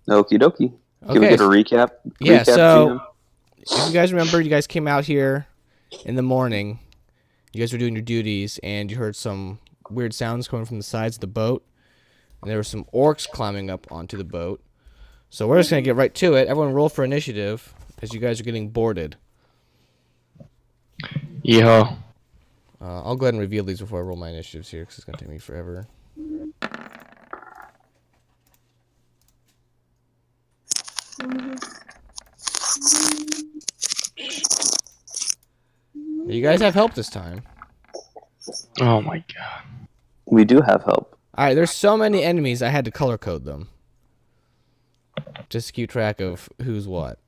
Okie dokie. Can we Okay. get a recap? Yeah. Recap, GM? So if you guys remember, you guys came out here in the morning. You guys were doing your duties, and you heard some weird sounds coming from the sides of the boat. And there were some orcs climbing up onto the boat. So we're just gonna get right to it. Everyone, roll for initiative as you guys are getting boarded. Yeah. I'll go ahead and reveal these before I roll my initiatives here, because it's gonna take me forever. You guys have help this time. Oh my god. We do have help. Alright, there's so many enemies, I had to color code them. Just to keep track of who's what.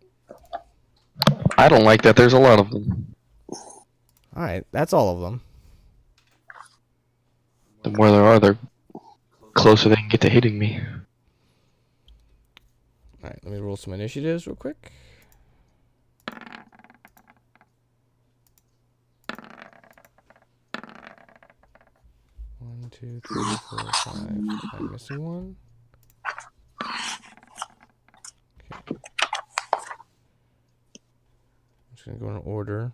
I don't like that. There's a lot of them. Alright, that's all of them. The more there are, the closer they can get to hitting me. Alright, let me roll some initiatives real quick. One, two, three, 4, 5. I'm missing one. Okay. I'm just gonna go in order.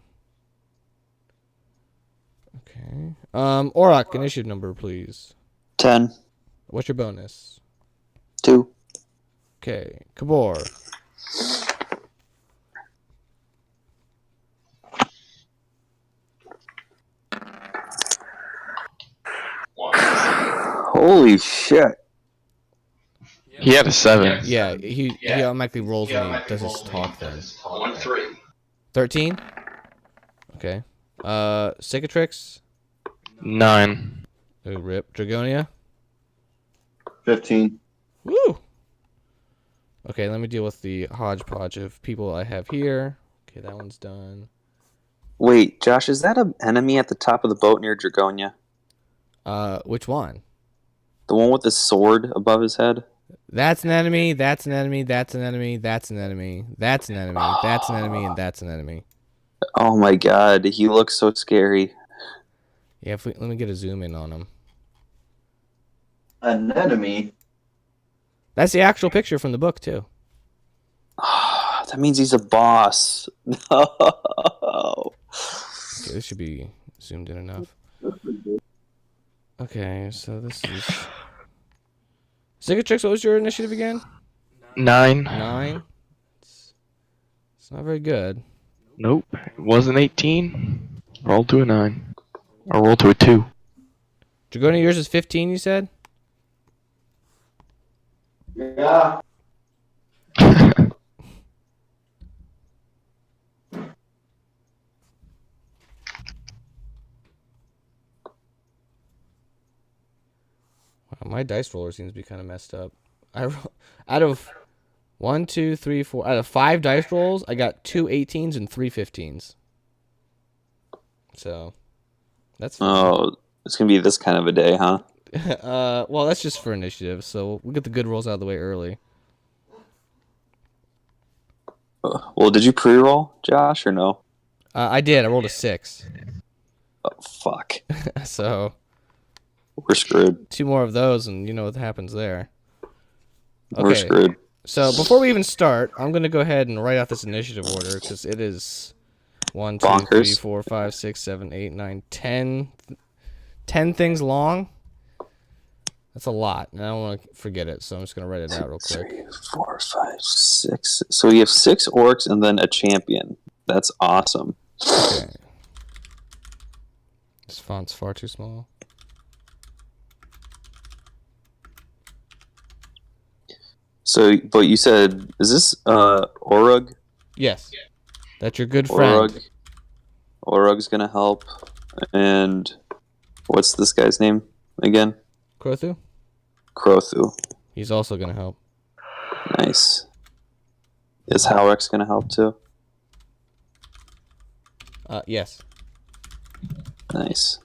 Okay. Auroch, initiative number, please. 10. What's your bonus? 2. Okay. Kabor. Holy shit. He had a 7. Yeah, he automatically rolls when he does his talk then. 13? Okay. Cicatrix? 9. Ooh, rip. Dragonia? 15. Woo! Okay, let me deal with the hodgepodge of people I have here. Okay, that one's done. Wait, Josh, is that an enemy at the top of the boat near Dragonia? Which one? The one with the sword above his head? That's an enemy, that's an enemy, that's an enemy, that's an enemy, that's an enemy, that's an enemy, and that's an enemy. Oh my god, he looks so scary. Yeah, let me get a zoom in on him. An enemy? That's the actual picture from the book, too. That means he's a boss. No. Okay, this should be zoomed in enough. Okay, so this is... Cicatrix, what was your initiative again? 9. 9? It's not very good. Nope. It wasn't 18. Roll to a 9. Or roll to a 2. Dragonia, yours is 15, you said? Yeah. Wow, my dice roller seems to be kind of messed up. Out of 1, 2, 3, 4, out of 5 dice rolls, I got 2 18s and 3 15s. So, that's fine. Oh, it's gonna be this kind of a day, huh? Well, that's just for initiative, so we'll get the good rolls out of the way early. Well, did you pre-roll, Josh, or no? I did. I rolled a 6. Oh, fuck. So, We're screwed. 2 more of those, and you know what happens there. We're screwed. So, before we even start, I'm going to go ahead and write out this initiative order, because it is 1, 2, 3, Bonkers. 4, 5, 6, 7, 8, 9, 10. 10 things long. That's a lot, and I don't want to forget it, so I'm just going to write it out real quick. 3, 4, 5, 6. So we have 6 orcs and then a champion. That's awesome. Okay. This font's far too small. So, but you said, is this Orug? Yes. That's your good friend. Orug's gonna help. And what's this guy's name again? Crothu? Crothu. He's also going to help. Nice. Is Howrex gonna help too? Yes. Nice.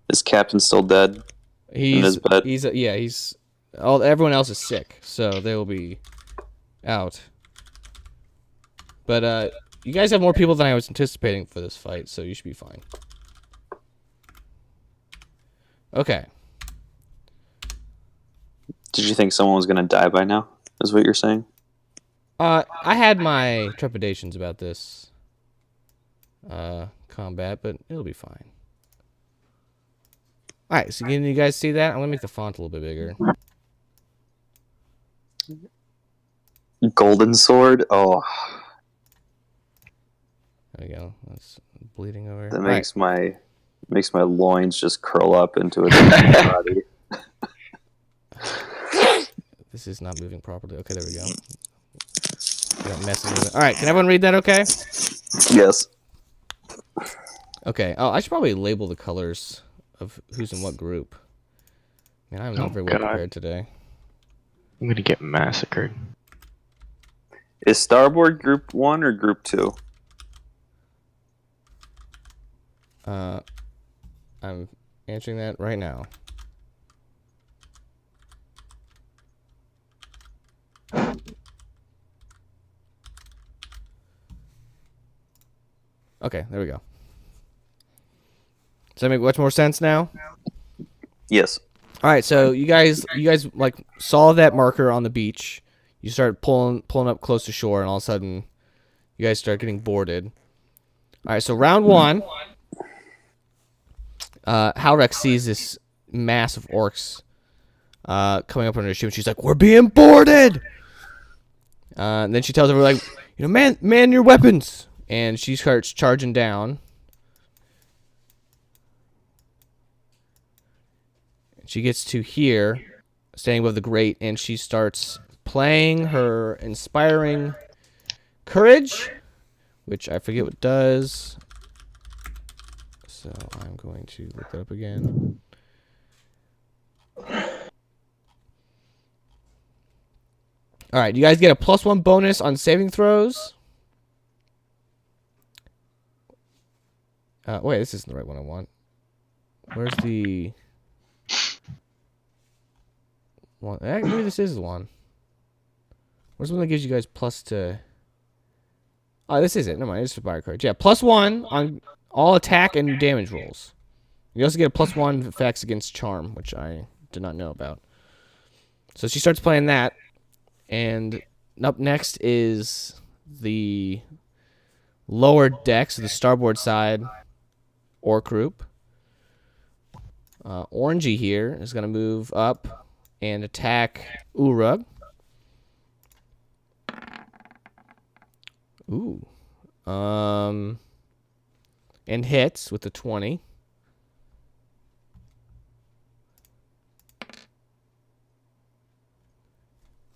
Is Captain still dead? In his bed? Everyone else is sick, so they will be out. But you guys have more people than I was anticipating for this fight, so you should be fine. Okay. Did you think someone was gonna die by now? is what you're saying? I had my trepidations about this combat, but it'll be fine. All right, so can you guys see that? I'm gonna make the font a little bit bigger. Golden sword. Oh, There we go. That's bleeding over. that All makes my loins just curl up into a body. This is not moving properly. Okay, there we go. We don't mess with it. All right, can everyone read that? Okay. Yes. Okay. Oh, I should probably label the colors of who's in what group. Man, I'm not very well prepared today. I'm gonna get massacred. Is Starboard Group 1 or Group 2? I'm answering that right now. Okay, there we go. Does that make much more sense now? Yes. All right, so you guys like saw that marker on the beach. You start pulling up close to shore, and all of a sudden, you guys start getting boarded. All right, so round one, Halrex sees this mass of orcs coming up on her ship, and she's like, "We're being boarded!" And then she tells everyone, like, man your weapons, and she starts charging down. She gets to here, standing above the grate, and she starts playing her inspiring courage, which I forget what it does. So I'm going to look that up again. All right, you guys get a +1 bonus on saving throws. Wait, this isn't the right one I want. Where's the one? Maybe this is the one. Where's the one that gives you guys plus to? Oh, this is it. Never mind. It's fire courage. Yeah, +1 on all attack and damage rolls. You also get a +1 effects against charm, which I did not know about. So she starts playing that, and up next is the lower deck, so the starboard side orc group. Orangey here is going to move up and attack Urug. Ooh. And hits with the 20.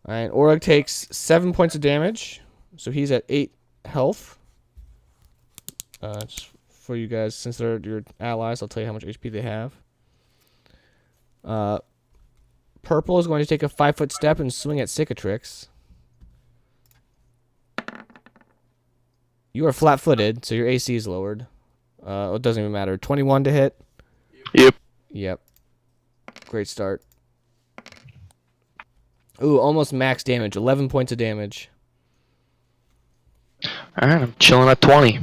Alright, Urug takes 7 points of damage. So he's at 8 health. Just for you guys, since they're your allies, I'll tell you how much HP they have. Purple is going to take a 5-foot step and swing at Cicatrix. You are flat-footed, so your AC is lowered. It doesn't even matter. 21 to hit. Yep. Yep. Great start. Ooh, almost max damage. 11 points of damage. Alright, I'm chilling at 20.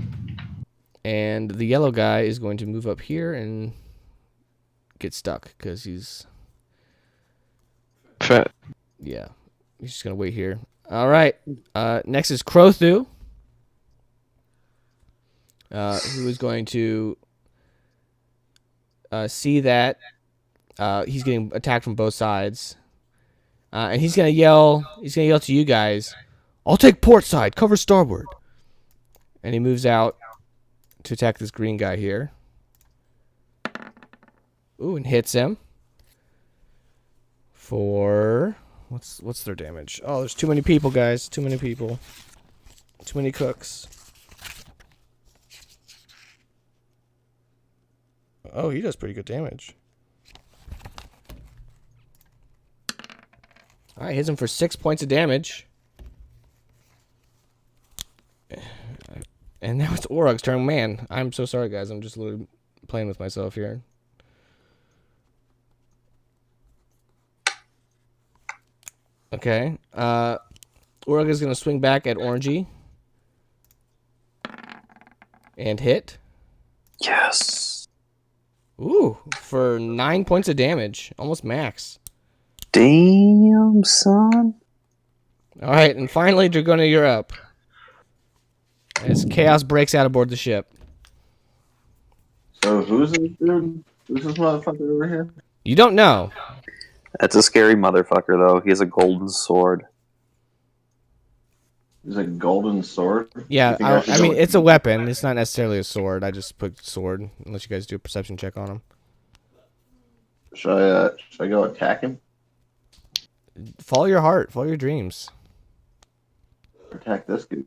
And the yellow guy is going to move up here and get stuck because he's... Fat. Yeah. He's just going to wait here. All right. Next is Crothu. Who is going to see that he's getting attacked from both sides. And he's going to yell to you guys, "I'll take port side, cover starboard." And he moves out to attack this green guy here. Ooh, and hits him. For what's their damage? Oh, there's too many people, guys. Too many people. Too many cooks. Oh, he does pretty good damage. Alright, hits him for 6 points of damage. And now it's Orug's turn. Man, I'm so sorry, guys. I'm just literally playing with myself here. Okay. Urug is going to swing back at Orangey. And hit. Yes. Ooh, for 9 points of damage. Almost max. Damn, son. All right, and finally, Dragonia, you're up. As chaos breaks out aboard the ship. So who's this dude? Who's this motherfucker over here? You don't know. That's a scary motherfucker, though. He has a golden sword. He's a golden sword. Yeah, You think I should mean, go- it's a weapon. It's not necessarily a sword. I just put sword, unless you guys do a perception check on him. Should I go attack him? Follow your heart. Follow your dreams. Attack this dude.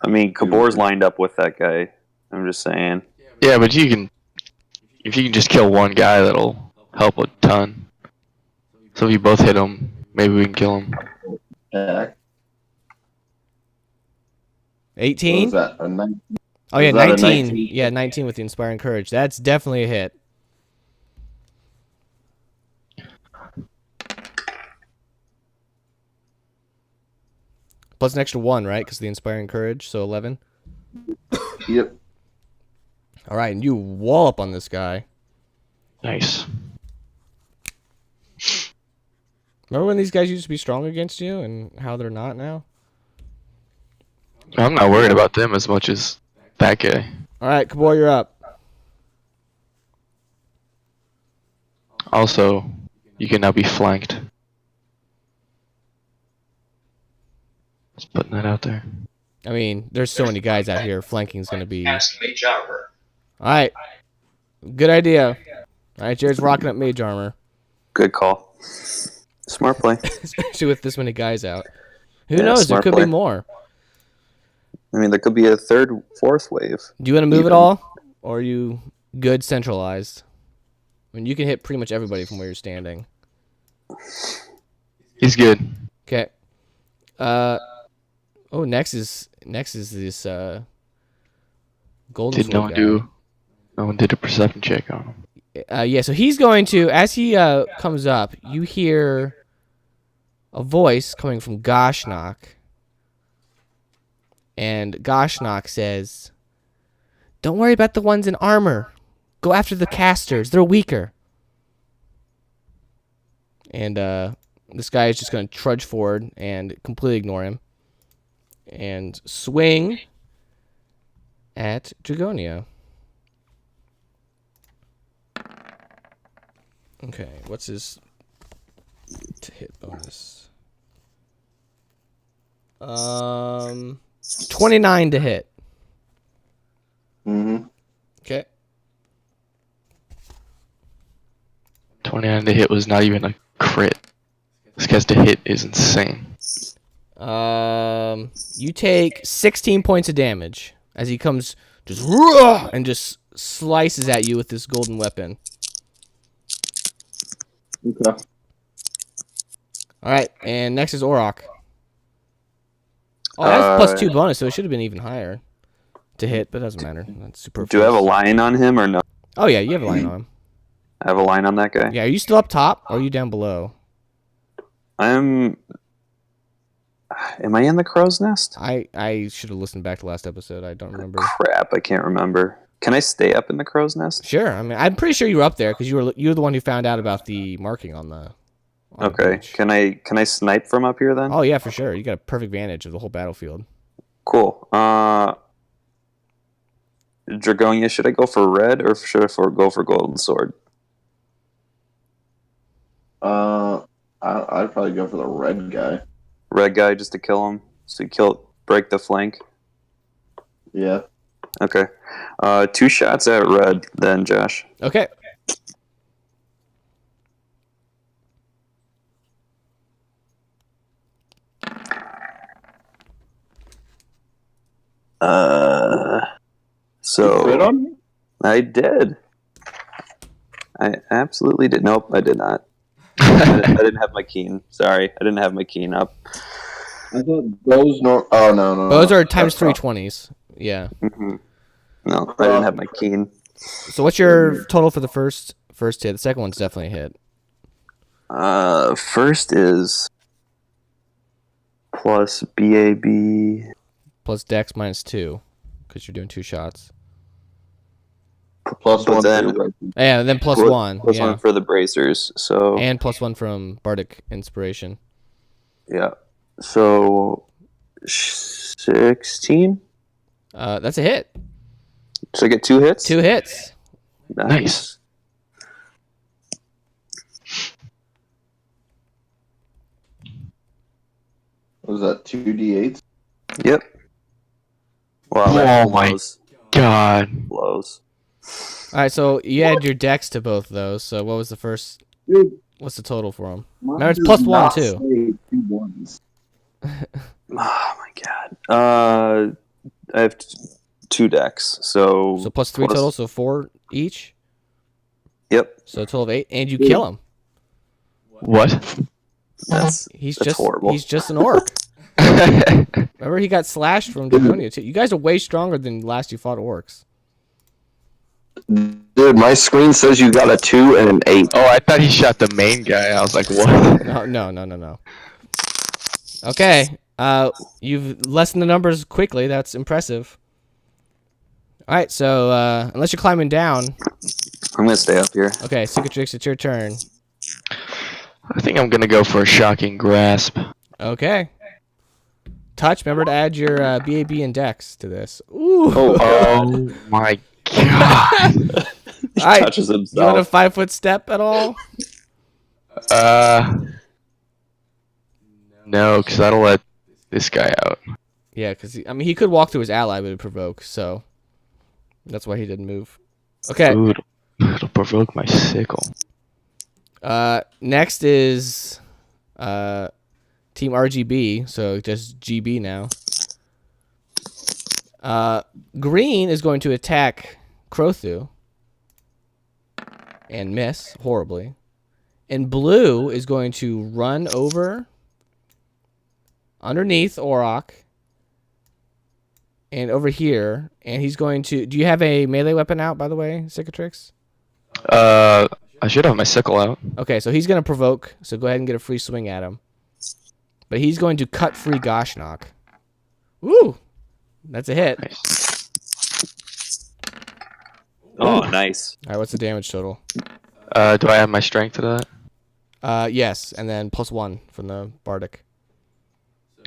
I mean, Kabor's lined up with that guy. I'm just saying. Yeah, but if you can just kill one guy, that'll help a ton. So if you both hit him, maybe we can kill him. Attack. 18? What was that? A 19? Oh, yeah, Is that a 19. 19? Yeah, 19 with the Inspiring Courage. That's definitely a hit. Plus an extra 1, right? Because of the Inspiring Courage, so 11. Yep. All right, and you wallop on this guy. Nice. Remember when these guys used to be strong against you and how they're not now? I'm not worried about them as much as that guy. All right, Kabor, you're up. Also, you can now be flanked. Just putting that out there. I mean, there's so many guys out here. Flanking's going to be... All right. Good idea. All right, Jared's rocking up mage armor. Good call. Smart play. Especially with this many guys out. Who Yeah, knows? There smart could play. be more. I mean, there could be a third, fourth wave. Do you want to move Even. at all? Or are you good centralized? I mean, you can hit pretty much everybody from where you're standing. He's good. Okay. Oh, next is this golden Did no sword one guy. do? No one did a perception check on him. Yeah, so he's going to, as he comes up, you hear a voice coming from Goshnock. And Goshnock says, "Don't worry about the ones in armor. Go after the casters. They're weaker." And this guy is just going to trudge forward and completely ignore him. And swing at Dragonia. Okay, what's his to hit bonus? 29 to hit. Mm-hmm. Okay. 29 to hit was not even a crit. This guy's to hit is insane. You take 16 points of damage as he comes just "Rah!" and just slices at you with this golden weapon. Okay. All right, and next is Orok. Oh, that's plus 2 bonus, so it should have been even higher to hit, but it doesn't matter. That's super. Do I have a line on him or no? Oh yeah, you have a line on him. I have a line on that guy. Yeah, are you still up top or are you down below? Am I in the crow's nest? I should have listened back to last episode. I don't remember. Crap, I can't remember. Can I stay up in the crow's nest? Sure. I mean, I'm pretty sure you were up there because you're the one who found out about the marking on the. On the Okay. beach. Can I snipe from up here then? Oh yeah, for sure. You got a perfect vantage of the whole battlefield. Cool. Dragonia, should I go for red or should I go for golden sword? I'd probably go for the red guy. Red guy just to kill him. So break the flank. Yeah. Okay. 2 shots at red then, Josh. Okay. So Crit on me? I did. I absolutely did. Nope, I did not. I didn't have my keen. Sorry, I didn't have my keen up. I thought those Oh no. Those are times That's 320s. Yeah. Mm-hmm. No, I didn't have my keen. So what's your total for the first hit? The second one's definitely a hit. First is plus BAB Plus Dex minus 2 because you're doing 2 shots. Plus But one. then- for Yeah, and then plus 1. plus Yeah. 1 for the bracers. So And plus 1 from Bardic Inspiration. yeah. So 16. That's a hit. So I get 2 hits. 2 hits. Nice. What was that, 2d8s? Yep. Wow, Oh that my blows. God. Blows. All right, so you add your dex to both of those. So what was the first? Dude, What's the total for them? mine Remember, it's does +1 not too. say 2 ones. Oh my god. I have 2 decks, so So +3 total, so 4 each. Yep. So a total of 8, and you kill him. What? That's He's that's just horrible. he's just an orc. Remember, he got slashed from Dragonia too. You guys are way stronger than last you fought orcs. Dude, my screen says you got a 2 and an 8. Oh, I thought he shot the main guy. I was like, what? No. Okay, you've lessened the numbers quickly. That's impressive. All right, so unless you're climbing down, I'm gonna stay up here. okay, Cicatrix, it's your turn. I think I'm gonna go for a shocking grasp. Okay. Touch. Remember to add your BAB and Dex to this. Ooh. Oh my God. He All right, touches you want a himself. 5-foot step at all? No, because that'll let this guy out. Yeah, because he could walk through his ally, but it would provoke. So that's why he didn't move. Okay. Ooh, it'll provoke my sickle. Next is Team RGB, so just GB now. Green is going to attack Crothu and miss horribly. And blue is going to run over underneath Orok and over here, and he's going to... Do you have a melee weapon out, by the way, Cicatrix? I should have my sickle out. Okay, so he's going to provoke, so go ahead and get a free swing at him. But he's going to cut free Goshnok. Woo! That's a hit. Nice. Oh, nice. All right, what's the damage total? Do I have my strength to that? Yes, and then +1 from the Bardic.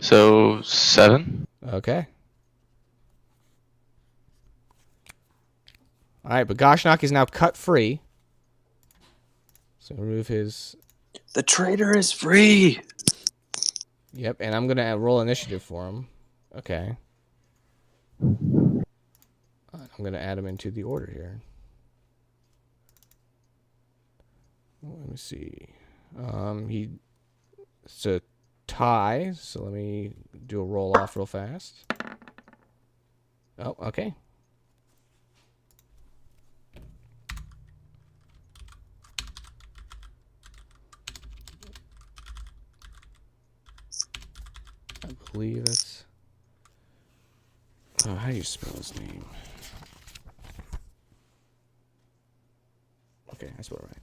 So 7. Okay. All right, but Goshnok is now cut free. So remove his... The traitor is free. Yep, and I'm going to roll initiative for him. Okay. I'm going to add him into the order here. Let me see. It's a tie, so let me do a roll off real fast. Oh, okay. I believe it's... Oh, how do you spell his name? Okay, I spelled it right.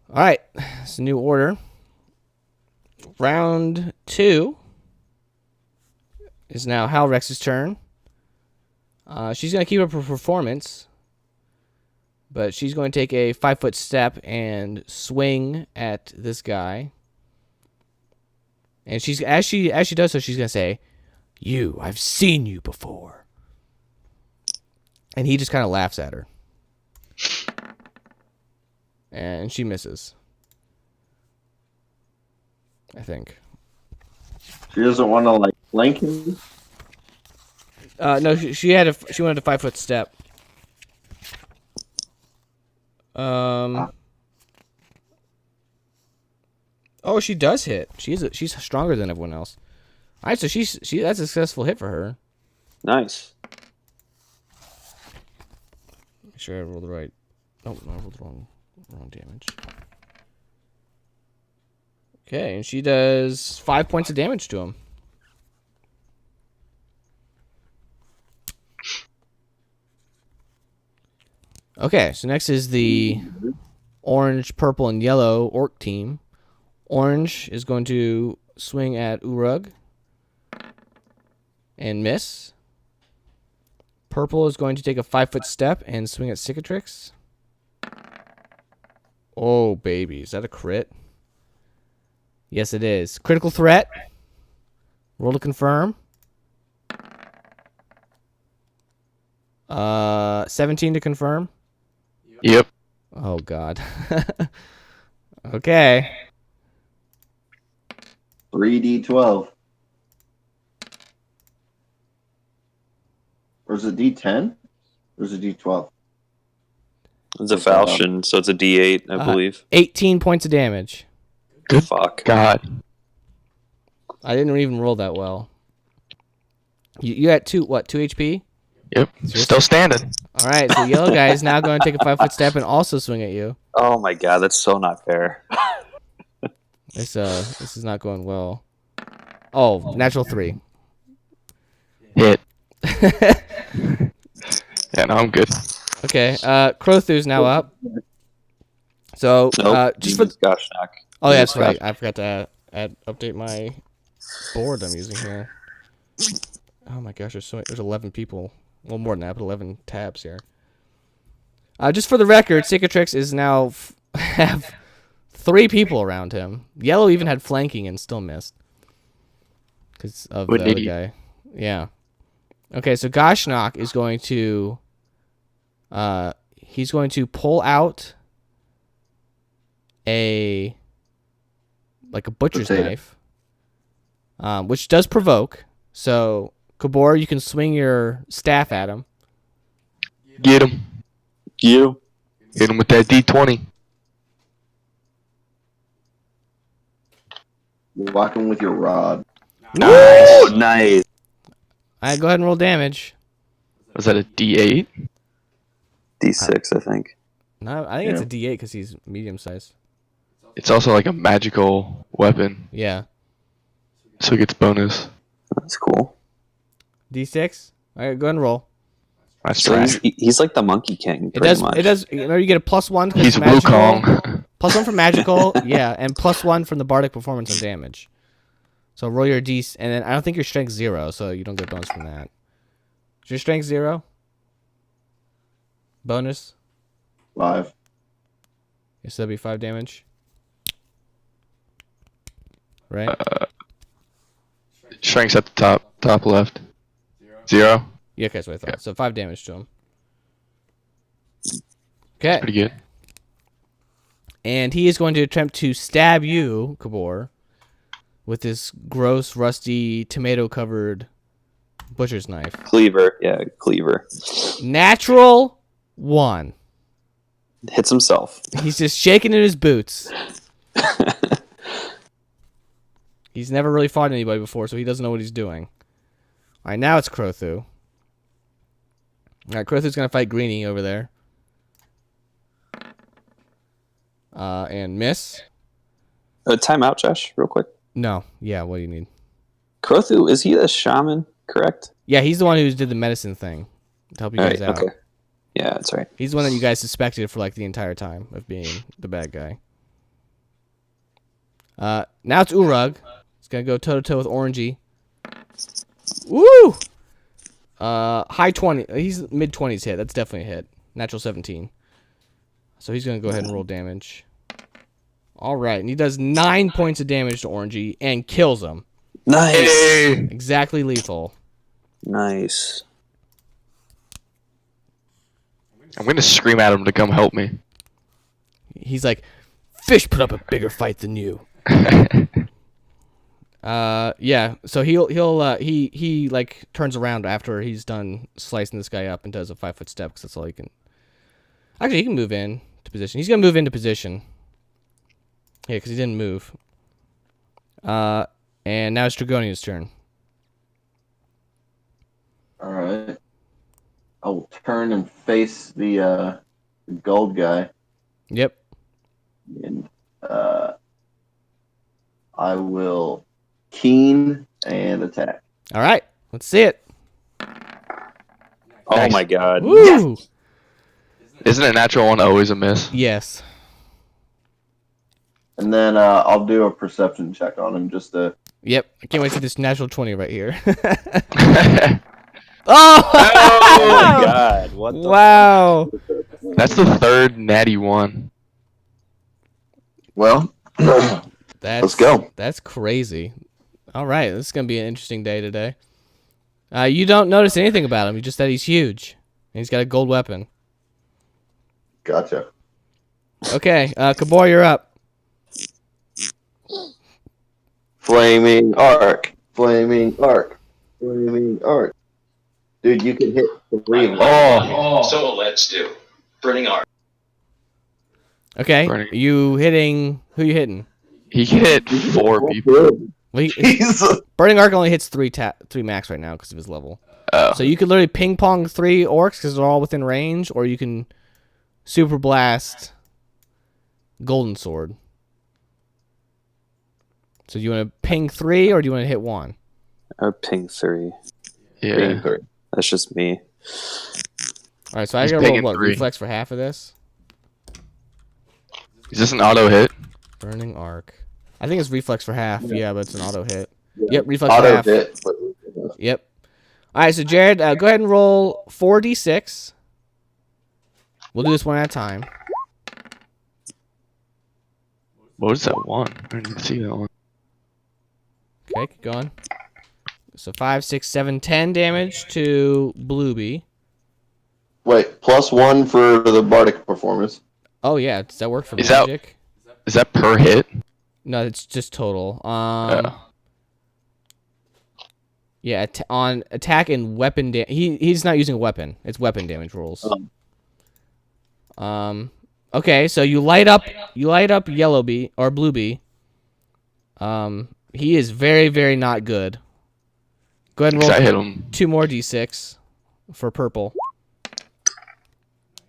All right, it's a new order. Round 2 is now Halrex's turn. She's going to keep up her performance, but she's going to take a 5-foot step and swing at this guy. And she's as she does so, she's going to say, "You, I've seen you before." And he just kind of laughs at her. And she misses. I think. She doesn't want to, like, flank him? No, she wanted a 5-foot step. Oh, she does hit. She's stronger than everyone else. All right, so that's a successful hit for her. Nice. Make sure I rolled the right. Oh, no, I rolled the wrong damage. Okay, and she does 5 points of damage to him. Okay, so next is the orange, purple, and yellow orc team. Orange is going to swing at Urug and miss. Purple is going to take a 5-foot step and swing at Cicatrix. Oh, baby. Is that a crit? Yes, it is. Critical threat. Roll to confirm. 17 to confirm. Yep. Oh God. Okay. 3d12. Or is it d10? Or is it d12? It's a falchion, so it's a D8, I believe. 18 points of damage. Good Fuck. God. I didn't even roll that well. You at 2 HP? Yep. Still standing. All right, so yellow guy is now going to take a 5-foot step and also swing at you. Oh my god, that's so not fair. This is not going well. Oh, natural 3. Hit. Yeah, no, I'm good. Okay, Crothu's now up. So, Nope. just for Gosh, knock. oh, yeah, that's right. I forgot to update my board I'm using here. Oh my gosh, there's 11 people. Well, more than that, but 11 tabs here. Just for the record, Cicatrix is now have 3 people around him. Yellow even had flanking and still missed because of What the an other guy. Yeah. Okay, so Goshnock is going to he's going to pull out a butcher's knife, which does provoke. So Kabor, you can swing your staff at him. Get him. You. Hit him with that D20. Whack him with your rod. Nice. Oh, nice. All right, go ahead and roll damage. Was that a D8? D6, I think. No, I think it's a D8 because he's medium sized. It's also like a magical weapon, Yeah. so it gets bonus. That's cool. D6. All right, go ahead and roll. That's So trash. he's like the Monkey King. It Pretty does. Much. It does. You know, you get a +1 because He's magical. Wukong. +1 from magical, yeah, and +1 from the bardic performance on damage. So roll your D, and then I don't think your strength's 0, so you don't get bonus from that. Is your strength 0? Bonus? 5. Yes, that'd be 5 damage. Right? Shrinks at the top left. 0. Yeah, okay, that's what I thought. So 5 damage to him. Okay. Pretty good. And he is going to attempt to stab you, Kabor, with this gross, rusty, tomato-covered butcher's knife. Cleaver. Yeah, cleaver. Natural 1. Hits himself. He's just shaking in his boots. He's never really fought anybody before, so he doesn't know what he's doing. All right, now it's Crothu. All right, Crothu's going to fight Greenie over there. And miss. Time out, Josh, real quick. No. Yeah, what do you need? Crothu, is he a shaman, correct? Yeah, he's the one who did the medicine thing to help you guys out. Okay. Yeah, that's right. He's the one that you guys suspected for like the entire time of being the bad guy. Now it's Urug. He's gonna go toe to toe with Orangey. Woo! High 20. He's mid 20s hit. That's definitely a hit. Natural 17. So he's gonna go ahead and roll damage. All right, and he does 9 points of damage to Orangey and kills him. Nice. Hey. Exactly lethal. Nice. I'm gonna scream at him to come help me. He's like, fish put up a bigger fight than you. Yeah. So he like turns around after he's done slicing this guy up and does a 5-foot step because that's all he can. Actually, he can move in to position. He's gonna move into position. Yeah, because he didn't move. And now it's Dragonia's turn. Alright. I will turn and face the gold guy. Yep. And I will keen and attack. All right. Let's see it. Oh Nice. my god. Woo! Isn't a natural one always a miss? Yes. And then I'll do a perception check on him just to... Yep. I can't wait to see this natural 20 right here. oh! Oh my god. What the Wow. That's the third natty one. Well, That's Let's go. That's crazy. All right, this is gonna be an interesting day today. You don't notice anything about him. You just that he's huge and he's got a gold weapon. Gotcha. Okay, Kabor, you're up. Flaming arc. Flaming arc. Flaming arc. Dude, you can hit 3 of them. Oh, So let's do burning arc. Okay, Burning. you hitting? Who you hitting? he hit 4 people. Well, Jesus. Burning Arc only hits 3 max right now because of his level. Oh, So you could literally ping pong 3 orcs because they're all within range, or you can super blast Golden Sword. So do you want to ping 3 or do you want to hit 1? Or ping 3. yeah. That's just me. All right, so I He's gotta roll pinging what 3. reflex for half of this. Is this an auto hit? Burning Arc. I think it's reflex for half. Yeah, but it's an auto hit. Yeah. Yep, reflex for Auto half. hit. Yep. All right, so Jared, go ahead and roll 4d6. We'll do this one at a time. What is that one? I didn't even see that one. Okay, keep going. So 5, 6, 7, 10 damage to Blueby. Wait, +1 for the bardic performance. Oh yeah, does that work for Is that- magic? Is that per hit? No, it's just total. Oh. Yeah, on attack and weapon he's not using a weapon. It's weapon damage rolls. Okay, so you light up Yellow Bee or Blue Bee. He is very, very not good. Go ahead and 'Cause I hit roll him. 2 more d6 for purple.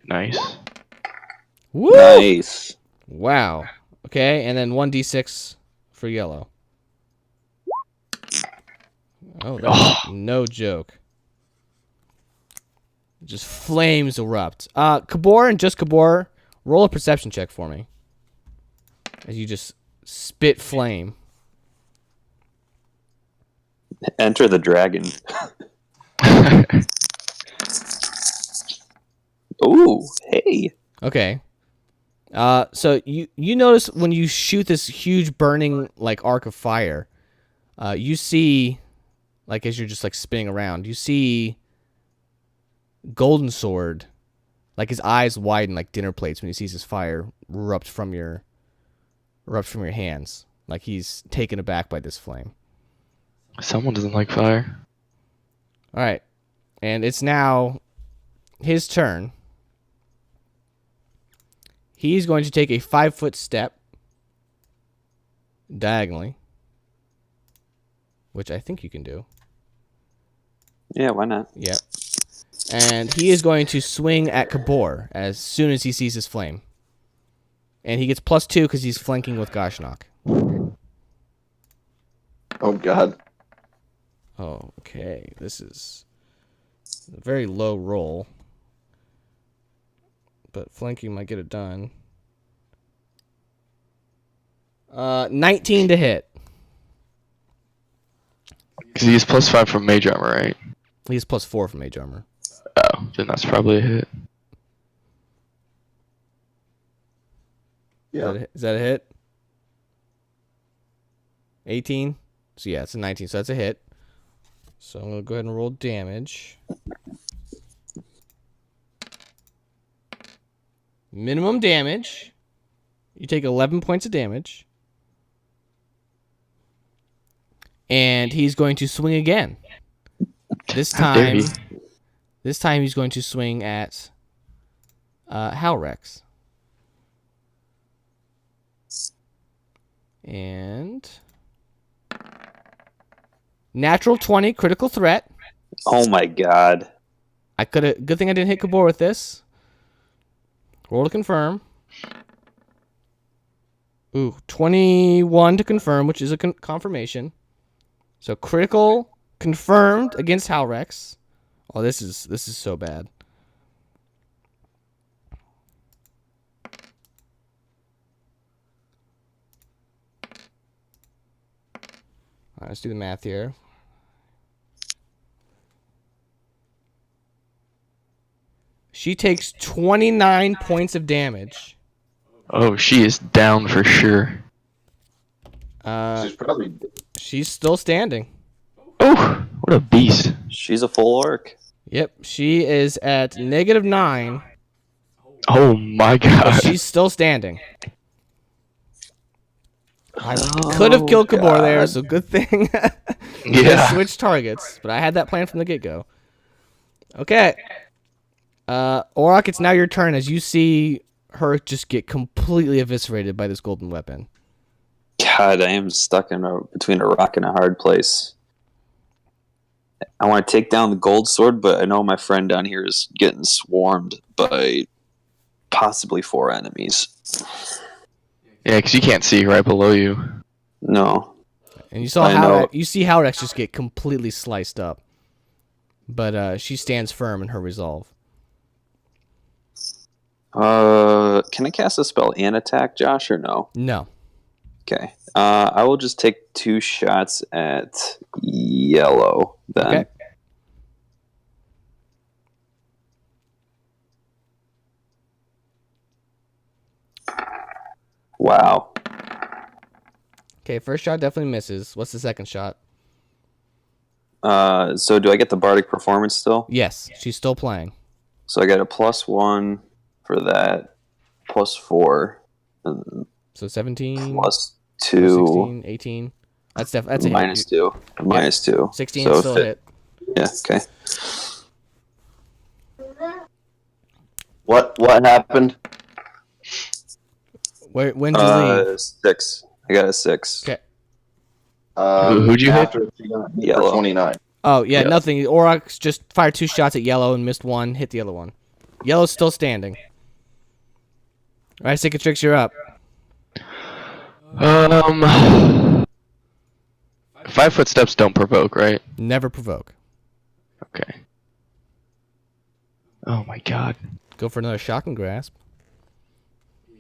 Nice. Woo! Nice. Wow. Okay, and then 1d6 for yellow. Oh, that's no joke. Just flames erupt. Kabor and just Kabor, roll a perception check for me. As you just spit flame. Enter the dragon. Ooh, hey. Okay. So you notice when you shoot this huge burning like arc of fire, you see, like as you're just like spinning around, you see Golden Sword, like his eyes widen like dinner plates when he sees his fire erupt from your hands, like he's taken aback by this flame. Someone doesn't like fire. All right, and it's now his turn. He's going to take a 5-foot step diagonally, which I think you can do. Yeah, why not? Yep. And he is going to swing at Kabor as soon as he sees his flame. And he gets +2 because he's flanking with Gashnok. Oh, God. Oh, okay. This is a very low roll. But flanking might get it done. 19 to hit. Because he has +5 from mage armor, right? He has +4 from mage armor. Oh, then that's probably a hit. Yeah. Is that a hit? 18? So yeah, it's a 19, so that's a hit. So I'm going to go ahead and roll damage. Minimum damage. You take 11 points of damage. And he's going to swing again. This How dare time, he. he's going to swing at Halrex. And natural 20 critical threat. Oh my god. I could have. Good thing I didn't hit Kabor with this. Roll to confirm. Ooh, 21 to confirm, which is a confirmation. So critical confirmed against Halrex. Oh, this is so bad. All right, let's do the math here. She takes 29 points of damage. Oh, she is down for sure. She's probably. She's still standing. Oh, what a beast. She's a full orc. Yep, she is at -9. Oh my But god. she's still standing. I could have killed Kabor there, so good thing. Yeah. Switch targets, but I had that plan from the get-go. Okay. Auroch, it's now your turn as you see her just get completely eviscerated by this golden weapon. God, I am stuck between a rock and a hard place. I want to take down the gold sword, but I know my friend down here is getting swarmed by possibly 4 enemies. Yeah, because you can't see right below you. No. And you saw how you see Howrex just get completely sliced up. But she stands firm in her resolve. Can I cast a spell and attack, Josh, or no? No. Okay. I will just take 2 shots at yellow then. Okay. Wow. Okay, first shot definitely misses. What's the second shot? So do I get the bardic performance still? Yes, she's still playing. So I got a +1 for that, +4, and So 17, +2, 16, 18. That's a hit. -2, -2. 16 so is still a hit. Yeah. Okay. What happened? When did you leave? 6. I got a 6. Okay. Who'd you hit? After she got hit Yellow. for 29. Oh, yeah, Yeah. nothing. Auroch just fired 2 shots at yellow and missed 1, hit the other one. Yellow's still standing. All right, Cicatrix, you're up. 5-foot steps don't provoke, right? Never provoke. Okay. Oh my god. Go for another shocking grasp.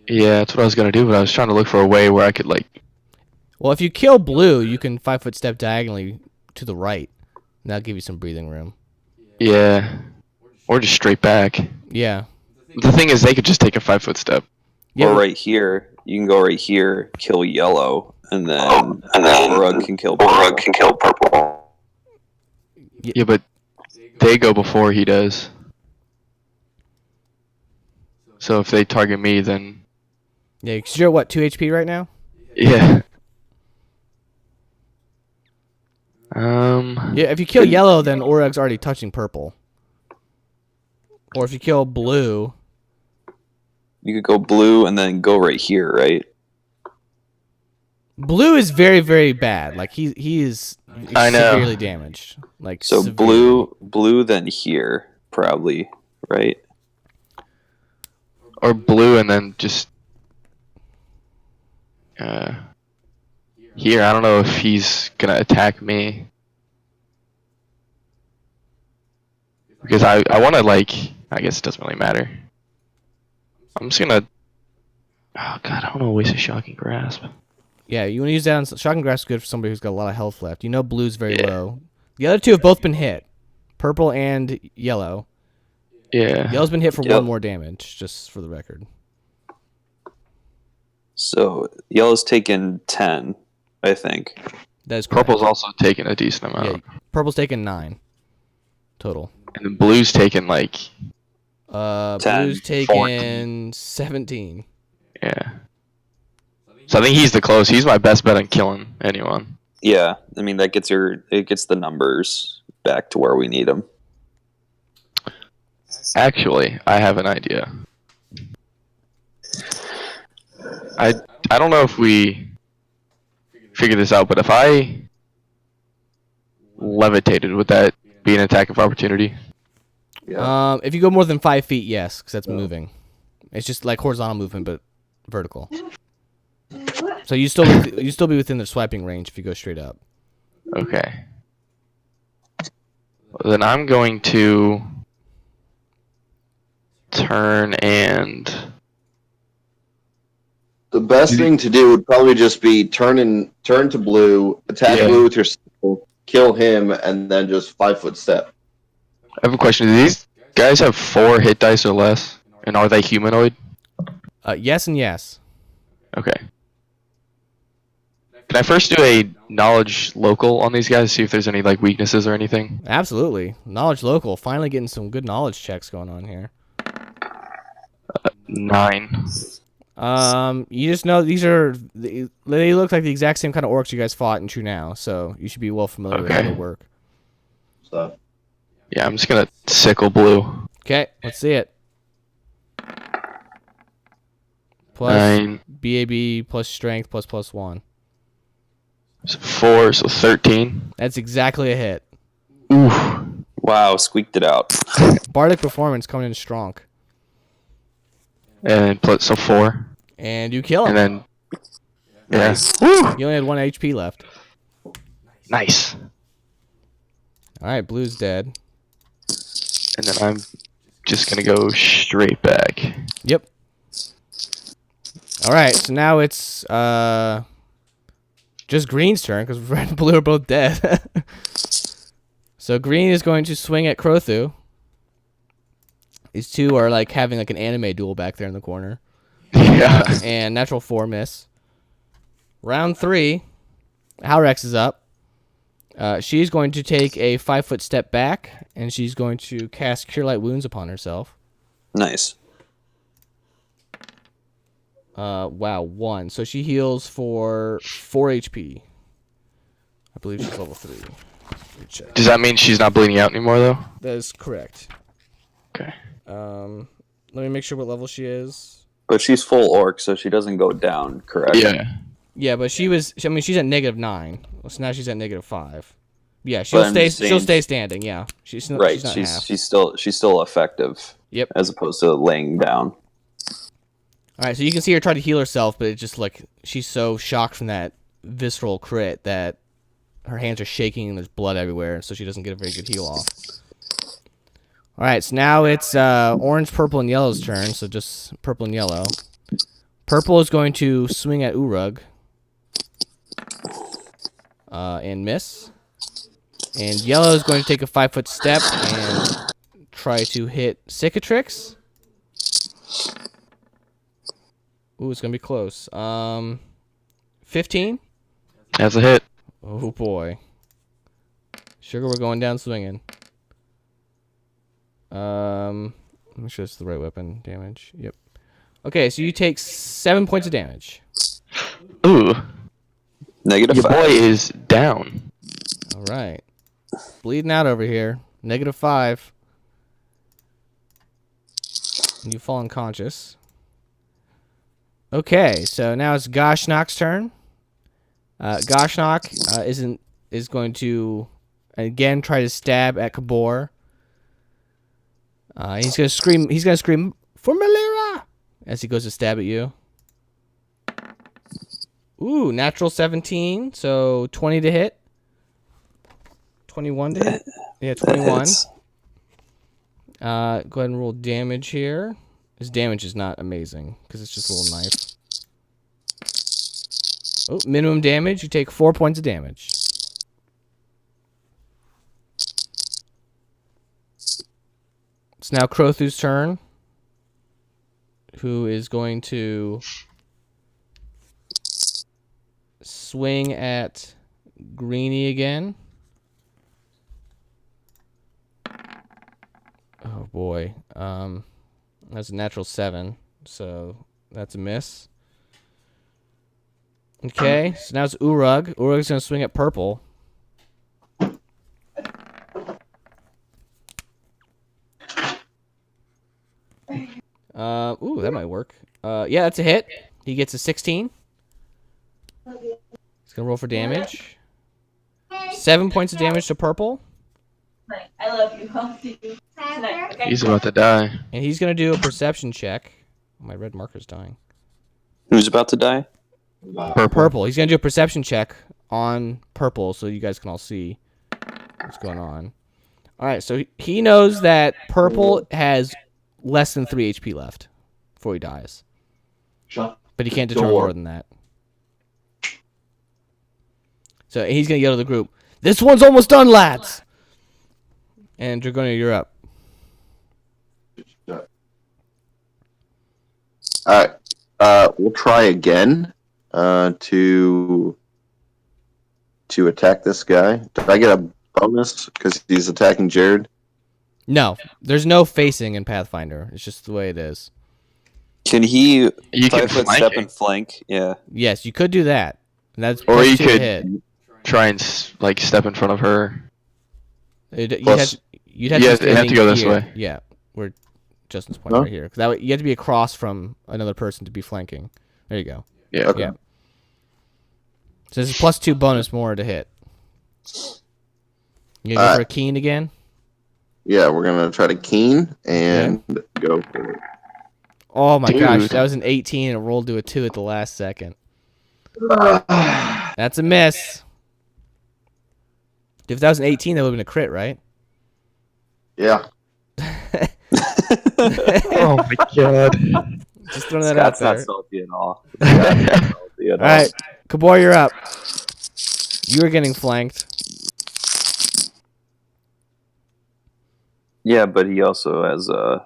Yeah, that's what I was gonna do, but I was trying to look for a way where I could like. Well, if you kill blue, you can 5-foot step diagonally to the right. And that'll give you some breathing room. Yeah. Or just straight back. Yeah. The thing is, they could just take a 5-foot step. Yeah, Or right here, you can go right here, kill yellow, and then Rug can kill purple. Yeah, but they go before he does. So if they target me, then Yeah, 'cause you're at what, 2 HP right now? yeah. Yeah, if you kill yellow, then Orug's already touching purple. Or if you kill blue, You could go blue and then go right here, right? blue is very, very bad. Like he is I know. severely damaged. Like So severely. blue, then here, probably, right? Or blue and then just here. I don't know if he's gonna attack me because I want to like. I guess it doesn't really matter. I'm just gonna. Oh god, I don't know. Waste a shocking grasp. Yeah, you want to use that on shocking grasp is good for somebody who's got a lot of health left. You know blue's very Yeah. low. The other 2 have both been hit. Purple and yellow. Yeah. Yellow's been hit for Yep. 1 more damage, just for the record. So yellow's taken 10, I think. That is correct. Purple's also taking a decent amount, Yeah, purple's taken 9 total. and then blue's taking like 10, Blue's taken 17. yeah. So I think he's the close. He's my best bet on killing anyone. Yeah, I mean that gets the numbers back to where we need them. Actually, I have an idea. I don't know if we figure this out, but if I levitated, would that be an attack of opportunity? Yeah. If you go more than 5 feet, yes, because that's moving. It's just like horizontal movement, but vertical. So you still be within the swiping range if you go straight up. Okay. Well, then I'm going to turn and The best thing to do would probably just be turn to blue, attack Yeah. blue with your sickle, kill him, and then just 5-foot step. I have a question. Do these guys have 4 hit dice or less? And are they humanoid? Yes and yes. Okay. Can I first do a knowledge local on these guys, see if there's any like weaknesses or anything? Absolutely. Knowledge local. Finally getting some good knowledge checks going on here. 9. You just know they look like the exact same kind of orcs you guys fought in Trunau, so you should be well familiar with how they work. So, Yeah, I'm just gonna sickle blue. Okay, let's see it. Plus 9, BAB plus strength plus 1. so 4, so 13. That's exactly a hit. Ooh. Wow, squeaked it out. Bardic performance coming in strong. And so 4. And you kill him. And then yeah. Nice. Woo! You only had 1 HP left. Nice. Alright, blue's dead. And then I'm just gonna go straight back. Yep. Alright, so now it's just green's turn because red and blue are both dead. So green is going to swing at Crothu. These two are like having like an anime duel back there in the corner. Yeah. And natural 4 miss. Round 3, Halrex is up. She's going to take a 5-foot step back, and she's going to cast Cure Light Wounds upon herself. Nice. Wow, 1. So she heals for 4 HP. I believe she's level 3. Let me check. Does that mean she's not bleeding out anymore though? That is correct. Okay. Let me make sure what level she is. But she's full orc, so she doesn't go down, correct? Yeah. Yeah, but she's at -9. So now she's at -5. Yeah, But she'll I'm stay. just saying- She'll stay standing. Yeah, she's not. Right. She's not half. She's still effective. Yep. As opposed to laying down. All right, so you can see her try to heal herself, but it's just like she's so shocked from that visceral crit that her hands are shaking and there's blood everywhere, so she doesn't get a very good heal off. All right, so now it's orange, purple, and yellow's turn. So just purple and yellow. Purple is going to swing at Urug and miss. And yellow is going to take a 5-foot step and try to hit Cicatrix. Ooh, it's going to be close. 15? That's a hit. Oh, boy. Sugar, we're going down swinging. Make sure it's the right weapon. Damage. Yep. Okay, so you take 7 points of damage. Ooh. -5. Your boy is down. All right. Bleeding out over here. -5. And you fall unconscious. Okay, so now it's Goshnok's turn. Goshnok is going to again try to stab at Kabor. He's gonna scream. He's gonna scream for Malira as he goes to stab at you. Ooh, natural 17, so 20 to hit. 21 to hit. Yeah, 21. Go ahead and roll damage here. His damage is not amazing because it's just a little knife. Oh, minimum damage. You take 4 points of damage. It's now Crothu's turn, who is going to swing at Greenie again. Oh boy. That's a natural 7, so that's a miss. Okay, so now it's Urug. Urug's gonna swing at purple. Ooh, that might work. Yeah, that's a hit. He gets a 16. He's gonna roll for damage. 7 points of damage to purple. I love you. I'll see you tonight. Okay? He's about to die. And he's gonna do a perception check. My red marker's dying. Who's about to die? Purple. He's gonna do a perception check on purple, so you guys can all see what's going on. All right, so he knows that purple has less than 3 HP left before he dies, but he can't determine more than that. So he's gonna yell to the group, "This one's almost done, lads!" And Dragonia, you're up. Alright. We'll try again to to attack this guy. Did I get a bonus because he's attacking Jared? No, there's no facing in Pathfinder. It's just the way it is. Can he You can 5 foot flank step it. and flank? Yeah. Yes, you could do that. And that's Or plus you 2 to could hit. try and like step in front of her. You'd have Plus- to you have to go this way. Yeah, where Justin's point Huh? right here. Because that way you have to be across from another person to be flanking. There you go. Yeah. Okay. Yeah. So this is plus 2 bonus more to hit. You gonna go for a keen again? Yeah, we're gonna try to keen and go for it. Oh my gosh, Dude. that was an 18 and it rolled to a 2 at the last second. That's a miss. If that was an 18, that would have been a crit, right? Yeah. Oh my god. Just throwing that out Scott's not there. salty at all. Scott's not salty at All right, Kabor, you're up. You were getting flanked. Yeah, but he also has a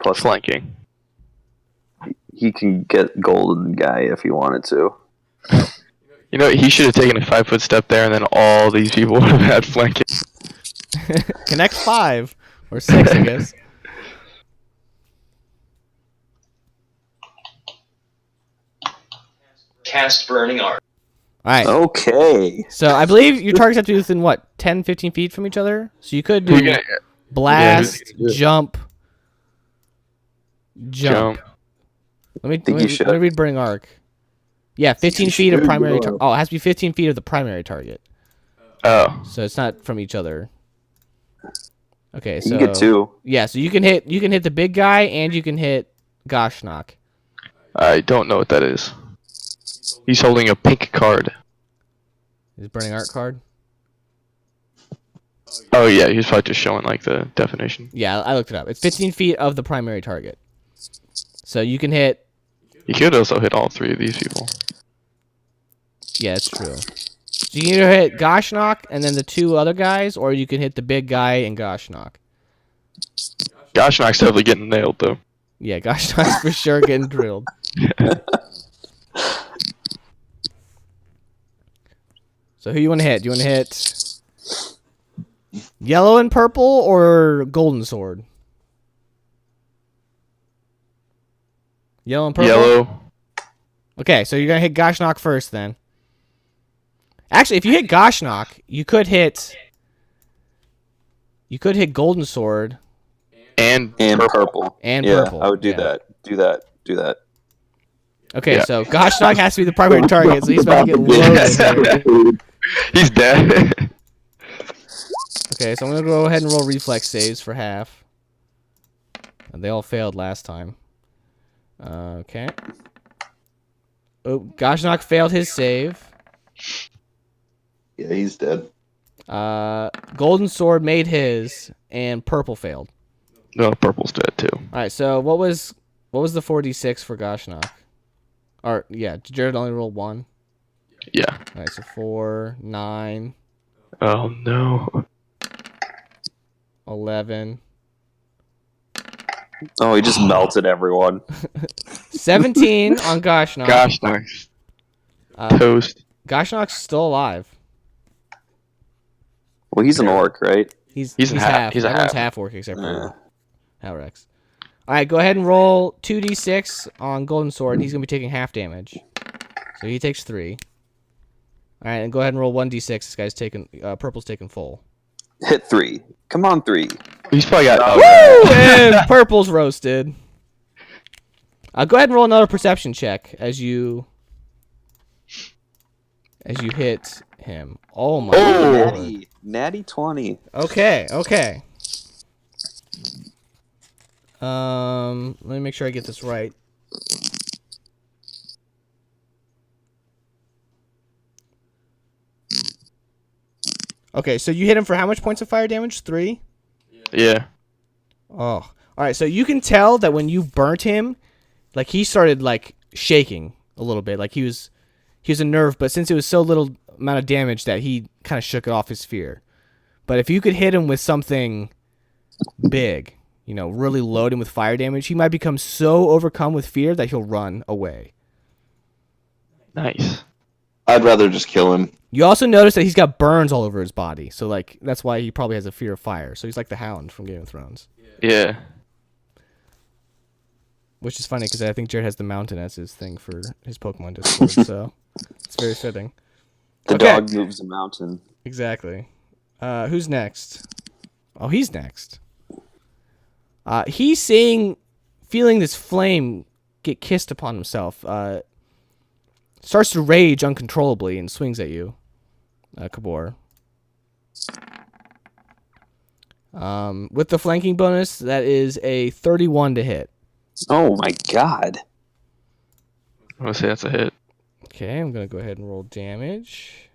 plus. Flanking. He can get golden guy if he wanted to. You know, he should have taken a 5 foot step there, and then all these people would have had flanking. Connect 5 or 6, I guess. Cast Burning Arc. All right. Okay. So I believe your targets have to be within what, 10, 15 feet from each other. So you could do Yeah, blast, yeah. jump. Jump. Let me Think you should. let me read Burning Arc. Yeah, 15 You feet of should primary. go. Oh, it has to be 15 feet of the primary target. Oh. So it's not from each other. Okay, You so can get 2. yeah, so you can hit the big guy and you can hit Goshnock. I don't know what that is. He's holding a pink card. Is Burning Arc card? Oh yeah, he's probably just showing like the definition. Yeah, I looked it up. It's 15 feet of the primary target. So you can hit. He could also hit all 3 of these people. Yeah, it's true. So you can either hit Goshnock and then the 2 other guys, or you can hit the big guy and Goshnock. Goshnock's definitely getting nailed though. Yeah, Goshnock's for sure getting drilled. So who you want to hit? Do you want to hit yellow and purple or golden sword? Yellow and purple? Yellow. Okay, so you're going to hit Goshnock first then. Actually, if you hit Goshnock, you could hit golden sword And purple. and Yeah, purple. I would do Yeah. that. Do that. Do that. Okay, Yeah. so Goshnock has to be the primary target, so he's about to get loaded here. he's dead. Okay, so I'm going to go ahead and roll reflex saves for half. And they all failed last time. Okay. Oh, Goshnock failed his save. Yeah, he's dead. Golden Sword made his, and purple failed. No, purple's dead too. All right, so what was the 4d6 for Goshnock? Or yeah, Jared only rolled 1. Yeah. All right, so 4, 9, Oh no. 11, Oh, he just melted everyone. 17 on Goshnock. Gosh, nice. Uh, Toast. Goshnock's still alive. Well, he's an orc, right? He's He's a half. half. He's a Everyone's half. half orc except Yeah. for Halrex. All right, go ahead and roll 2d6 on Golden Sword. He's gonna be taking half damage, so he takes 3. All right, and go ahead and roll 1d6. This guy's taking purple's taking full. Hit 3. Come on, 3. He's probably got. Woo! And purple's roasted. Go ahead and roll another perception check as you hit him. Oh my god. Natty 20. Okay. Let me make sure I get this right. Okay, so you hit him for how much points of fire damage? 3? Yeah. Oh. All right, so you can tell that when you burnt him, like he started like shaking a little bit, like he was unnerved, but since it was so little amount of damage that he kind of shook it off his fear. But if you could hit him with something big, really load him with fire damage, he might become so overcome with fear that he'll run away. Nice. I'd rather just kill him. You also notice that he's got burns all over his body, so like that's why he probably has a fear of fire. So he's like the Hound from Game of Thrones. Yeah. Which is funny because I think Jared has the mountain as his thing for his Pokemon Discord, so it's very fitting. The dog moves a mountain. Exactly. Who's next? Oh, he's next. He's feeling this flame get kissed upon himself. Starts to rage uncontrollably and swings at you, Kabor. With the flanking bonus, that is a 31 to hit. Oh my god. I'm gonna say that's a hit. Okay, I'm gonna go ahead and roll damage.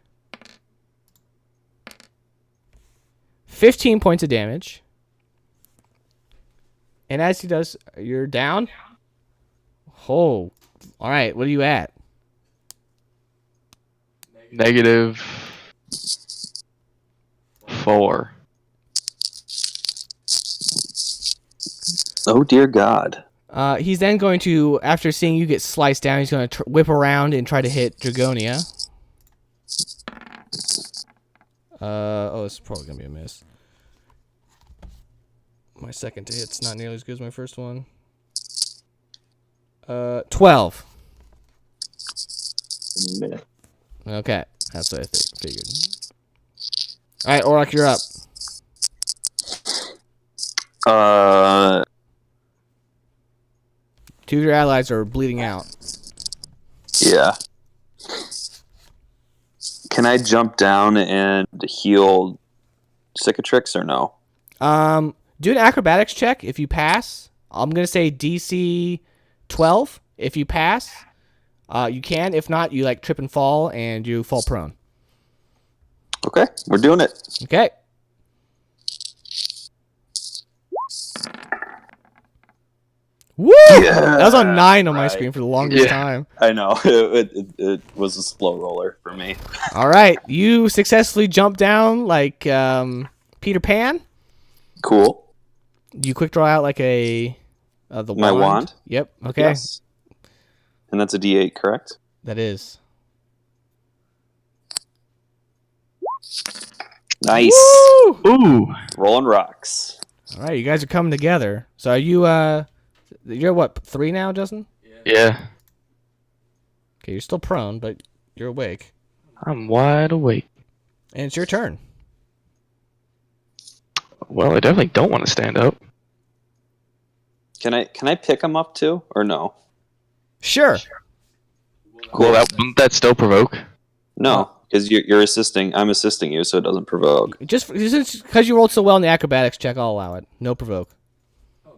15 points of damage. And as he does, you're down. Oh, all right. What are you at? -4. Oh dear God. He's then going to, after seeing you get sliced down, he's going to whip around and try to hit Dragonia. Oh, this is probably going to be a miss. My second to hit's not nearly as good as my first one. 12. Okay, that's what I figured. All right, Auroch, you're up. Two of your allies are bleeding out. Yeah. Can I jump down and heal Cicatrix or no? Do an acrobatics check. If you pass, I'm gonna say DC 12. If you pass, you can. If not, you like trip and fall and you fall prone. Okay, we're doing it. Okay. Woo! Yeah, that was on 9 on my screen for the longest time. I know. It was a slow roller for me. All right, you successfully jumped down like Peter Pan. Cool. You quick draw out like the My wand? Yep. Okay. Yes. And that's a D8, correct? That is. Nice. Woo! Ooh. Rolling rocks. All right, you guys are coming together. So are you you're what, 3 now, Justin? Yeah. Okay, you're still prone, but you're awake. I'm wide awake. And it's your turn. Well, I definitely don't want to stand up. Can I pick him up too, or no? Sure. Cool. Wouldn't that still provoke? No, because you're assisting. I'm assisting you, so it doesn't provoke. Just because you rolled so well in the acrobatics check, I'll allow it. No provoke.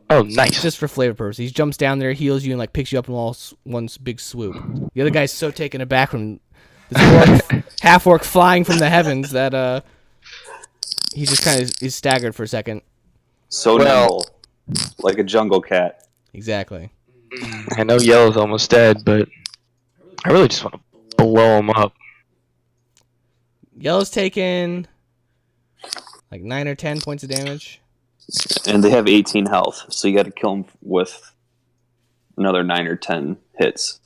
Oh, nice. Just for flavor purposes. He jumps down there, heals you, and like picks you up in one big swoop. The other guy's so taken aback from this half orc flying from the heavens that he just kind of is staggered for a second. So nimble, like a jungle cat. Exactly. I know Yellow's almost dead, but I really just want to blow him up. Yellow's taken like 9 or 10 points of damage. And they have 18 health, so you got to kill them with another 9 or 10 hits.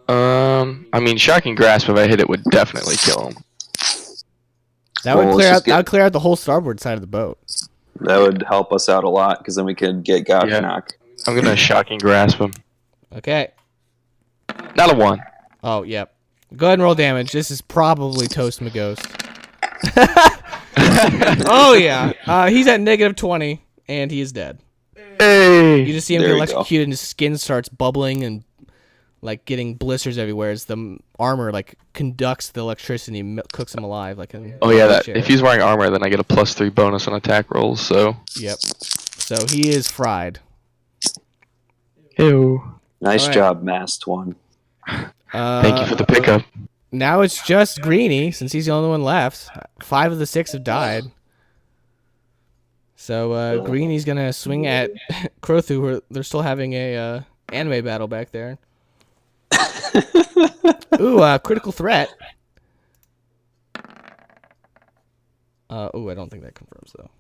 I mean, Shocking Grasp, if I hit it, would definitely kill him. That would clear out the whole starboard side of the boat. That would help us out a lot, because then we could get Gauchnock. I'm going to Shocking Grasp him. Okay. Not a 1. Oh, yep. Go ahead and roll damage. This is probably Toast Maghost. Oh, yeah. He's at -20, and he is dead. Hey! You just see him There get you electrocuted, and his skin starts bubbling and like getting blisters everywhere as the armor like conducts the electricity and cooks him alive. Like Oh, yeah. If he's wearing armor, then I get a +3 bonus on attack rolls, so... Yep. So he is fried. Ew. Nice All right. job, masked one. Thank you for the pickup. Now it's just Greenie, since he's the only one left. 5 of the 6 have died. So Greenie's gonna swing at Crothu, where they're still having a anime battle back there. Ooh, critical threat. Ooh, I don't think that confirms though.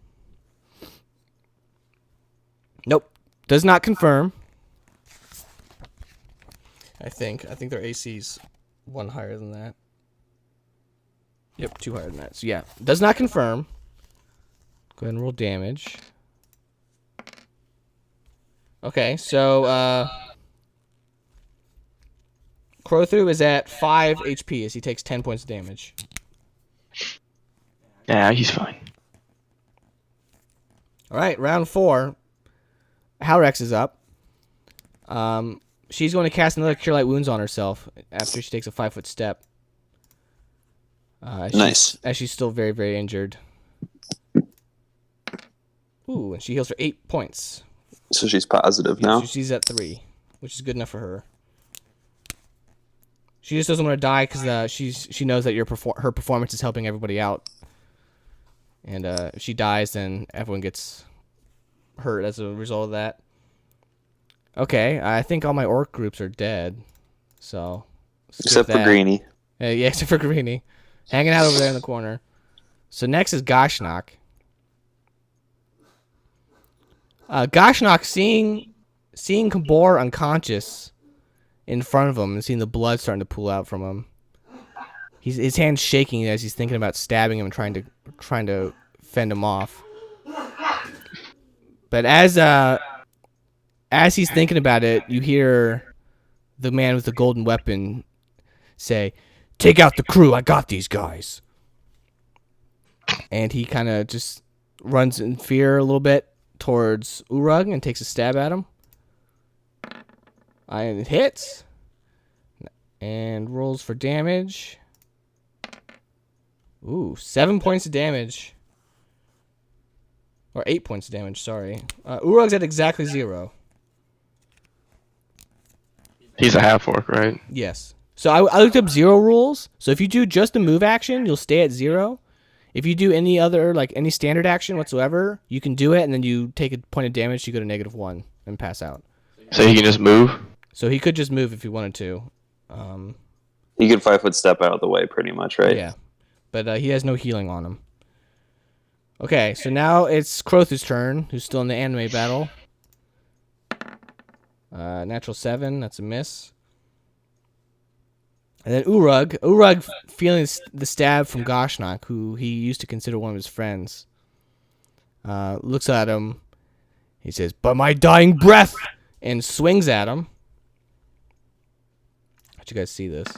Nope, does not confirm. I think their AC's 1 higher than that. Yep, 2 higher than that. So yeah, does not confirm. Go ahead and roll damage. Okay, so Crowthu is at 5 HP as he takes 10 points of damage. Yeah, he's fine. All right, round 4. Halrex is up. She's going to cast another Cure Light Wounds on herself after she takes a 5-foot step. Nice. As she's still very, very injured. Ooh, and she heals for 8 points. So she's positive now. So she's at 3, which is good enough for her. She just doesn't want to die because she knows that her performance is helping everybody out. And if she dies, then everyone gets hurt as a result of that. Okay, I think all my orc groups are dead. So Except for Greenie. Yeah, except for Greenie. Hanging out over there in the corner. So next is Gashnok. Gashnok seeing Kabor unconscious in front of him and seeing the blood starting to pool out from him. His hand's shaking as he's thinking about stabbing him and trying to fend him off. But as he's thinking about it, you hear the man with the golden weapon say, "Take out the crew, I got these guys." And he kind of just runs in fear a little bit towards Urug and takes a stab at him. And it hits. And rolls for damage. Ooh, 7 points of damage. Or 8 points of damage, sorry. Urug's at exactly 0. He's a half orc, right? Yes. So I looked up 0 rules. So if you do just a move action, you'll stay at 0. If you do any other, like any standard action whatsoever, you can do it, and then you take a point of damage, you go to -1 and pass out. So he can just move? So he could just move if he wanted to. He could 5-foot step out of the way, pretty much, right? Yeah. But he has no healing on him. Okay, so now it's Crothu's turn, who's still in the anime battle. Natural 7, that's a miss. And then Urug, feeling the stab from Gashnok, who he used to consider one of his friends, looks at him. He says, "By my dying breath!" and swings at him. How'd you guys see this?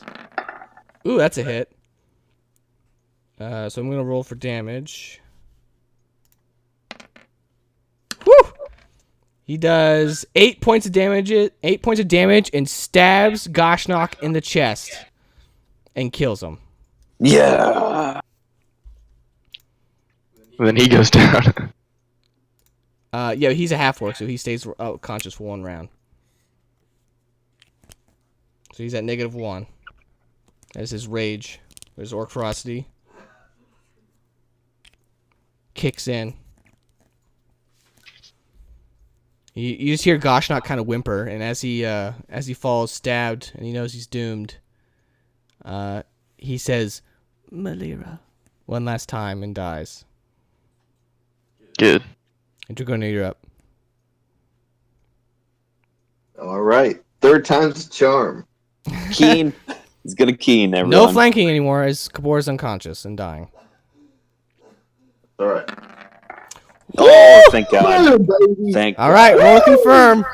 Ooh, that's a hit. So I'm going to roll for damage. Woo! He does 8 points of damage. 8 points of damage and stabs Gashnok in the chest and kills him. Yeah. And then he goes down. Yeah, he's a half orc, so he stays conscious for 1 round. So he's at -1. That's his rage. His orc ferocity kicks in. You just hear Gashnok kind of whimper, and as he falls stabbed and he knows he's doomed, he says, "Malira," 1 last time and dies. Good. And Dragonia, you're up. All right. 3rd time's a charm. Keen. He's gonna keen everyone. No flanking anymore as Kabor is unconscious and dying. All right. Oh, thank God. Thank All right, roll confirm.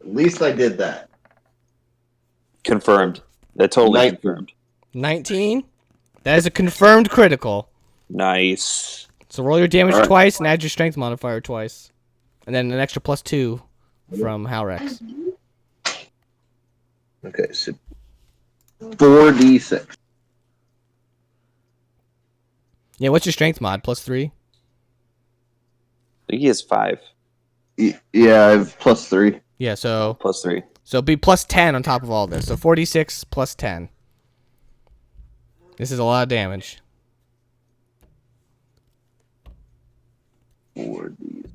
At least I did that. Confirmed. That totally 19. confirmed. 19. That is a confirmed critical. Nice. So roll your damage All right. twice and add your strength modifier twice. And then an extra +2 from Halrex. Okay, so 4d6. Yeah, what's your strength mod? +3? I think he has 5 Yeah, I have +3. Yeah, so +3. it'll be +10 on top of all this. So 46 + 10. This is a lot of damage. 4d.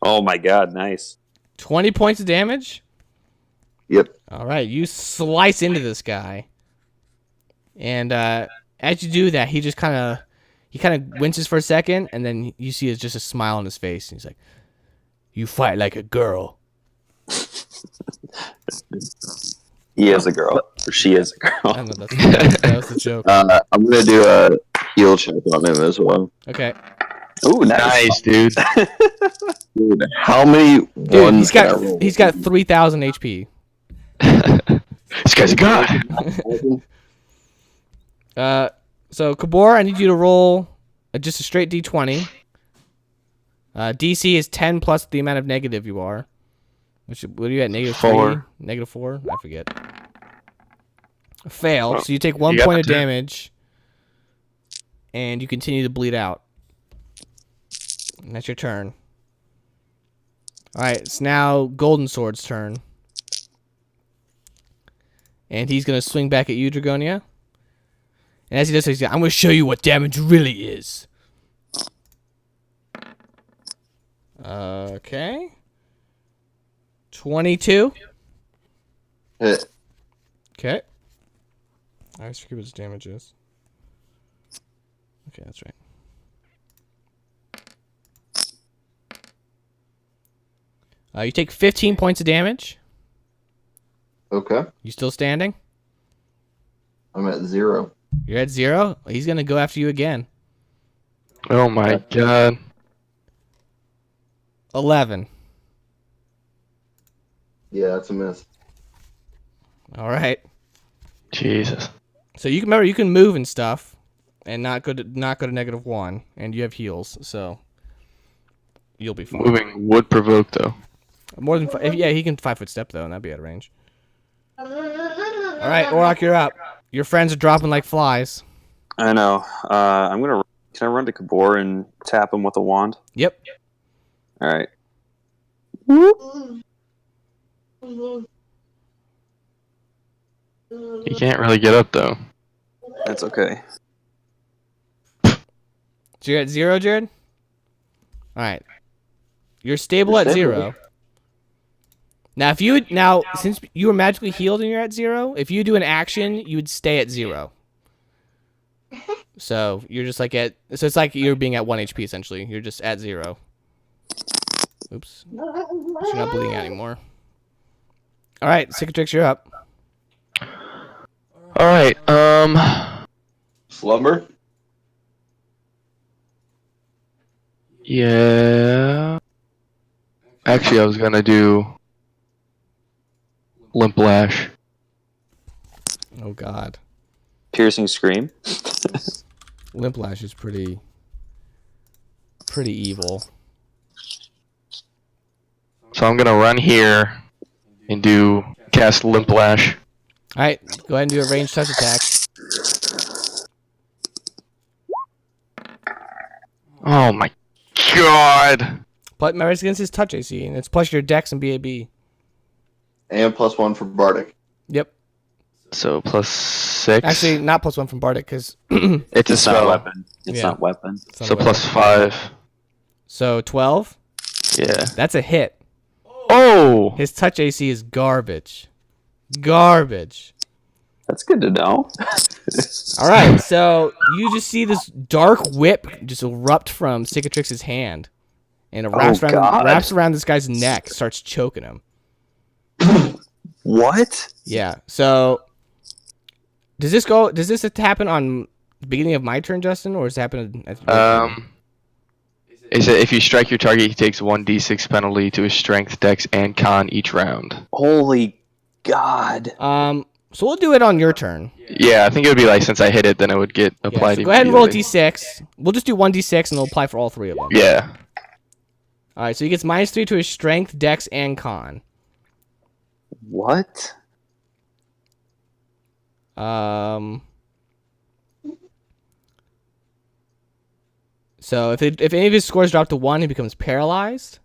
Oh my God, nice. 20 points of damage? Yep. All right, you slice into this guy. And as you do that, he just kind of he kind of winces for a second, and then you see just a smile on his face. And he's like, "You fight like a girl." He is a girl. Or she is a I girl. don't know. That was the joke. I'm gonna do a heal check on him as well. Okay. Ooh, Nice, dude. Dude, how many Dude, ones can I roll? he's got 3,000 HP. This guy's a god. So Kabor, I need you to roll just a straight D20. DC is 10 plus the amount of negative you are. What are you at? -3? 4. -4? I forget. Fail. Oh, So you take 1 you got point of the two. damage, and you continue to bleed out. And that's your turn. All right, it's now Golden Sword's turn. And he's going to swing back at you, Dragonia. And as he does so, he's like, I'm going to show you what damage really is. Okay. 22. Hit. Okay. I always forget what his damage is. Okay, that's right. You take 15 points of damage. Okay. You still standing? I'm at 0. You're at 0? He's going to go after you again. Oh my god. 11. Yeah, that's a miss. All right. Jesus. So you can remember you can move and stuff, and not go to -1, and you have heals, so you'll be fine. Moving would provoke though. More than yeah, he can 5-foot step though, and that'd be out of range. All right, Orok, you're up. Your friends are dropping like flies. I know. Can I run to Kabor and tap him with a wand? Yep. All right. He can't really get up though. That's okay. So you're at 0, Jared. All right. You're stable at 0. Now, since you were magically healed and you're at 0, if you do an action, you would stay at 0. So you're just like so it's like you're being at 1 HP essentially. You're just at 0. Oops. So you're not bleeding out anymore. All right, Cicatrix, you're up. All right. Slumber? Yeah. Actually, I was gonna do Limp Lash. Oh God. Piercing scream. Limp Lash is pretty evil. So I'm gonna run here and cast Limp Lash. All right, go ahead and do a ranged touch attack. Oh my god! But remember, it's against his touch AC, and it's plus your Dex and BAB. And +1 for Bardic. Yep. So +6. Actually, not +1 from Bardic, because it's a It's not spell. weapon. It's Yeah. not weapon. So +5. So 12. Yeah. That's a hit. Oh! His touch AC is garbage. Garbage. That's good to know. All right, so you just see this dark whip just erupt from Cicatrix's hand, and it wraps around this guy's neck, starts choking him. What? Yeah. So does this happen on the beginning of my turn, Justin, or does it happen at It said if you strike your target, he takes 1d6 penalty to his strength, dex, and con each round. Holy God. So we'll do it on your turn. Yeah, I think it would be like since I hit it, then it would get Yeah, applied. so go ahead and roll a immediately. d6. We'll just do 1d6 and it'll apply for all 3 of them. Yeah. All right, so he gets -3 to his strength, dex, and con. What? So if any of his scores drop to 1, he becomes paralyzed.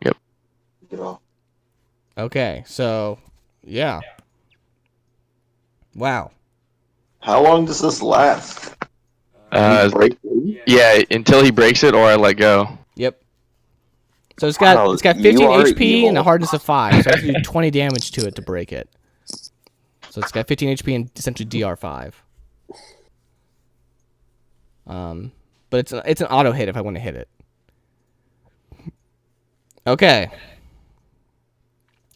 Get off. Okay, so yeah. Wow. How long does this last? Break it? Yeah, until he breaks it or I let go. Yep. So it's got Wow, 15 you are HP and a evil. hardness of 5. So I have to do 20 damage to it to break it. So it's got 15 HP and essentially DR5. But it's an auto hit if I want to hit it. Okay.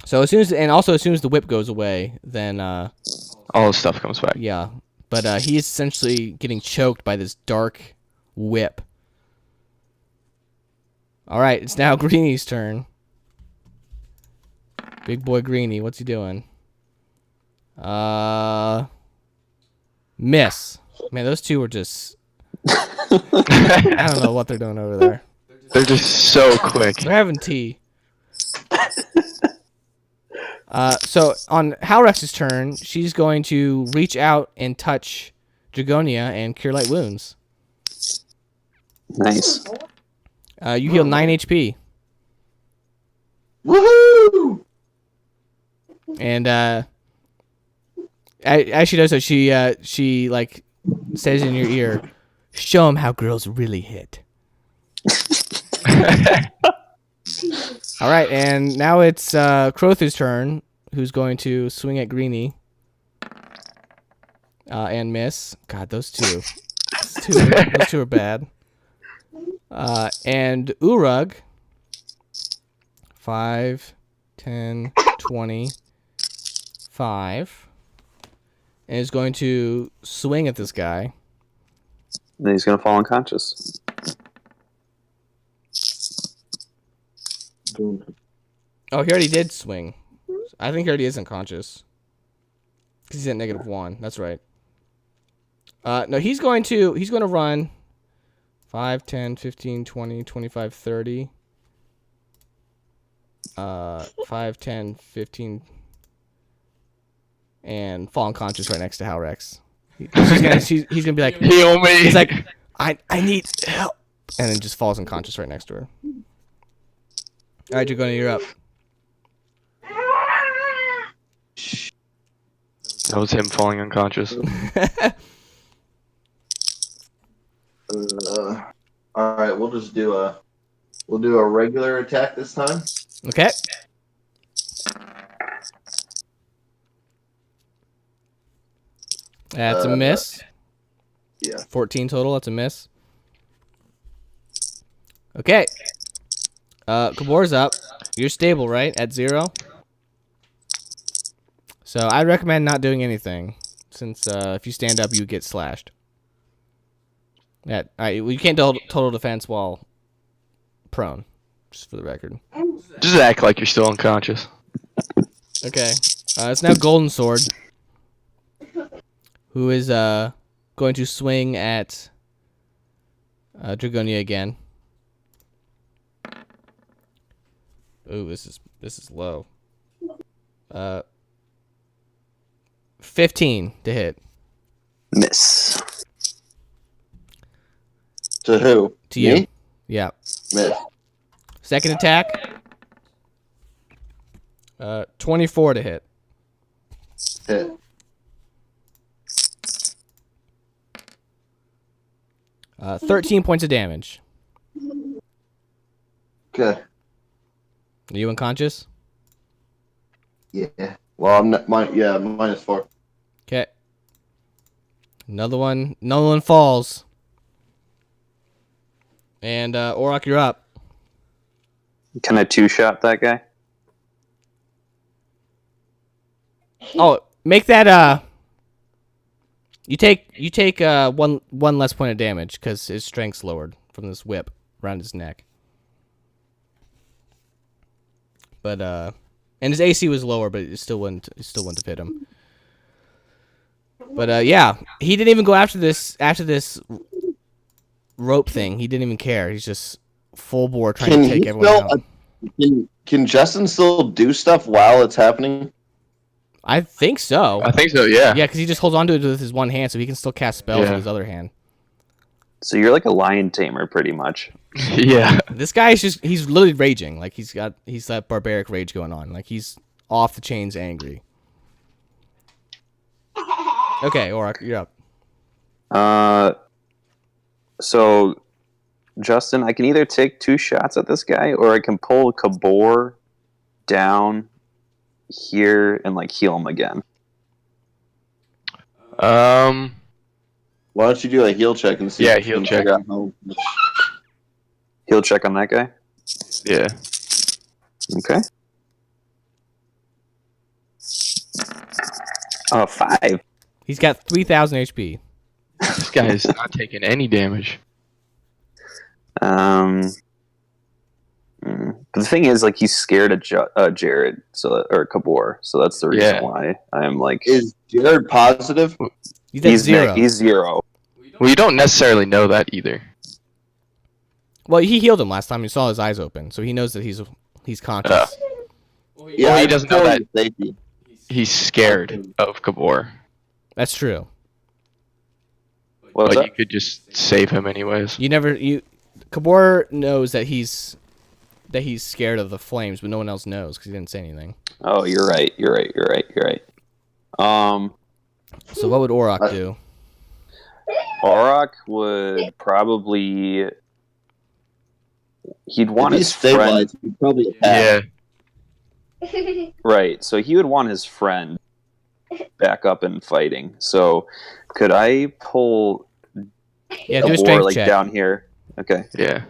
So as soon as the whip goes away, then All the stuff comes back. yeah. But he's essentially getting choked by this dark whip. All right, it's now Greenie's turn. Big boy Greenie, what's he doing? Miss. Man, those two were just... I don't know what they're doing over there. They're just so quick. They're having tea. So on Halrex's turn, she's going to reach out and touch Dragonia and cure light wounds. Nice. You heal 9 HP. Woohoo! And as she does so, she like says in your ear, "Show them how girls really hit." All right, and now it's Crother's turn, who's going to swing at Greenie and miss. God, those two are bad. And Urug, 5, 10, 20, 5, and is going to swing at this guy. Then he's gonna fall unconscious. Oh, he already did swing. I think he already is unconscious. Because he's at -1. That's right. No, he's going to run 5, 10, 15, 20, 25, 30. 5, 10, 15, and fall unconscious right next to Halrex. He's gonna be like, Heal me. he's like, I need help, and then just falls unconscious right next to her. All right, Dragonia, you're up. That was him falling unconscious. All right, we'll just do a regular attack this time. Okay. That's a miss. Yeah. 14 total. That's a miss. Okay. Kabor's up. You're stable, right? At 0. So I recommend not doing anything, since if you stand up, you get slashed. Yeah. All right. Well, you can't do total defense while prone, just for the record. Just act like you're still unconscious. Okay. It's now Golden Sword, who is going to swing at Dragonia again. Ooh, this is low. 15 to hit. Miss. To who? To you. Me? Yeah. Miss. Second attack. 24 to hit. Hit. Uh, 13 points of damage. Okay. Are you unconscious? Yeah. Well, I'm not. -4. Okay. Another one falls. And Auroch, you're up. Can I two-shot that guy? Oh, make that you take one less point of damage because his strength's lowered from this whip around his neck. But and his AC was lower, but it still wouldn't have hit him. But yeah, he didn't even go after this rope thing. He didn't even care. He's just full bore trying to take everyone out. Can Justin still do stuff while it's happening? I think so. I think so, yeah. Yeah, because he just holds on to it with his one hand, so he can still cast spells with his other hand. So you're like a lion tamer, pretty much. Yeah. This guy is he's literally raging. Like, he's that barbaric rage going on. Like, he's off the chains angry. Okay, Auroch, you're up. So, Justin, I can either take 2 shots at this guy, or I can pull Kabor down here and like heal him again. Why don't you do a heal check and see Yeah, if you heal can check. figure out how much. Heal check on that guy. Yeah. Okay. Oh, 5. He's got 3,000 HP. This guy is not taking any damage. But the thing is, like, he's scared of Jared, or Kabor, so that's the reason why I'm like. Is Jared positive? He's at 0. He's 0. Well, you don't necessarily know that either. Well, he healed him last time. You saw his eyes open, so he knows that he's conscious. Yeah, he doesn't know that Safety. he's scared of Kabor. That's true. What's But up? you could just save him anyways. Kabor knows that he's scared of the flames, but no one else knows because he didn't say anything. Oh, you're right. So what would Auroch do? Auroch would probably. He'd want If he's his friend. stabilized, he'd probably attack. Yeah. Right, so he would want his friend back up and fighting. So, could I pull Yeah, do a Kabor, strength like check. down here? Okay. Yeah.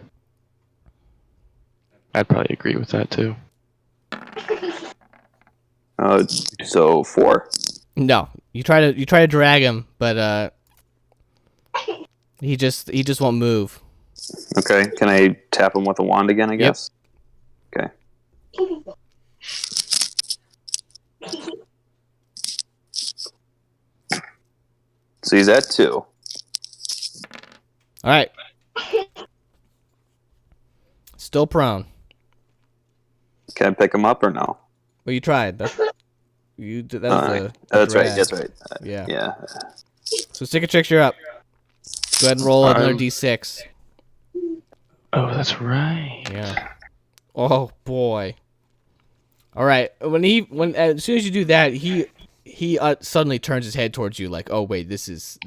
I'd probably agree with that too. So 4. No, you try to drag him, but he just won't move. Okay. Can I tap him with a wand again? I guess. Okay. So he's at 2. All right. Still prone. Can I pick him up or no? Well, you tried. That's the That's right. drag. That's right. Yeah. Yeah. So stick a tricks, you're up. Go ahead and roll another I'm- d6. Oh, that's right. Yeah. Oh boy. All right. When as soon as you do that, he suddenly turns his head towards you, like, oh wait, this is.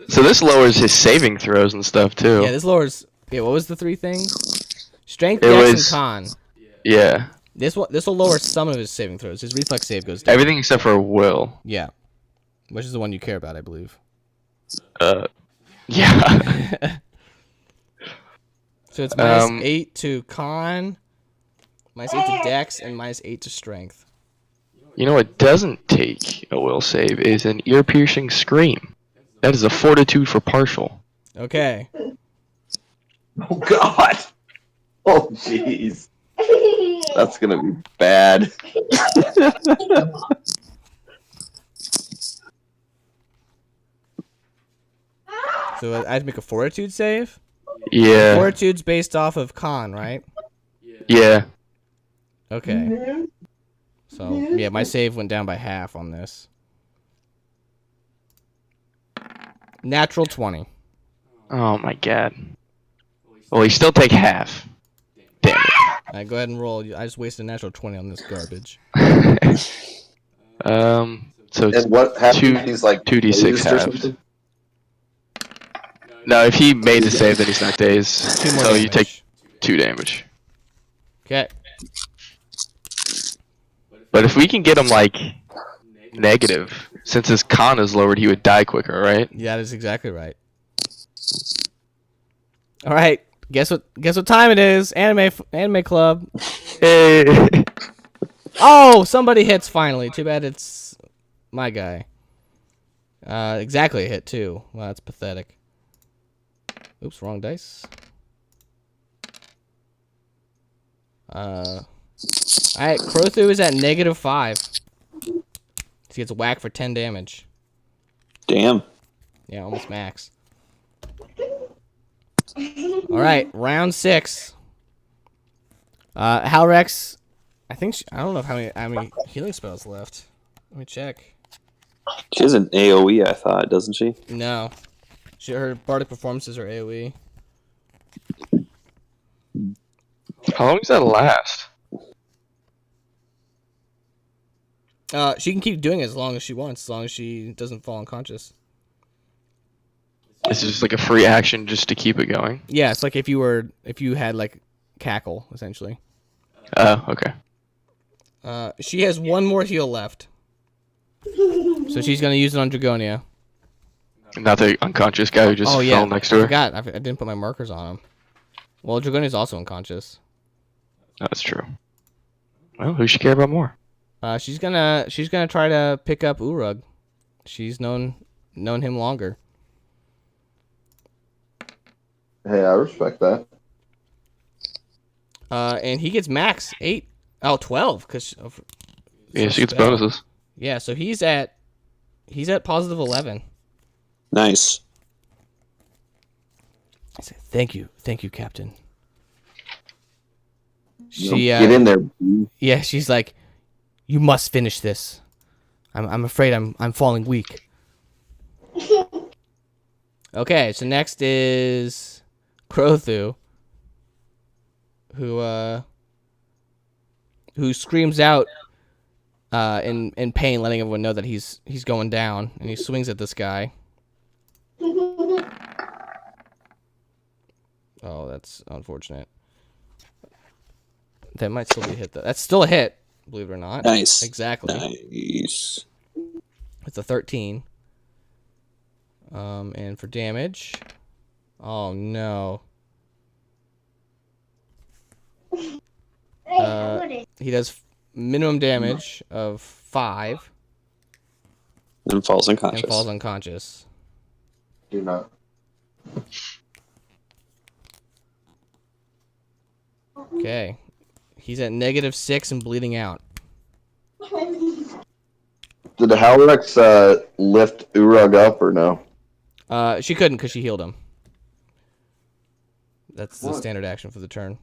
So this lowers his saving throws and stuff too. Yeah, this lowers. Yeah, what was the 3 things? Strength, It dex, was- and con. Yeah. This will lower some of his saving throws. His reflex save goes down. Everything except for will. Yeah, which is the one you care about, I believe. Yeah. So it's minus 8 to con, minus 8 to dex, and minus 8 to strength. You know what doesn't take a will save is an ear-piercing scream. That is a fortitude for partial. Okay. Oh God. Oh jeez. That's gonna be bad. So I have to make a fortitude save? Yeah. Fortitude's based off of con, right? Yeah. Okay. So, yeah, my save went down by half on this. Natural 20. Oh my god. Well, you still take half. Damn Alright, go ahead and roll. I just wasted a natural 20 on this garbage. it. So it's And what happens? two- He's like 2d6 dazed or halves. something? No, if he made the save, then he's not dazed. 2 more So damage. you take 2 damage. Okay. But if we can get him like negative, since his con is lowered, he would die quicker, right? Yeah, that is exactly right. Alright, guess what time it is? Anime club. Hey. Oh, somebody hits finally. Too bad it's my guy. Exactly a hit too. Wow, that's pathetic. Oops, wrong dice. Alright, Crothu is at -5. He gets a whack for 10 damage. Damn. Yeah, almost max. Alright, round 6. Halrex, I don't know how many healing spells left. Let me check. She has an AoE, I thought, doesn't she? No. Her bardic performances are AoE. How long does that last? She can keep doing it as long as she wants, as long as she doesn't fall unconscious. It's just like a free action just to keep it going. Yeah, it's like if you had like cackle, essentially. Oh, okay. She has 1 more heal left. So she's gonna use it on Dragonia. Not the unconscious guy who just fell next to I her. forgot. I didn't put my markers on him. Well, Dragonia's also unconscious. That's true. Well, who should care about more? She's gonna try to pick up Urug. She's known him longer. Hey, I respect that. And he gets max 12 because Yeah, she gets bonuses. Yeah, so he's at positive 11. Nice. I said, thank you, Captain. She get in there. Yeah, she's like, you must finish this. I'm afraid I'm falling weak. Okay, so next is Crothu, who screams out in pain, letting everyone know that he's going down, and he swings at this guy. Oh, that's unfortunate. That might still be a hit, though. That's still a hit, believe it or not. Nice. Exactly. Nice. It's a 13. And for damage... Oh, no. He does minimum damage of 5. And falls unconscious. And falls unconscious. Do not. Okay. He's at -6 and bleeding out. Did the Howlex lift Urug up or no? She couldn't because she healed him. That's the What? standard action for the turn.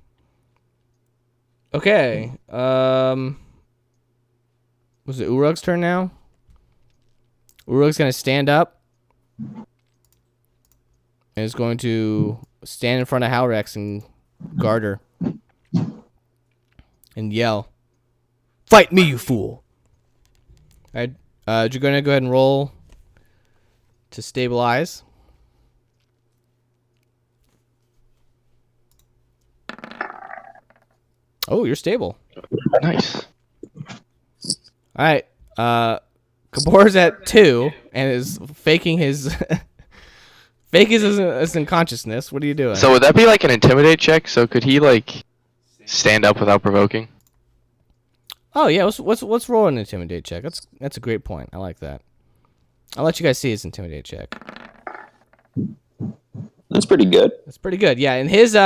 Okay. Was it Urug's turn now? Urug's going to stand up. And is going to stand in front of Howlex and guard her. And yell, "Fight me, you fool!" Alright, you're going to go ahead and roll to stabilize. Oh, you're stable. Nice. Alright, Kabor's at 2 and is faking his... faking his unconsciousness. What are you doing? So would that be like an intimidate check? So could he like stand up without provoking? Oh yeah, let's roll an intimidate check. That's a great point. I like that. I'll let you guys see his intimidate check. That's pretty good. That's pretty good. Yeah, and his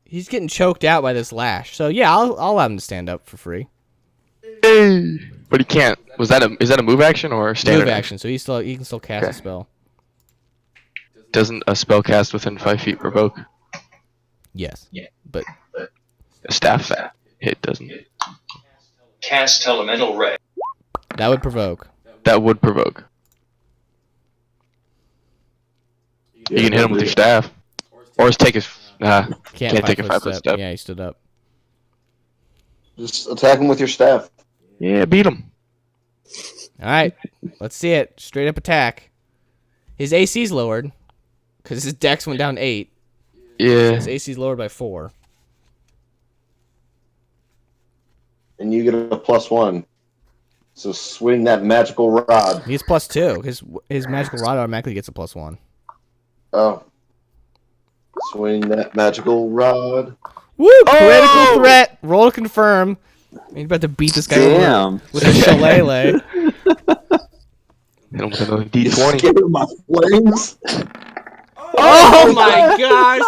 he's getting choked out by this lash. So yeah, I'll have him to stand up for free. But he can't. Is that a move action or standard Move action. So he can still cast a spell. Doesn't a spell cast within 5 feet provoke? Yes. Yeah. But A staff hit doesn't. Cast Elemental Ray. that would provoke. That would provoke. You can hit him with your staff, or just take his. Can't take a 5-foot step. Yeah, he stood up. Just attack him with your staff. Yeah, beat him. All right, let's see it. Straight up attack. His AC's lowered because his dex went down 8. Yeah. His AC's lowered by 4. And you get a +1. So swing that magical rod. He's +2. His magical rod automatically gets a +1. Oh. Swing that magical rod. Woo! Critical threat. Roll to confirm. He's about to beat this guy over with a shillelagh. Hit him with another D20. Scared of my flames. Oh my gosh!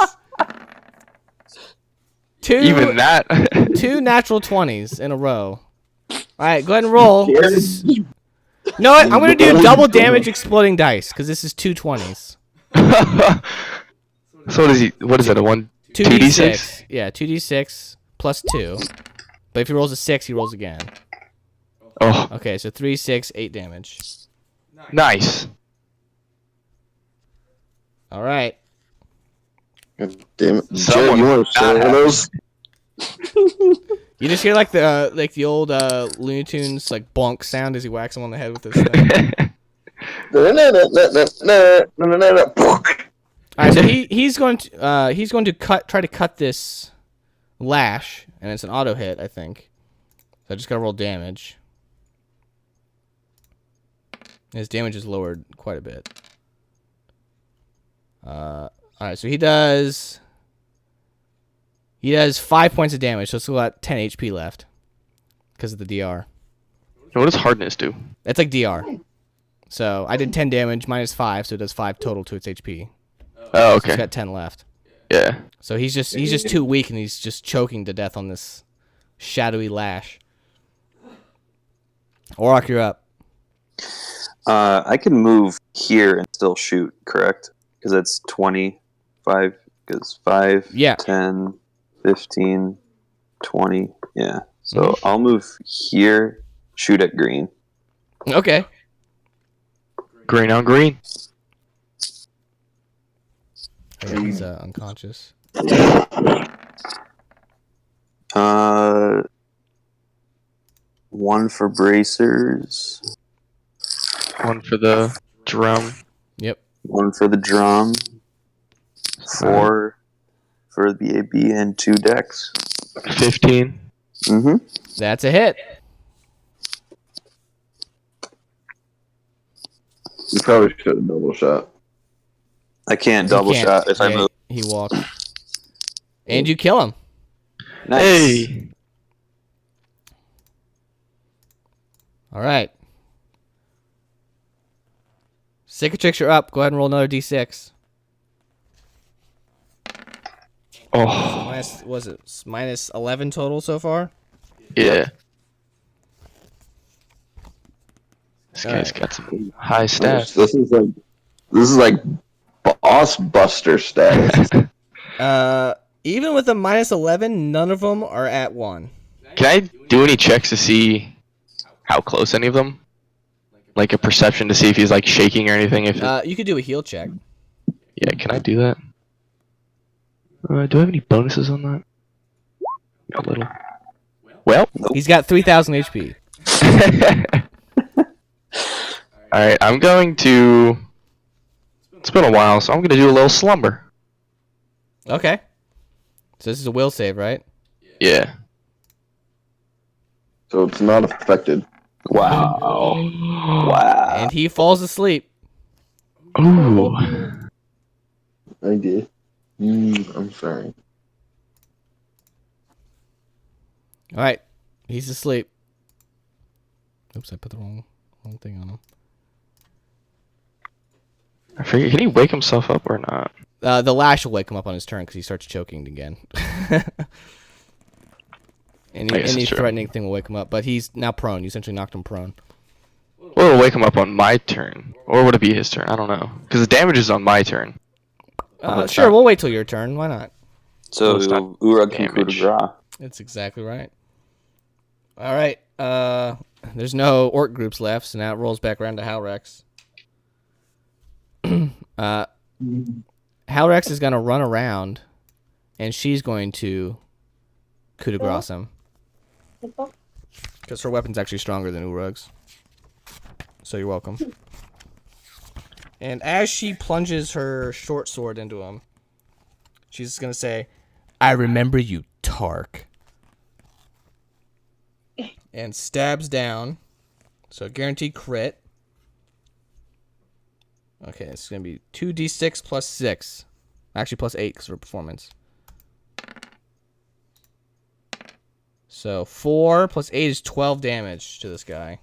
Even that. 2 natural 20s in a row. All right, go ahead and roll. You know what? I'm gonna do double damage exploding dice because this is 2 20s. So what is that? A 2d6? Yeah, 2d6 plus 2. But if he rolls a 6, he rolls again. Oh, Okay, so 3, 6, 8 damage. nice. All right. God damn it. Someone Jared, you want to share those? You just hear like the old Looney Tunes like bonk sound as he whacks him on the head with this thing. All right, so he's going to try to cut this lash, and it's an auto hit, I think. So I just gotta roll damage. His damage is lowered quite a bit. All right, so he does 5 points of damage, so it's got 10 HP left because of the DR. What does hardness do? That's like DR. So I did 10 damage minus 5, so it does 5 total to its HP. Oh, So okay. it's got 10 left. Yeah. So he's just too weak, and he's just choking to death on this shadowy lash. Auroch, you're up. I can move here and still shoot, correct? Because that's 25. Because 5, Yeah. 10, 15, 20. Yeah. So I'll move here, shoot at green. Okay. Green on green. He's unconscious. One for bracers. One for the drum. Yep. One for the drum. 4 for the AB and 2 decks. 15. Mm-hmm. That's a hit. You probably should have double shot. I can't He double can't. shot if I Yeah, move. He walks. And you kill him. Nice. Hey. All right. Cicatrix, you're up. Go ahead and roll another d6. Oh. Was it minus 11 total so far? Yeah. This All guy's right. got some high stats. This is like boss buster status. Even with a minus 11, none of them are at 1. Can I do any checks to see how close any of them? Like a perception to see if he's like shaking or anything? If You could do a heal check. yeah, can I do that? Do I have any bonuses on that? A little. Well. He's got 3,000 HP. Alright, I'm going to... It's been a while, so I'm going to do a little slumber. Okay. So this is a will save, right? Yeah. So it's not affected. Wow. Wow. And he falls asleep. Ooh. I did. I'm sorry. All right. He's asleep. Oops, I put the wrong thing on him. I forget, can he wake himself up or not? The lash will wake him up on his turn because he starts choking again. Any true. threatening thing will wake him up, but he's now prone. You essentially knocked him prone. Or it'll wake him up on my turn. Or would it be his turn? I don't know. Because the damage is on my turn. Sure, we'll wait till your turn. Why not? So Well, it's not Urag can coup de damage. grace. That's exactly right. All right. There's no orc groups left, so now it rolls back around to Halrex. Halrex is going to run around, and she's going to coup de grace him. Because her weapon's actually stronger than Urug's. So you're welcome. And as she plunges her short sword into him, she's going to say, "I remember you, Tark." And stabs down. So guaranteed crit. Okay, it's going to be 2d6 plus 6. Actually, plus 8 because of her performance. So 4 plus 8 is 12 damage to this guy.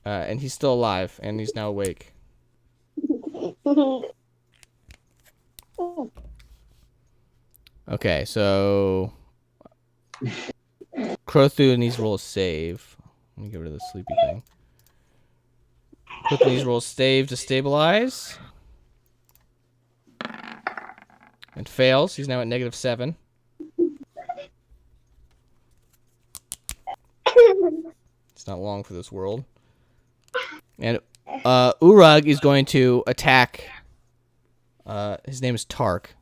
And he's still alive, and he's now awake. Okay, so Crothu needs to roll a save. Let me get rid of the sleepy thing. Crothu needs to roll a save to stabilize. And fails. He's now at -7. It's not long for this world. And Urug is going to attack. His name is Tark.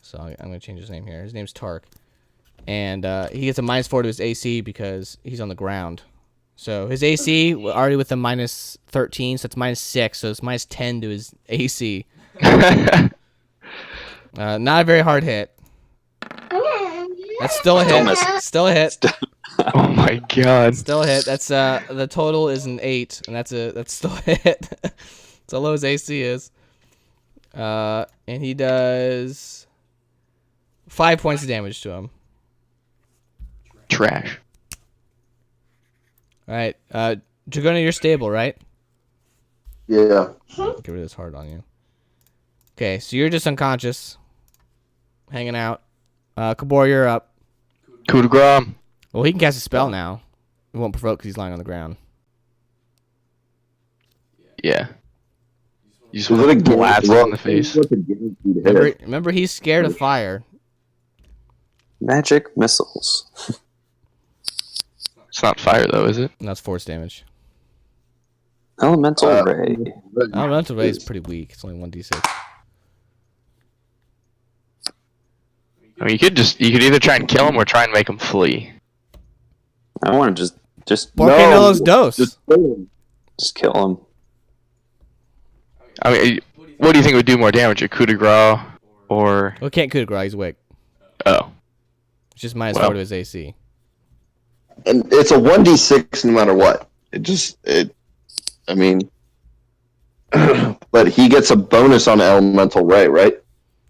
So I'm going to change his name here. His name's Tark. And he gets a -4 to his AC because he's on the ground. So his AC, already with a -13, so it's -6. So it's -10 to his AC. Not a very hard hit. That's still a hit. Still a hit. Oh my god. Still a hit. That's the total is an 8, and that's still a hit. That's how low his AC is. And he does 5 points of damage to him. Trash. All right. Dragona, you're stable, right? Yeah. Get rid of this hard on you. Okay, so you're just unconscious. Hanging out. Kabor, you're up. Coup de grace. Well, he can cast a spell now. It won't provoke because he's lying on the ground. Yeah. You just want to blast him in the face. Remember, he's scared of fire. Magic missiles. It's not fire though, is it? And that's force damage. Elemental ray. Elemental ray is pretty weak. It's only 1d6. I mean, you could either try and kill him or try and make him flee. I want to just Porque no los dos. just kill him. I mean, what do you think would do more damage, a coup de grace or? Well, can't coup de grace. He's awake. Oh. It's just minus 4 to his AC. And it's a 1d6 no matter what. I mean, but he gets a bonus on elemental ray, right?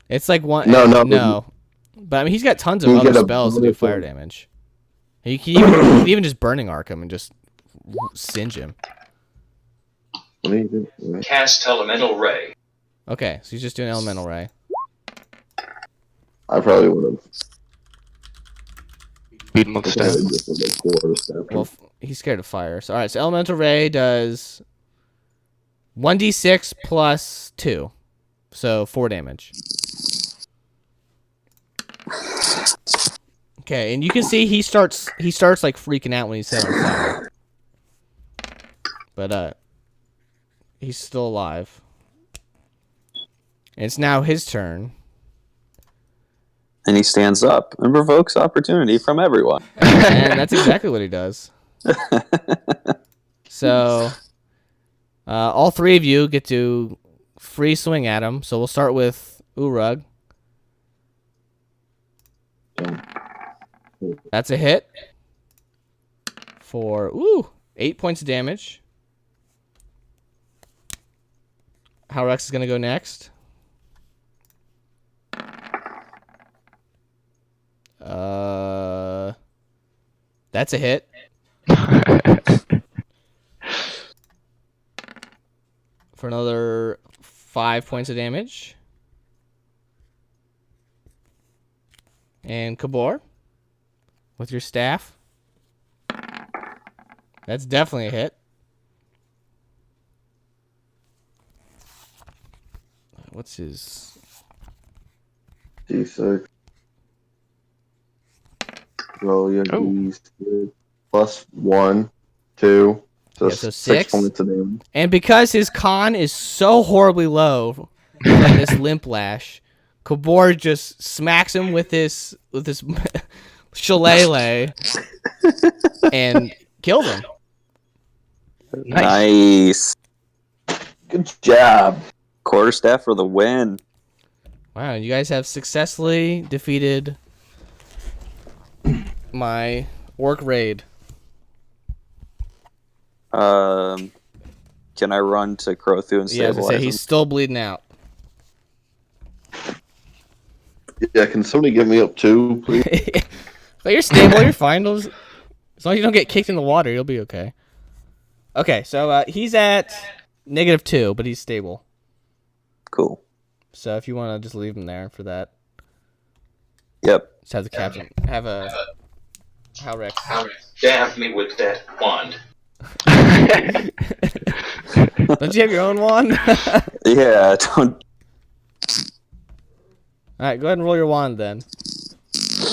It's like one. No. But I mean, he's got tons of You other get a spells to do bonus fire on- damage. You can even just burning arc him and just singe him. Cast elemental ray. Okay, so he's just doing elemental ray. I probably would have. Beat him with the staff. Well, he's scared of fire. So all right, so elemental ray does 1d6 plus 2, so 4 damage. Okay, and you can see he starts like freaking out when he's set on fire. But he's still alive. And it's now his turn. And he stands up and provokes opportunity from everyone. And that's exactly what he does. So all 3 of you get to free swing at him. So we'll start with Urug. That's a hit for 8 points of damage. How Rex is gonna go next? That's a hit. For another 5 points of damage. And Kabor, with your staff. That's definitely a hit. What's his... D6. Roll your D6. Plus 1, 2. So, Yeah, so 6 6. points of damage. And because his con is so horribly low, and this limp lash, Kabor just smacks him with his shillelagh and kills him. Nice. Good job. Quarterstaff for the win. Wow, you guys have successfully defeated my orc raid. Can I run to Crothu and Yeah, I was stabilize gonna say him? he's still bleeding out. Yeah, can somebody get me up too, please? But you're stable, you're fine. As long as you don't get kicked in the water, you'll be okay. Okay, so he's at -2, but he's stable. Cool. So if you want to just leave him there for that, Yep. just have the captain have a how Rex. Stab me with that wand. Don't you have your own wand? Yeah, don't. All right, go ahead and roll your wand then.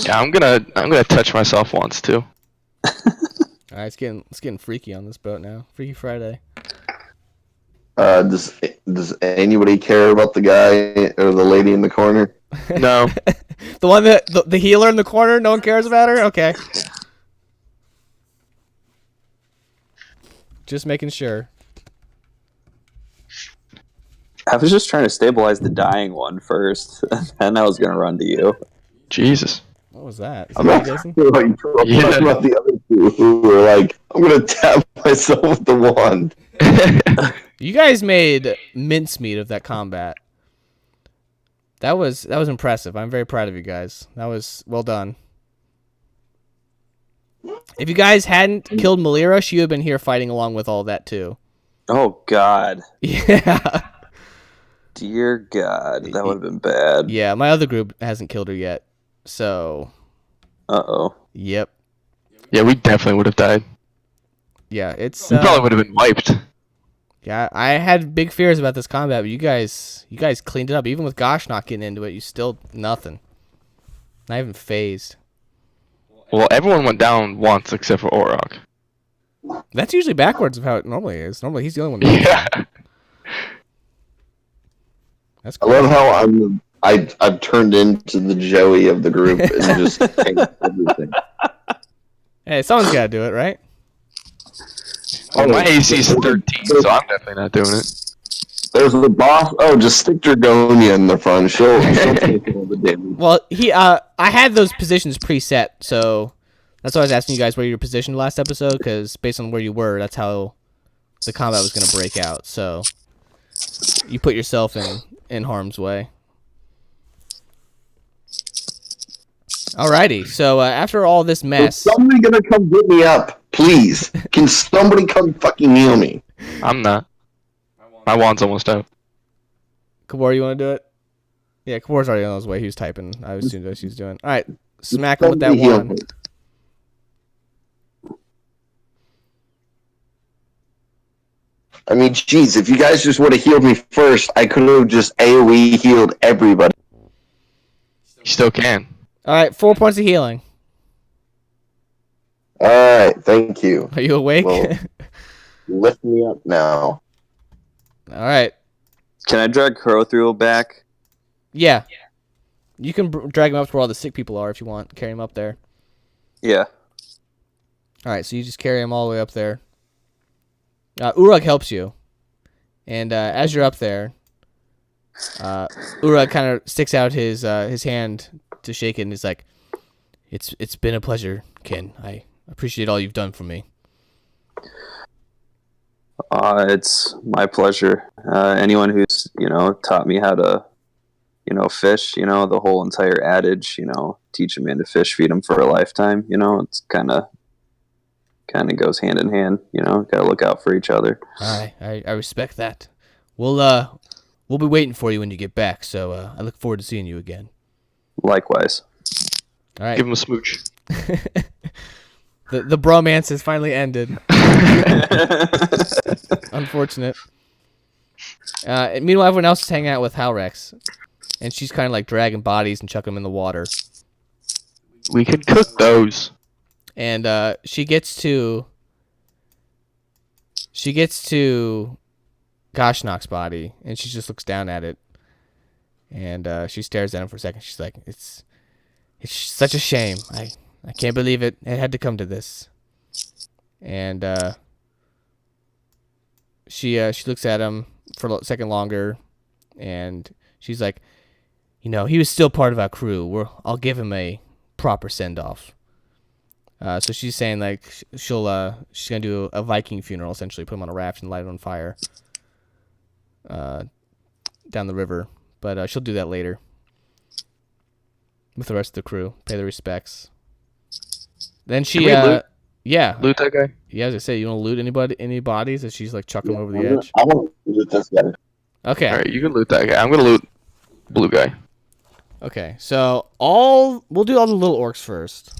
Yeah, I'm gonna touch myself once too. All right, it's getting freaky on this boat now. Freaky Friday. Does anybody care about the guy or the lady in the corner? No. The one that the healer in the corner. No one cares about her. Okay. Just making sure. I was just trying to stabilize the dying one first, and I was gonna run to you. Jesus. What was that? Is I'm that not Jason? talking about the other two who were like, I'm gonna tap myself with the wand. You guys made mincemeat of that combat. That was impressive. I'm very proud of you guys. That was well done. If you guys hadn't killed Malira, she would have been here fighting along with all that too. Oh God. Yeah. Dear God, that would have been bad. Yeah, my other group hasn't killed her yet. So. Uh-oh. Yep. Yeah, we definitely would have died. Yeah, it's. We probably would have been wiped. Yeah, I had big fears about this combat, but you guys cleaned it up. Even with Gosh not getting into it, you still nothing. Not even phased. Well, everyone went down once except for Orok. That's usually backwards of how it normally is. Normally, he's the only one. Doing Yeah. That's I cool. love how I've turned into the Joey of the group and just take everything. Hey, someone's got to do it, right? Well, my AC is 13, so I'm definitely not doing it. There's the boss. Oh, just stick Dragonia in the front. She'll take all the damage. Well, I had those positions preset, so that's why I was asking you guys where you were positioned last episode, because based on where you were, that's how the combat was going to break out. So you put yourself in harm's way. Alrighty, so after all this mess, Is somebody gonna come get me up, please? Can somebody come fucking heal me? I'm not. My wand's almost out. Kabor, you want to do it? Yeah, Kabor's already on his way. He was typing. I assumed that's what he was doing. All right, smack him with that Somebody heal one. me. I mean, jeez, if you guys just would have healed me first, I could have just AoE healed everybody. You still can. All right, 4 points of healing. Alright, thank you. Are you awake? Well, lift me up now. All right. Can I drag Kurothrul back? Yeah. You can drag him up to where all the sick people are if you want. Carry him up there. Yeah. All right, so you just carry him all the way up there. Uruk helps you. And as you're up there, Uruk kind of sticks out his hand to shake it, and he's like, It's been a pleasure, Ken. I appreciate all you've done for me. It's my pleasure. Anyone who's, taught me how to, fish, the whole entire adage, teach a man to fish, feed him for a lifetime, it's kind of goes hand in hand, gotta look out for each other. I respect that. We'll be waiting for you when you get back, so I look forward to seeing you again. Likewise. All right. Give him a smooch. The bromance has finally ended. Unfortunate. Meanwhile, everyone else is hanging out with Halrex, and she's kind of like dragging bodies and chucking them in the water. We could cook those. And she gets to Gashnok's body, and she just looks down at it, and she stares at him for a second. She's like, "It's such a shame. I can't believe it. It had to come to this." And she looks at him for a second longer, and she's like, "He was still part of our crew. I'll give him a proper send off." So she's saying like she's gonna do a Viking funeral, essentially put him on a raft and light it on fire down the river, but she'll do that later with the rest of the crew, pay their respects. Then she Can we loot? Yeah, Loot that guy? yeah, as I say, you want to loot any bodies as she's like chucking them over the edge? I want to loot this guy. Okay. Alright, you can loot that guy. I'm gonna loot blue guy. Okay, so we'll do all the little orcs first.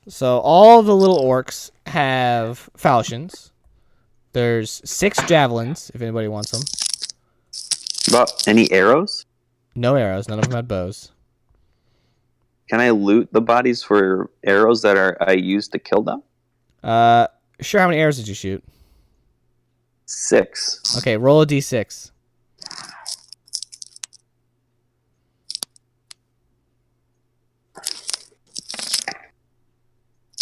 So all the little orcs have falchions. There's 6 javelins, if anybody wants them. About any arrows? No arrows, none of them had bows. Can I loot the bodies for arrows that I used to kill them? Sure, how many arrows did you shoot? 6. Okay, roll a d6.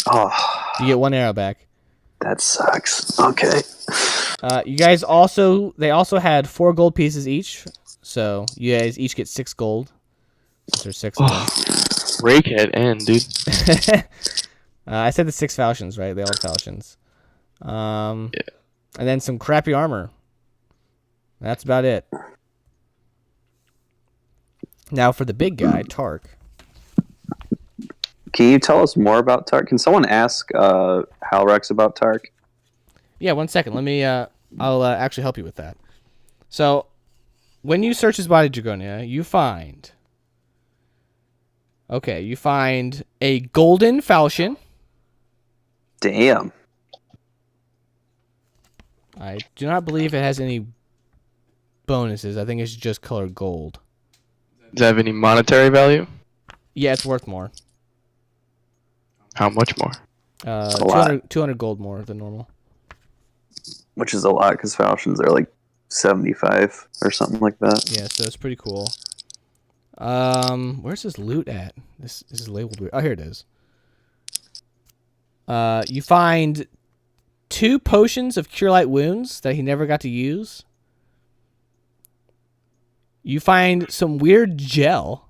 Oh, You get 1 arrow back. that sucks. Okay. You guys they also had 4 gold pieces each, so you guys each get 6 gold. There's 6 of them. Rake at end, dude. I said the 6 falchions, right? They all had falchions. Yeah. And then some crappy armor. That's about it. Now for the big guy, Tark. Can you tell us more about Tark? Can someone ask Halrex about Tark? Yeah, 1 second. Let me. I'll actually help you with that. So, when you search his body, Dragonia, you find. Okay, you find a golden falchion. Damn. I do not believe it has any bonuses. I think it's just colored gold. Does it have any monetary value? Yeah, it's worth more. How much more? A lot. 200 gold more than normal. Which is a lot because falchions are like 75 or something like that. Yeah, so it's pretty cool. Where's this loot at? This is labeled weird. Oh, here it is. You find 2 potions of Cure Light Wounds that he never got to use. You find some weird gel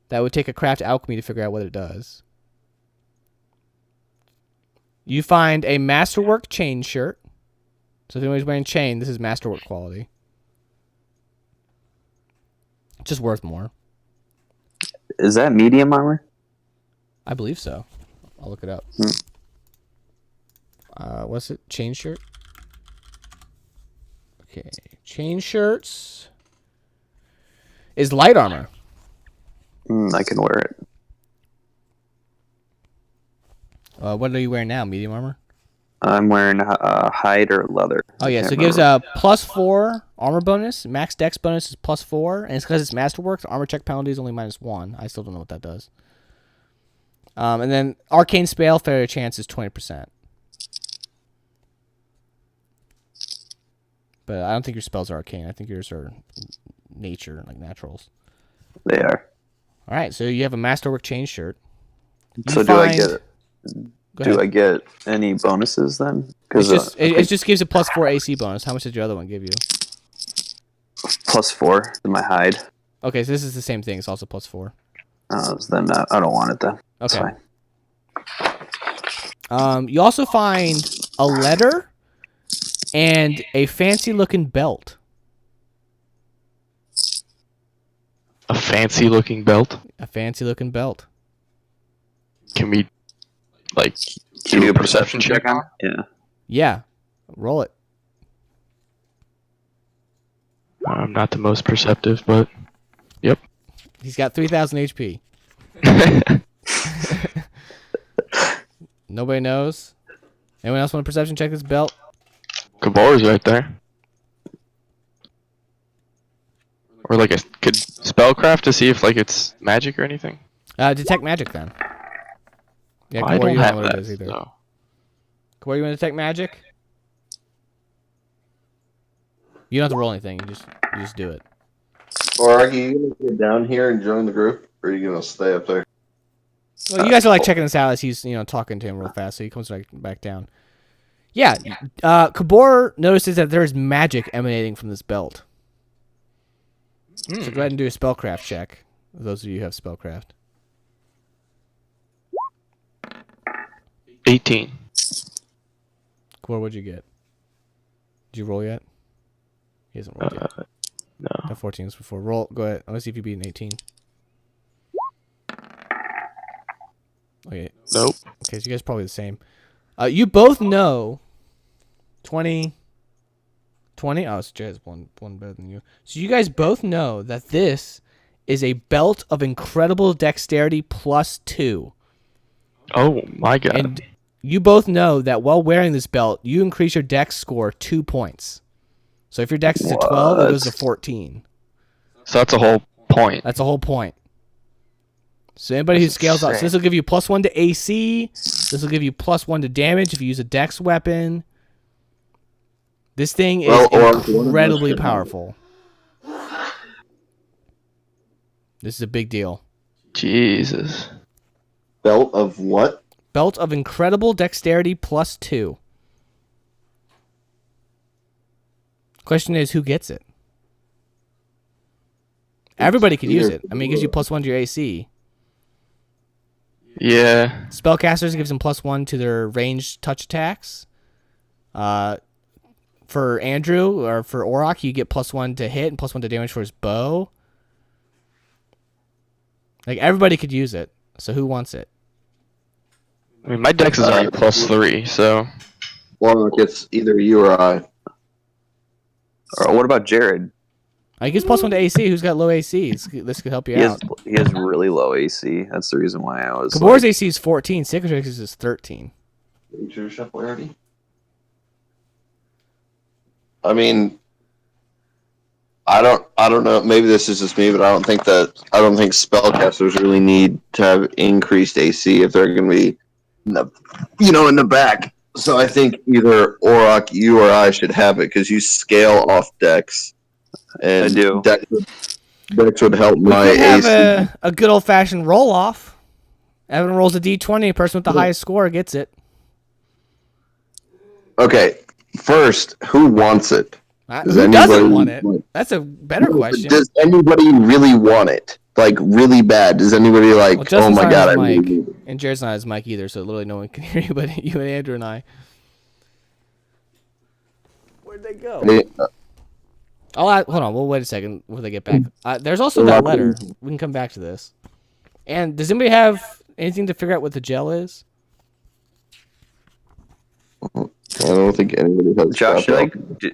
that would take a craft alchemy to figure out what it does. You find a Masterwork chain shirt. So if anybody's wearing chain, this is Masterwork quality. Just worth more. Is that medium armor? I believe so. I'll look it up. What's it? Chain shirt? Okay. Chain shirts is light armor. I can wear it. What are you wearing now? Medium armor? I'm wearing hide or leather. Oh, yeah. So it gives a +4 armor bonus. Max dex bonus is +4. And it's because it's Masterwork. The armor check penalty is only -1. I still don't know what that does. And then Arcane Spell, failure chance is 20%. But I don't think your spells are arcane. I think yours are nature, like naturals. They are. All right. So you have a Masterwork chain shirt. So do I get any bonuses then? It just gives a +4 AC bonus. How much did your other one give you? +4 to my hide. Okay, so this is the same thing. It's also +4. Then I don't want it then. Okay. You also find a letter and a fancy-looking belt. A fancy-looking belt? A fancy-looking belt. Can we, like, Can you do a perception check on it? Yeah. Yeah. Roll it. I'm not the most perceptive, but yep. He's got 3,000 HP. Nobody knows? Anyone else want to perception check this belt? Kabor's right there. Or like could spellcraft to see if like it's magic or anything? Detect magic then. Yeah, I Kabor, don't you have know what that. it is either. So. Kabor, you want to detect magic? You don't have to roll anything. You just do it. Or are you gonna get down here and join the group, or are you gonna stay up there? Well, you guys are like checking this out as he's talking to him real fast, so he comes back down. Yeah, Kabor notices that there's magic emanating from this belt. So go ahead and do a spellcraft check. Those of you who have spellcraft. 18. Kabor, what'd you get? Did you roll yet? He hasn't rolled yet. No. That 14 was before. Roll. Go ahead. Let's see if you beat an 18. Okay. Nope. Okay, so you guys are probably the same. You both know 20. Oh, so Jay has one better than you. So you guys both know that this is a belt of incredible dexterity +2. Oh my god. And you both know that while wearing this belt, you increase your dex score 2 points. So if your dex is a 12, it goes to 14. So that's a whole point. That's the whole point. So anybody who scales up, so this will give you +1 to AC. This will give you +1 to damage if you use a dex weapon. This thing is incredibly powerful. This is a big deal. Jesus. Belt of what? Belt of incredible dexterity +2. Question is, who gets it? Everybody can use it. I mean, it gives you +1 to your AC. Yeah. Spellcasters gives them +1 to their ranged touch attacks. for Andrew or for Orok, you get +1 to hit and +1 to damage for his bow. Like everybody could use it. So who wants it? I mean, my dex is already +3, so. Well, it's either you or I. Or what about Jared? I guess +1 to AC. Who's got low AC? This could help you out. He has really low AC. That's the reason why I was. Kabor's AC is 14. Cicatrix's is 13. I mean, I don't know. Maybe this is just me, but I don't think spellcasters really need to have increased AC if they're going to be, in the back. So I think either Orok, you or I should have it because you scale off Dex, and I do. Dex would help We my could have AC. a good old fashioned roll off. Evan rolls a D20. The person with the highest score gets it. Okay, first, who wants it? Who doesn't want it? That's a better question. Does anybody really want it? Like, really bad? Does anybody Well, oh Justin's my not god, his I really mic, need it? and Jared's not his mic either, so literally no one can hear you but you and Andrew and I. Where'd they go? Hold on. We'll wait a second before they get back. There's also that letter. We can come back to this. And does anybody have anything to figure out what the gel is? I don't think anybody has.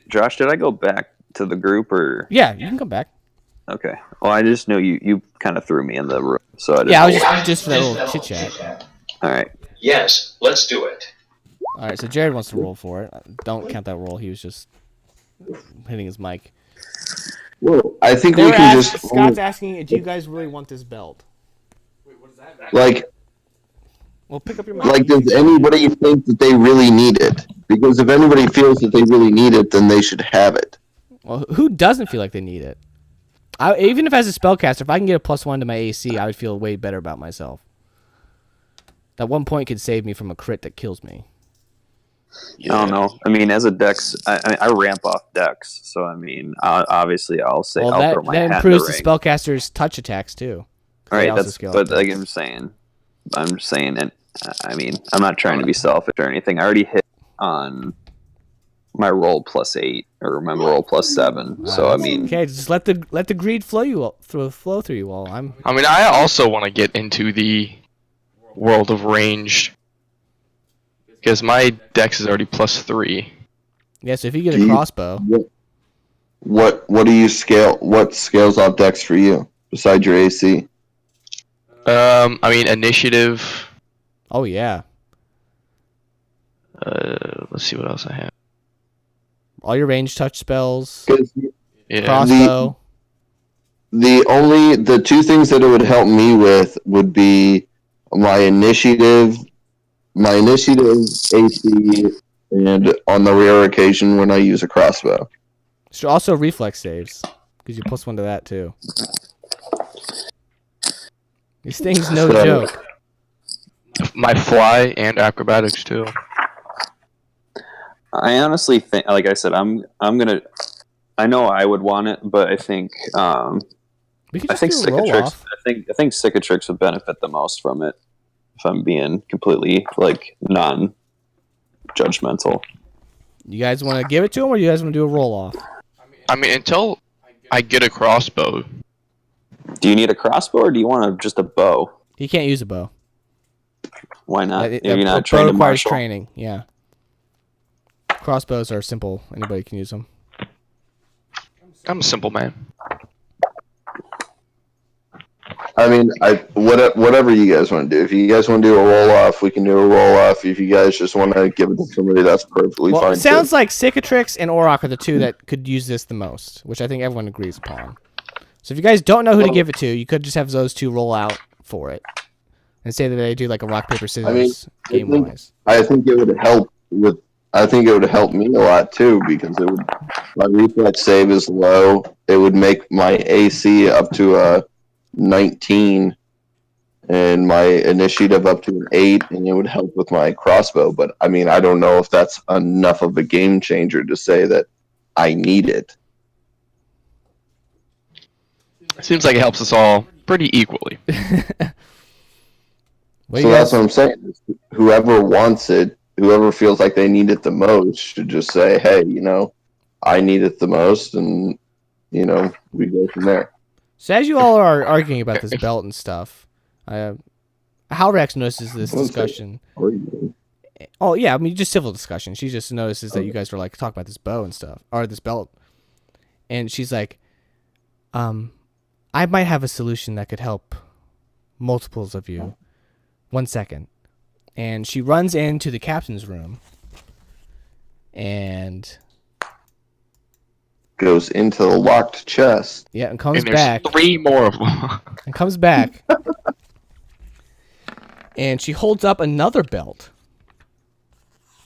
Josh, did I go back to the group or? Yeah, you can come back. Okay. Well, I just know you kind of threw me in the room, so I didn't. Yeah, I was just for that little chit chat. All right. Yes, let's do it. All right, so Jared wants to roll for it. Don't count that roll. He was just hitting his mic. Well, I think we can just. Scott's asking, do you guys really want this belt? Like, Well, pick up your mic. like, does anybody think that they really need it? Because if anybody feels that they really need it, then they should have it. Well, who doesn't feel like they need it? Even if as a spellcaster, if I can get a +1 to my AC, I would feel way better about myself. That 1 point could save me from a crit that kills me. I don't know. I mean, as a Dex, I ramp off Dex, so I mean, obviously, I'll say Well, I'll throw my hat that in improves the ring. spellcaster's touch attacks too. All They right, also scale but up. like I'm saying, and I mean, I'm not trying to be selfish or anything. I already hit on my roll +8 or my roll +7. So I mean, Okay, just let the greed flow through you all. I mean, I also want to get into the world of ranged because my dex is already +3. Yeah, so if you get a crossbow, What do you scale? What scales off Dex for you besides your AC? I mean, initiative. oh yeah, Let's see what else I have. all your range touch spells, 'Cause Yeah. crossbow. the two things that it would help me with would be my initiative AC, and on the rare occasion when I use a crossbow. So also reflex saves because you +1 to that too. These things no So- joke. My fly and acrobatics too. I honestly think, like I said, I'm gonna. I know I would want it, but I think We could I just think do a roll Cicatrix. off. I think Cicatrix would benefit the most from it. If I'm being completely non-judgmental. You guys want to give it to him, or you guys want to do a roll off? I mean, until I get a crossbow. Do you need a crossbow or do you want just a bow? He can't use a bow. Why not? A You're bow not trained in requires martial. training. Yeah. Crossbows are simple. Anybody can use them. I'm a simple man. I mean, whatever you guys want to do. If you guys want to do a roll off, we can do a roll off. If you guys just want to give it to somebody, that's perfectly Well, fine. it sounds like Cicatrix and Orok are the two that could use this the most, which I think everyone agrees upon. So if you guys don't know who to give it to, you could just have those two roll out for it and say that they do like a rock paper scissors game wise. I think it would help with. I think it would help me a lot too because it would. My reflex save is low. It would make my AC up to a 19, and my initiative up to an 8, and it would help with my crossbow. But I mean, I don't know if that's enough of a game changer to say that I need it. Seems like it helps us all pretty equally. So that's what I'm saying. Whoever wants it, whoever feels like they need it the most, should just say, "Hey, I need it the most, and we go from there. So as you all are arguing about this belt and stuff, Halrex notices this discussion. Oh yeah, I mean just civil discussion. She just notices that you guys were like talking about this bow and stuff, or this belt, and she's like, I might have a solution that could help multiples of you. 1 second. And she runs into the captain's room and goes into the locked chest. Yeah, and comes And there's back. 3 more of them. And comes back. And she holds up another belt.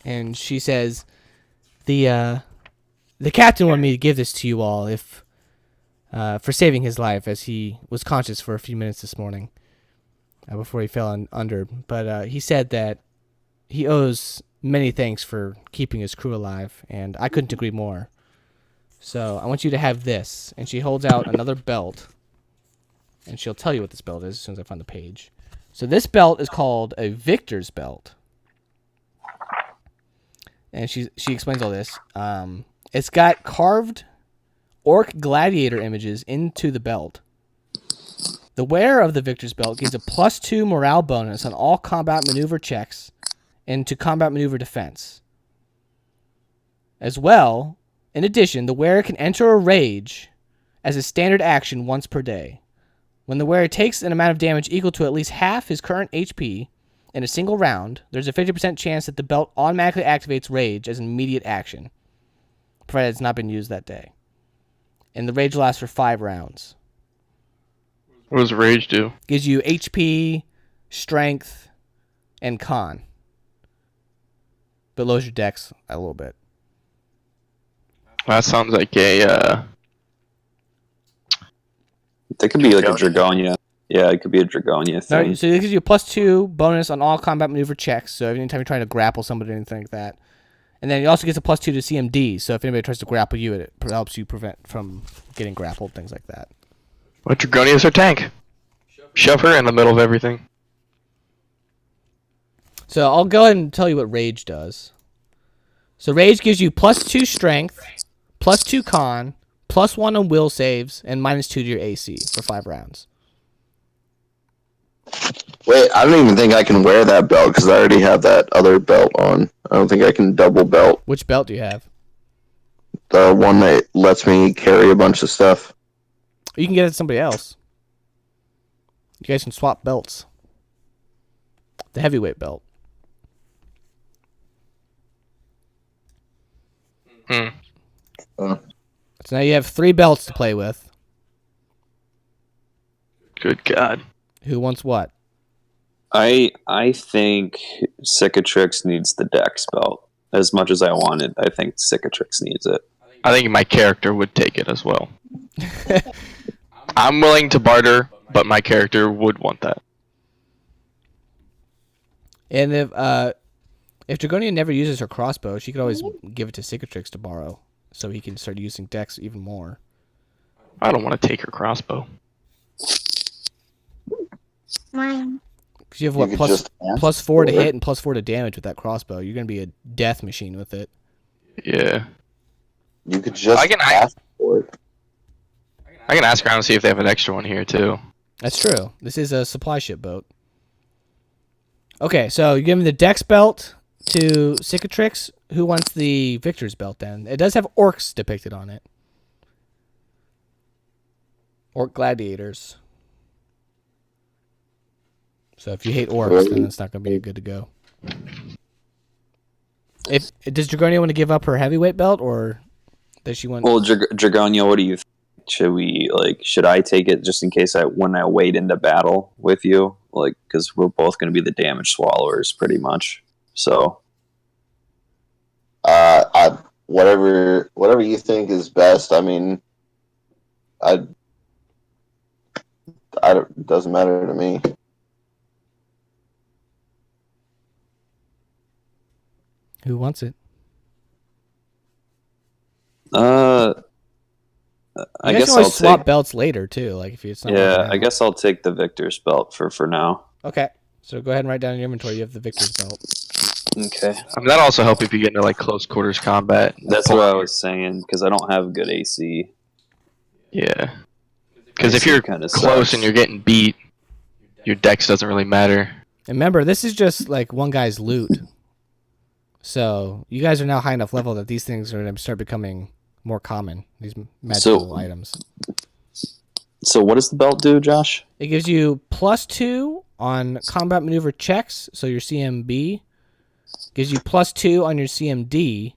And she says, the captain wanted me to give this to you all if for saving his life, as he was conscious for a few minutes this morning before he fell under. But he said that he owes many thanks for keeping his crew alive, and I couldn't agree more. So I want you to have this. And she holds out another belt, and she'll tell you what this belt is as soon as I find the page. So this belt is called a Victor's belt. And she explains all this. It's got carved orc gladiator images into the belt. The wearer of the Victor's belt gives a +2 morale bonus on all combat maneuver checks and to combat maneuver defense. As well, in addition, the wearer can enter a rage as a standard action once per day. When the wearer takes an amount of damage equal to at least half his current HP in a single round, there's a 50% chance that the belt automatically activates rage as an immediate action, provided it's not been used that day. And the rage lasts for 5 rounds. What does rage do? Gives you HP, strength, and con. But lowers your dex a little bit. That sounds like a That could be like a Dragonia. Yeah, it could be a Dragonia thing. Right, so it gives you a +2 bonus on all combat maneuver checks. So anytime you're trying to grapple somebody or anything like that. And then it also gets a +2 to CMD. So if anybody tries to grapple you, it helps you prevent from getting grappled, things like that. What Dragonia is her tank? Shove her in the middle of everything. So I'll go ahead and tell you what Rage does. So Rage gives you +2 strength, +2 con, +1 on will saves, and -2 to your AC for 5 rounds. Wait, I don't even think I can wear that belt because I already have that other belt on. I don't think I can double belt. Which belt do you have? The one that lets me carry a bunch of stuff. You can get it to somebody else. You guys can swap belts. The heavyweight belt. So now you have 3 belts to play with. Good God. Who wants what? I think Cicatrix needs the Dex belt. As much as I want it, I think Cicatrix needs it. I think my character would take it as well. I'm willing to barter, but my character would want that. And if Dragonia never uses her crossbow, she could always give it to Cicatrix to borrow, so he can start using Dex even more. I don't want to take her crossbow. Mine. Because you have what, +4 to hit and +4 to damage with that crossbow. You're gonna be a death machine with it. Yeah. You could just ask for it. I can ask around and see if they have an extra one here too. That's true. This is a supply ship boat. Okay, so you give him the Dex belt to Cicatrix. Who wants the Victor's belt then? It does have orcs depicted on it. Orc gladiators. So if you hate orcs, then it's not going to be good to go. Does Dragonia want to give up her heavyweight belt, or does she want? Well, Dragonia, what do you think? Should I take it just in case when I wade into battle with you? Because we're both going to be the damage swallowers pretty much. So, whatever you think is best. I mean, it doesn't matter to me. Who wants it? I guess I'll swap belts later too. Like if it's not. Yeah, I guess I'll take the Victor's belt for now. Okay, so go ahead and write down in your inventory. You have the Victor's belt. Okay. I mean, that'll also help if you get into like close quarters combat. That's what I was saying, because I don't have good AC. Yeah. Because if AC you're kinda close sucks. and you're getting beat, your dex doesn't really matter. And remember, this is just like one guy's loot. So you guys are now high enough level that these things are going to start becoming more common. These magical items. So what does the belt do, Josh? It gives you +2 on combat maneuver checks, so your CMB. Gives you +2 on your CMD.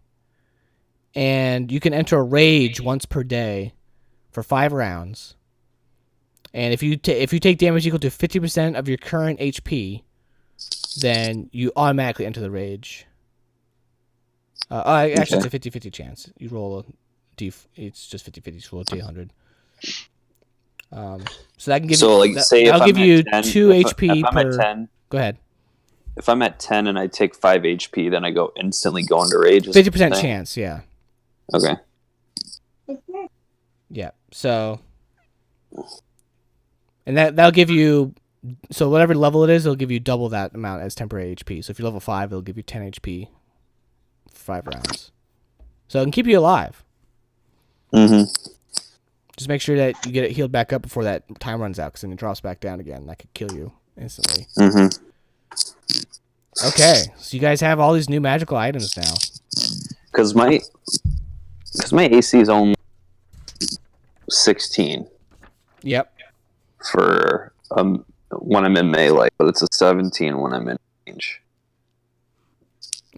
And you can enter a rage once per day for 5 rounds. And if you take damage equal to 50% of your current HP, then you automatically enter the rage. Actually, it's a 50-50 chance. You roll a D. It's just 50-50. You roll a D100. So that can give you. Say that'll if give I'm you at 10, 2 HP if I'm per. at 10, Go ahead. if I'm at 10 and I take 5 HP, then I go instantly go into rage. 50% chance. Yeah. Okay. Yeah. So. And that'll give you. So whatever level it is, it'll give you double that amount as temporary HP. So if you're level 5, it'll give you 10 HP for 5 rounds. So it can keep you alive. Mm-hmm. Just make sure that you get it healed back up before that time runs out, because then it drops back down again. That could kill you instantly. Mm-hmm. Okay, so you guys have all these new magical items now. Because my AC is only 16 Yep. for when I'm in melee, but it's a 17 when I'm in range.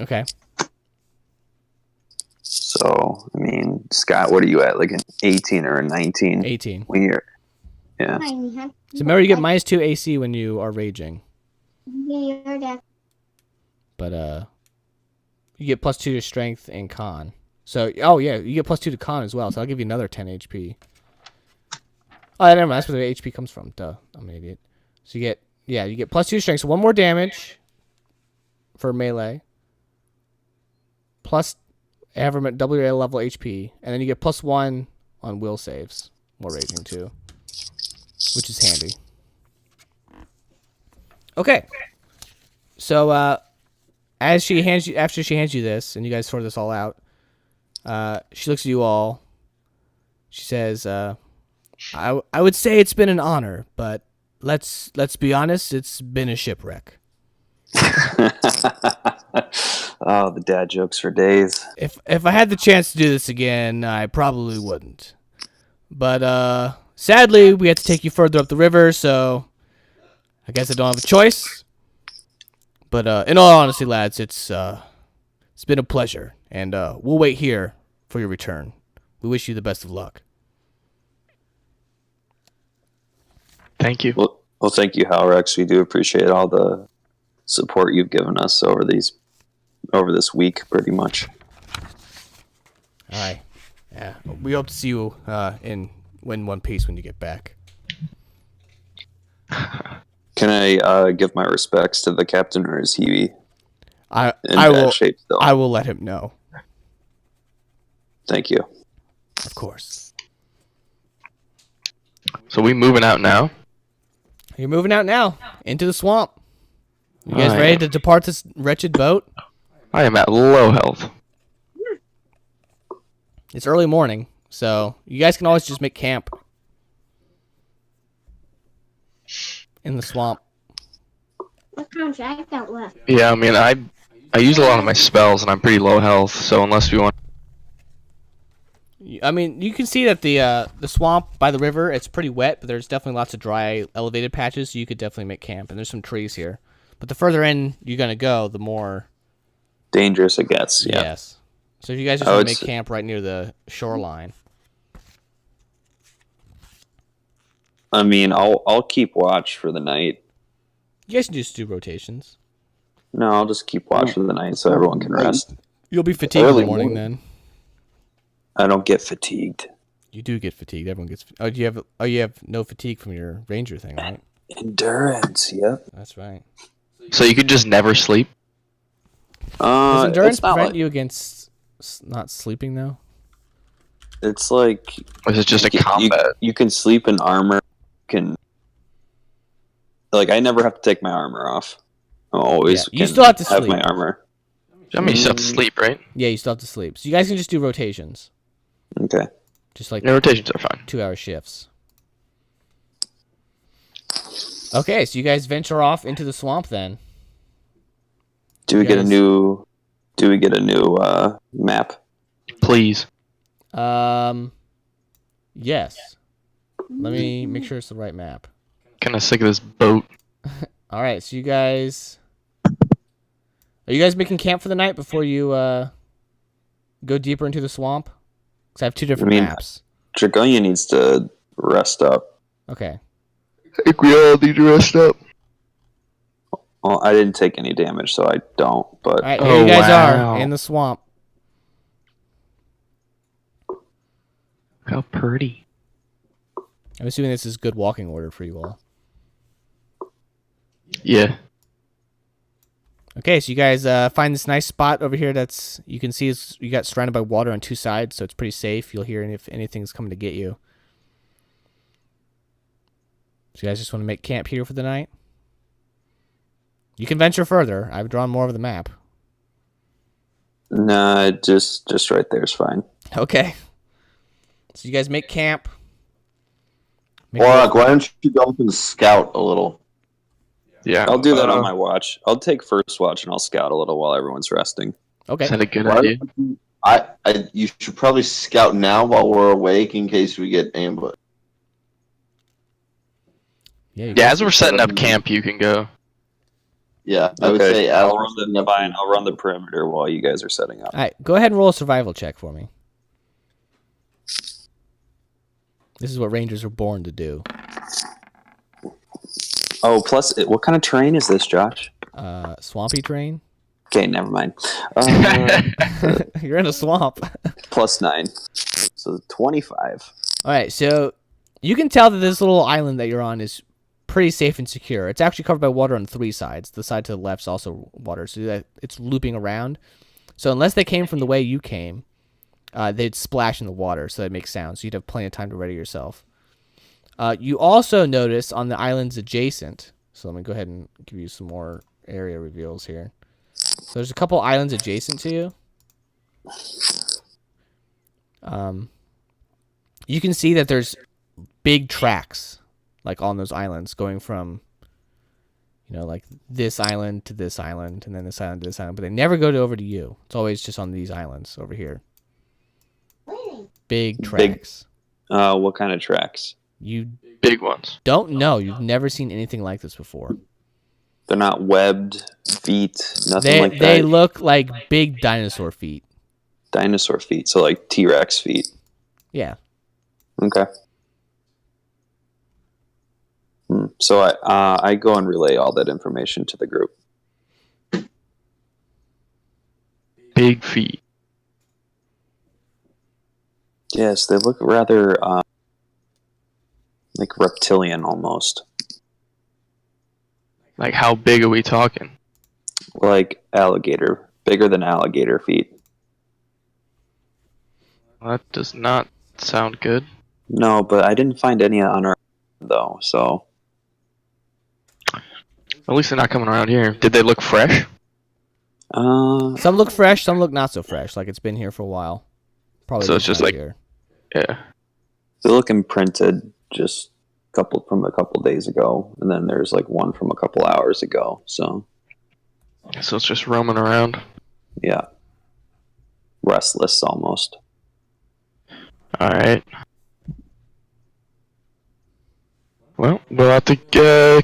Okay. So, I mean, Scott, what are you at? Like an 18 or a 19? 18. When you're, yeah. So remember, you get -2 AC when you are raging. But you get +2 to strength and con. So, oh yeah, you get +2 to con as well. So I'll give you another 10 HP. Oh, never mind. That's where the HP comes from. Duh, I'm an idiot. So you get +2 strength. So 1 more damage for melee. Plus, double your level HP, and then you get +1 on will saves while raging too, which is handy. Okay. So after she hands you this, and you guys sort this all out, she looks at you all. She says, I would say it's been an honor, but let's be honest, it's been a shipwreck. Oh, the dad jokes for days. If I had the chance to do this again, I probably wouldn't. But sadly, we had to take you further up the river, so I guess I don't have a choice. But in all honesty, lads, it's been a pleasure, and we'll wait here for your return. We wish you the best of luck. Thank you. Well, thank you, Halrex. We do appreciate all the support you've given us over this week, pretty much. All right. Yeah. We hope to see you in One Piece when you get back. Can I give my respects to the captain, or is he in I bad will shape still? I will let him know. Thank you. Of course. So we moving out now? You're moving out now into the swamp. You guys Alright. ready to depart this wretched boat? I am at low health. It's early morning, so you guys can always just make camp in the swamp. What contract that left? Yeah, I mean, I use a lot of my spells, and I'm pretty low health. So unless we want, I mean, you can see that the swamp by the river, it's pretty wet, but there's definitely lots of dry, elevated patches, so you could definitely make camp. And there's some trees here. But the further in you're going to go, the more Dangerous it gets. Yeah. Yes. So if you guys just want to make camp right near the shoreline. I mean, I'll keep watch for the night. You guys can just do rotations. No, I'll just keep watch for the night so everyone can rest. You'll be fatigued in Early the morning morning. then. I don't get fatigued. You do get fatigued. Everyone gets. Oh, you have no fatigue from your ranger thing, right? Endurance. Yep. That's right. so you could just never sleep. Does endurance it's not prevent like, you against not sleeping though? It's like Or is it just a combat? You can sleep in armor. I never have to take my armor off. I always Yeah, you can still have to have sleep. my armor. I mean, you still have to sleep, right? Yeah, you still have to sleep. So you guys can just do rotations. Okay. Just like Yeah, rotations are fine. 2-hour shifts. Okay, so you guys venture off into the swamp then. Do we get a new map? Please. Yes. Let me make sure it's the right map. Kind of sick of this boat. All right, so you guys... Are you guys making camp for the night before you go deeper into the swamp? Because I have 2 different maps. Dragonia needs to rest up. Okay. I think we all need to rest up. Well, I didn't take any damage, so I don't. But All right, here you guys are in the swamp. How pretty. I'm assuming this is good walking order for you all. Yeah. Okay, so you guys find this nice spot over here that's, you can see you got surrounded by water on 2 sides, so it's pretty safe. You'll hear if anything's coming to get you. So you guys just want to make camp here for the night? You can venture further. I've drawn more of the map. nah, just right there is fine. Okay. So you guys make camp. Warlock, why don't you go up and scout a little? Yeah. I'll do that on my watch. I'll take first watch and I'll scout a little while everyone's resting. Okay. Is that a good Why idea? you should probably scout now while we're awake in case we get ambushed. Yeah, Yeah, as we're setting up camp, you can go. Yeah, I would say I'll run the perimeter while you guys are setting up. All right, go ahead and roll a survival check for me. This is what Rangers are born to do. Oh, plus, what kind of terrain is this, Josh? Swampy terrain? Okay, never mind. You're in a swamp. +9. So 25. All right, so you can tell that this little island that you're on is pretty safe and secure. It's actually covered by water on 3 sides. The side to the left's also water, so that it's looping around. So unless they came from the way you came, they'd splash in the water, so that makes sound. So you'd have plenty of time to ready yourself. You also notice on the islands adjacent, so let me go ahead and give you some more area reveals here. So there's a couple islands adjacent to you. You can see that there's big tracks, like on those islands, going from, like this island to this island, and then this island to this island, but they never go over to you. It's always just on these islands over here. Big tracks. What kind of tracks? You Big ones. don't know. You've never seen anything like this before. They're not webbed feet, nothing like that. They look like big dinosaur feet. Dinosaur feet, so like T-Rex feet. Yeah. Okay. So I go and relay all that information to the group. Big feet. Yes, they look rather like reptilian almost. Like, how big are we talking? Like alligator. Bigger than alligator feet. That does not sound good. No, but I didn't find any on our though, so. At least they're not coming around here. Did they look fresh? Some look fresh, some look not so fresh. Like it's been here for a while. Probably. So it's just like, here. Yeah. They look imprinted just from a couple days ago, and then there's like one from a couple hours ago. So it's just roaming around. yeah, restless almost. All right. Well, we'll have to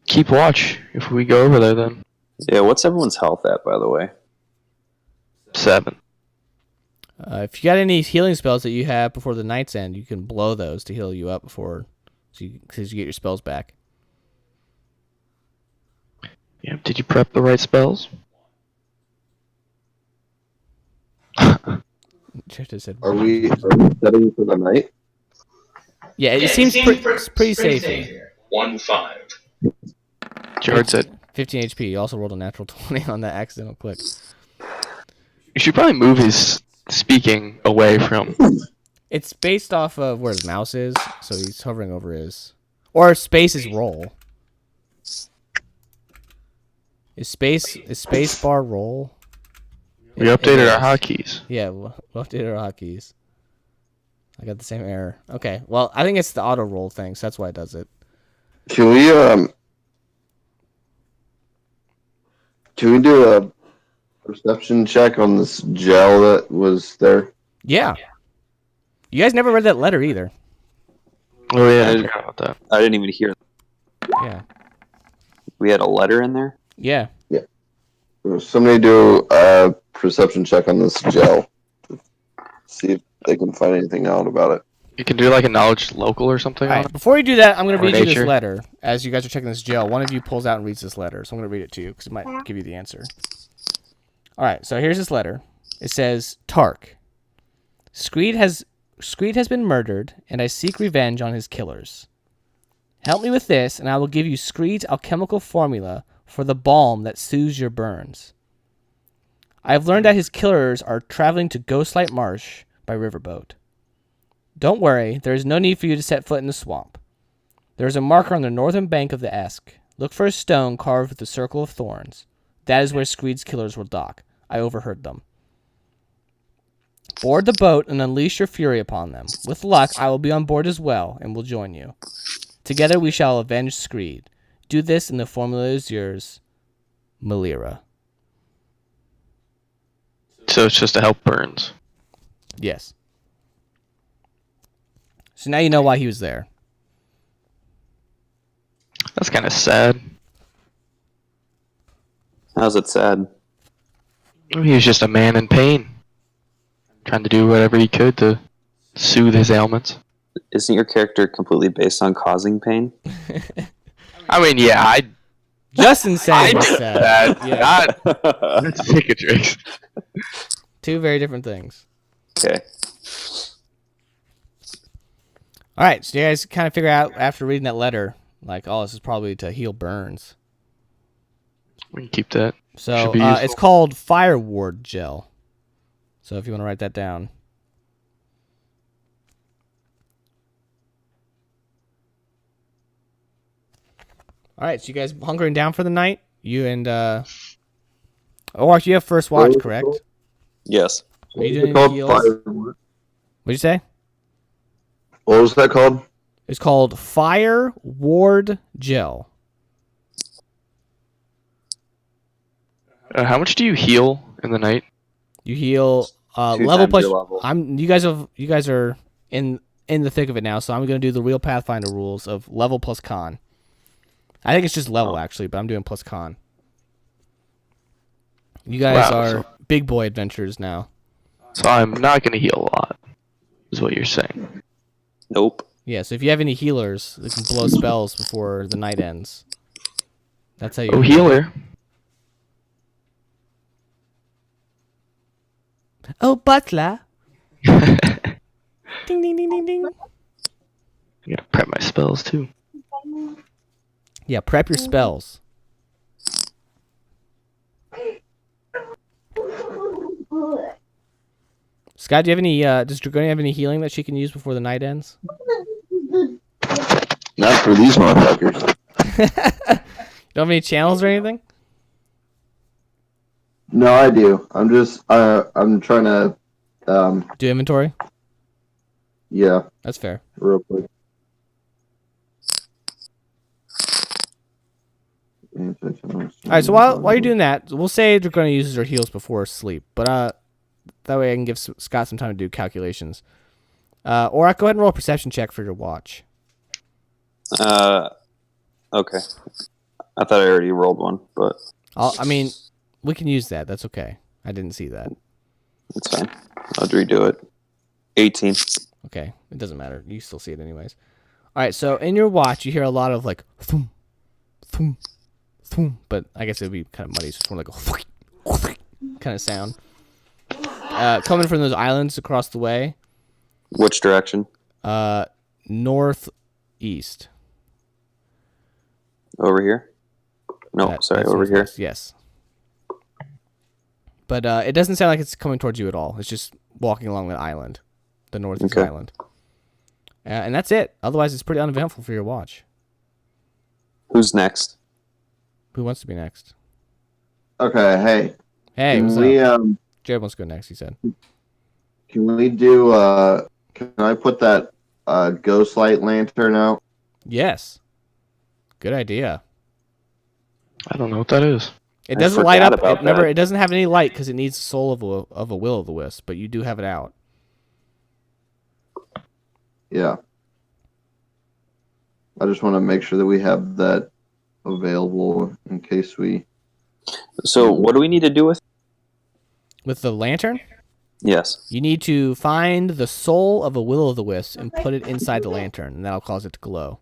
keep watch if we go over there then. Yeah, what's everyone's health at, by the way? 7. If you got any healing spells that you have before the night's end, you can blow those to heal you up because you get your spells back. Yeah. Did you prep the right spells? Just said, Are we setting for the night? yeah, it seems pretty safe here. 1-5. Jared said 15 HP. You also rolled a natural 20 on that accidental click. you should probably move his speaking away from. It's based off of where his mouse is, so he's hovering over his... Or space is roll. Is space bar roll? We updated our hotkeys. Yeah, we'll update our hotkeys. I got the same error. Okay, well, I think it's the auto roll thing, so that's why it does it. Can we do a perception check on this gel that was there? Yeah. You guys never read that letter either. Oh yeah, I forgot about that. I didn't even hear. Yeah. We had a letter in there. Yeah. Somebody do a perception check on this gel. See if they can find anything out about it. You can do like a knowledge local or something. All on right, it. before you do that, I'm going to Or read you this nature. letter. As you guys are checking this gel, one of you pulls out and reads this letter. So I'm going to read it to you because it might give you the answer. All right, so here's this letter. It says, Tark. Screed has been murdered, and I seek revenge on his killers. Help me with this, and I will give you Screed's alchemical formula for the balm that soothes your burns. I have learned that his killers are traveling to Ghostlight Marsh by riverboat. Don't worry, there is no need for you to set foot in the swamp. There is a marker on the northern bank of the Esk. Look for a stone carved with a circle of thorns. That is where Screed's killers will dock. I overheard them. Board the boat and unleash your fury upon them. With luck, I will be on board as well and will join you. Together we shall avenge Screed. Do this and the formula is yours, Malira. So it's just to help Burns. Yes. So now you know why he was there. That's kind of sad. How's it sad? He was just a man in pain, trying to do whatever he could to soothe his ailments. Isn't your character completely based on causing pain? I mean, yeah, I Justin saying did was that. sad. Yeah. Not cicatrix. Two very different things. Okay. All right, so you guys kind of figure out after reading that letter, like, oh, this is probably to heal burns. We can keep that. So Should be it's useful. called Fire Ward Gel. So if you want to write that down. All right, so you guys hunkering down for the night? You and Orc, you have first watch, correct? Yes. Are you doing Called any heals? Fire- What'd you say? What was that called? It's called Fire Ward Gel. How much do you heal in the night? You heal Two level times plus. your level. You guys are in the thick of it now, so I'm gonna do the real Pathfinder rules of level plus con. I think it's just level actually, but I'm doing plus con. You guys Wow, are so- big boy adventurers now. So I'm not going to heal a lot, is what you're saying. Nope. Yeah, so if you have any healers that can blow spells before the night ends, that's how you. Oh, healer. Oh, butler. Ding ding ding ding ding. I gotta prep my spells too. Yeah, prep your spells. Scott, do you have any? Does Dragoni have any healing that she can use before the night ends? Not for these motherfuckers. Don't have any channels or anything? No, I do. I'm just I'm trying to Do inventory? yeah, That's fair. real quick. All right, so while you're doing that, we'll say Dragoni uses her heals before sleep, but that way I can give Scott some time to do calculations. Or go ahead and roll a perception check for your watch. Okay. I thought I already rolled one, but I mean, we can use that. That's okay. I didn't see that. it's fine. I'll redo it. 18. Okay, it doesn't matter. You still see it anyways. All right, so in your watch, you hear a lot of like thum, thum, thum, but I guess it would be kind of muddy. So it's more like a kind of sound coming from those islands across the way. Which direction? Northeast. Over here? No, That- sorry, that's over here. northwest, yes. But it doesn't sound like it's coming towards you at all. It's just walking along the island, the northeast Okay. island. And that's it. Otherwise, it's pretty uneventful for your watch. Who's next? Who wants to be next? Okay, hey. Hey, Can what's we up? Jared wants to go next, he said. Can we do? Can I put that Ghostlight lantern out? Yes. Good idea. I don't know what that is. It I doesn't light forgot up. about Remember, that. it doesn't have any light because it needs the soul of a will-o'-the-wisp, but you do have it out. Yeah. I just want to make sure that we have that available in case we. So what do we need to do with? With the lantern, Yes. you need to find the soul of a will-o'-the-wisp and put it inside the lantern, and that'll cause it to glow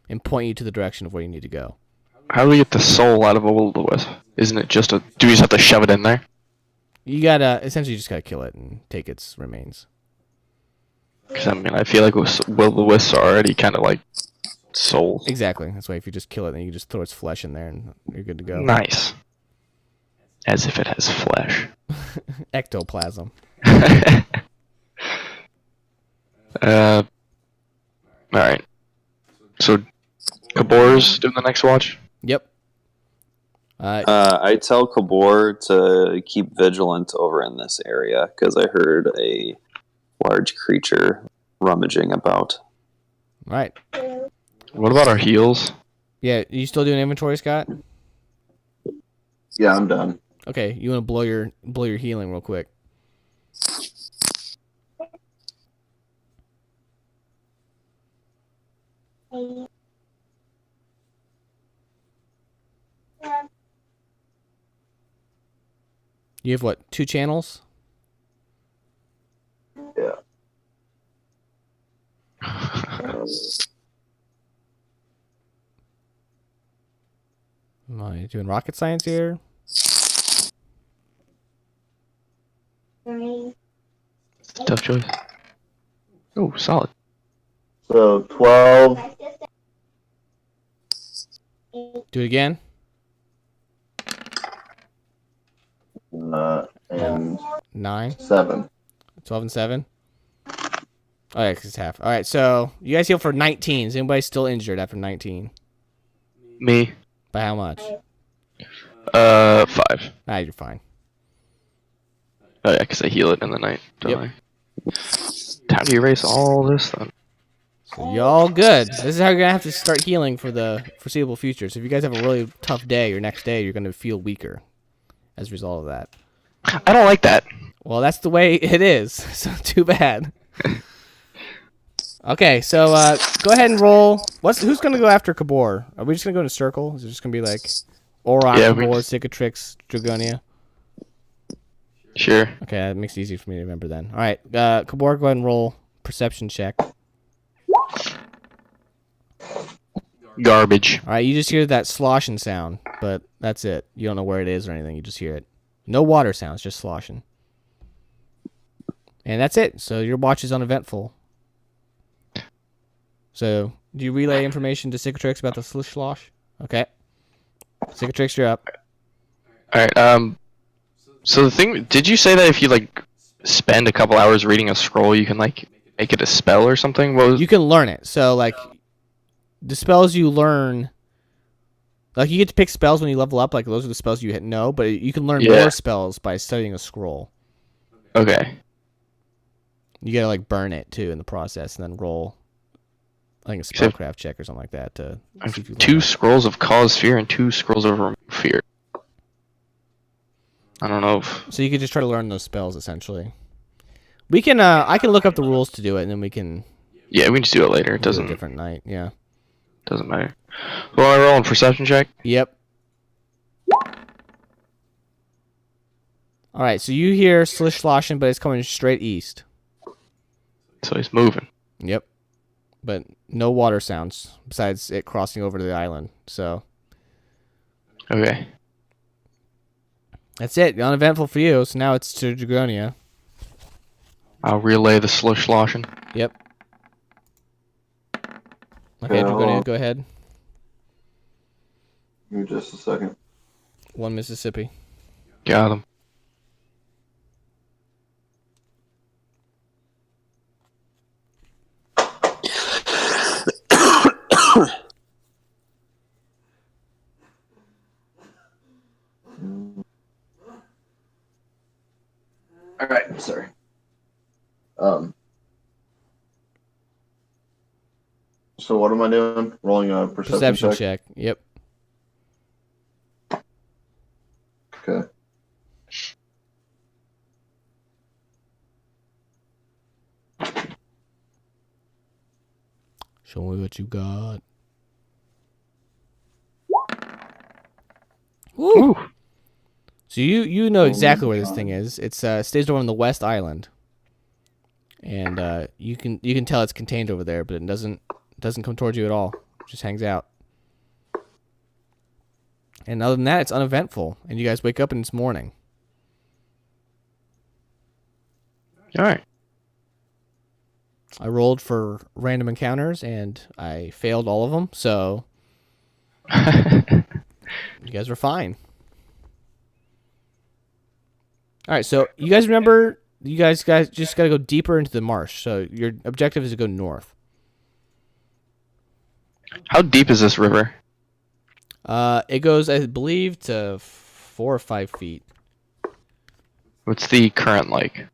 and point you to the direction of where you need to go. How do we get the soul out of a will-o'-the-wisp? Isn't it just a... Do we just have to shove it in there? You gotta essentially just gotta kill it and take its remains. Because, I mean, I feel like will-o'-the-wisps are already kind of like souls. Exactly. That's why if you just kill it, then you can just throw its flesh in there and you're good to go. Nice. As if it has flesh. Ectoplasm. Alright. So, Kabor's doing the next watch? Yep. I tell Kabor to keep vigilant over in this area because I heard a large creature rummaging about. Right. What about our heels? Yeah, you still doing inventory, Scott? Yeah, I'm done. Okay, you want to blow your healing real quick. You have what, 2 channels? Yeah. Am I doing rocket science here? Tough choice. Oh, solid. So 12. Do it again. And 9, 7. 12, and 7. Oh yeah, 'cause it's half. All right, so you guys heal for 19. Is anybody still injured after 19? Me. By how much? 5. Ah, you're fine. Oh yeah, because I heal it in the night, don't Yep. I? Time to erase all this then. So y'all good. This is how you're gonna have to start healing for the foreseeable future. So if you guys have a really tough day or next day, you're gonna feel weaker as a result of that. I don't like that. Well, that's the way it is. So too bad. Okay, so go ahead and roll. Who's gonna go after Kabor? Are we just gonna go in a circle? Is it just gonna be like Auroch, Yeah, Kabor, Cicatrix, Dragonia? Sure. Okay, that makes it easy for me to remember then. All right, Kabor, go ahead and roll perception check. Garbage. All right, you just hear that sloshing sound, but that's it. You don't know where it is or anything. You just hear it. No water sounds, just sloshing. And that's it. So your watch is uneventful. So do you relay information to Cicatrix about the slosh? Okay. Cicatrix, you're up. Alright, so the thing, did you say that if you, like, spend a couple hours reading a scroll, you can, like, make it a spell or something? What was... You can learn it. So, like, the spells you learn, like, you get to pick spells when you level up. Like, those are the spells you know, but you can learn more spells by studying a scroll. Okay. You gotta, like, burn it, too, in the process, and then roll, I think, a spellcraft check or something like that. To see if you 2 learn. scrolls of cause fear and 2 scrolls of remove fear. I don't know if... So you could just try to learn those spells, essentially. We can, I can look up the rules to do it, and then we can... Yeah, we can just do it later. It do doesn't... a different night, yeah. Doesn't matter. Well, I roll a perception check. Yep. Alright, so you hear slish sloshing, but it's coming straight east. So he's moving. Yep. But no water sounds, besides it crossing over to the island, so... Okay. That's it. Uneventful for you, so now it's to Dragonia. I'll relay the slush sloshing. Yep. Okay, Dragonia, go ahead. Give me just a second. 1 Mississippi. Got him. So what am I doing? Rolling a perception check. Yep. Okay. Show me what you got. Woo! Ooh. So you know exactly where this thing is. It's stays over on the West Island, and you can tell it's contained over there, but it doesn't come towards you at all. It just hangs out. And other than that, it's uneventful, and you guys wake up and it's morning. All right. I rolled for random encounters, and I failed all of them, so you guys were fine. All right, so you guys remember, you guys just got to go deeper into the marsh. So your objective is to go north. How deep is this river? It goes, I believe, to 4 or 5 feet. What's the current like?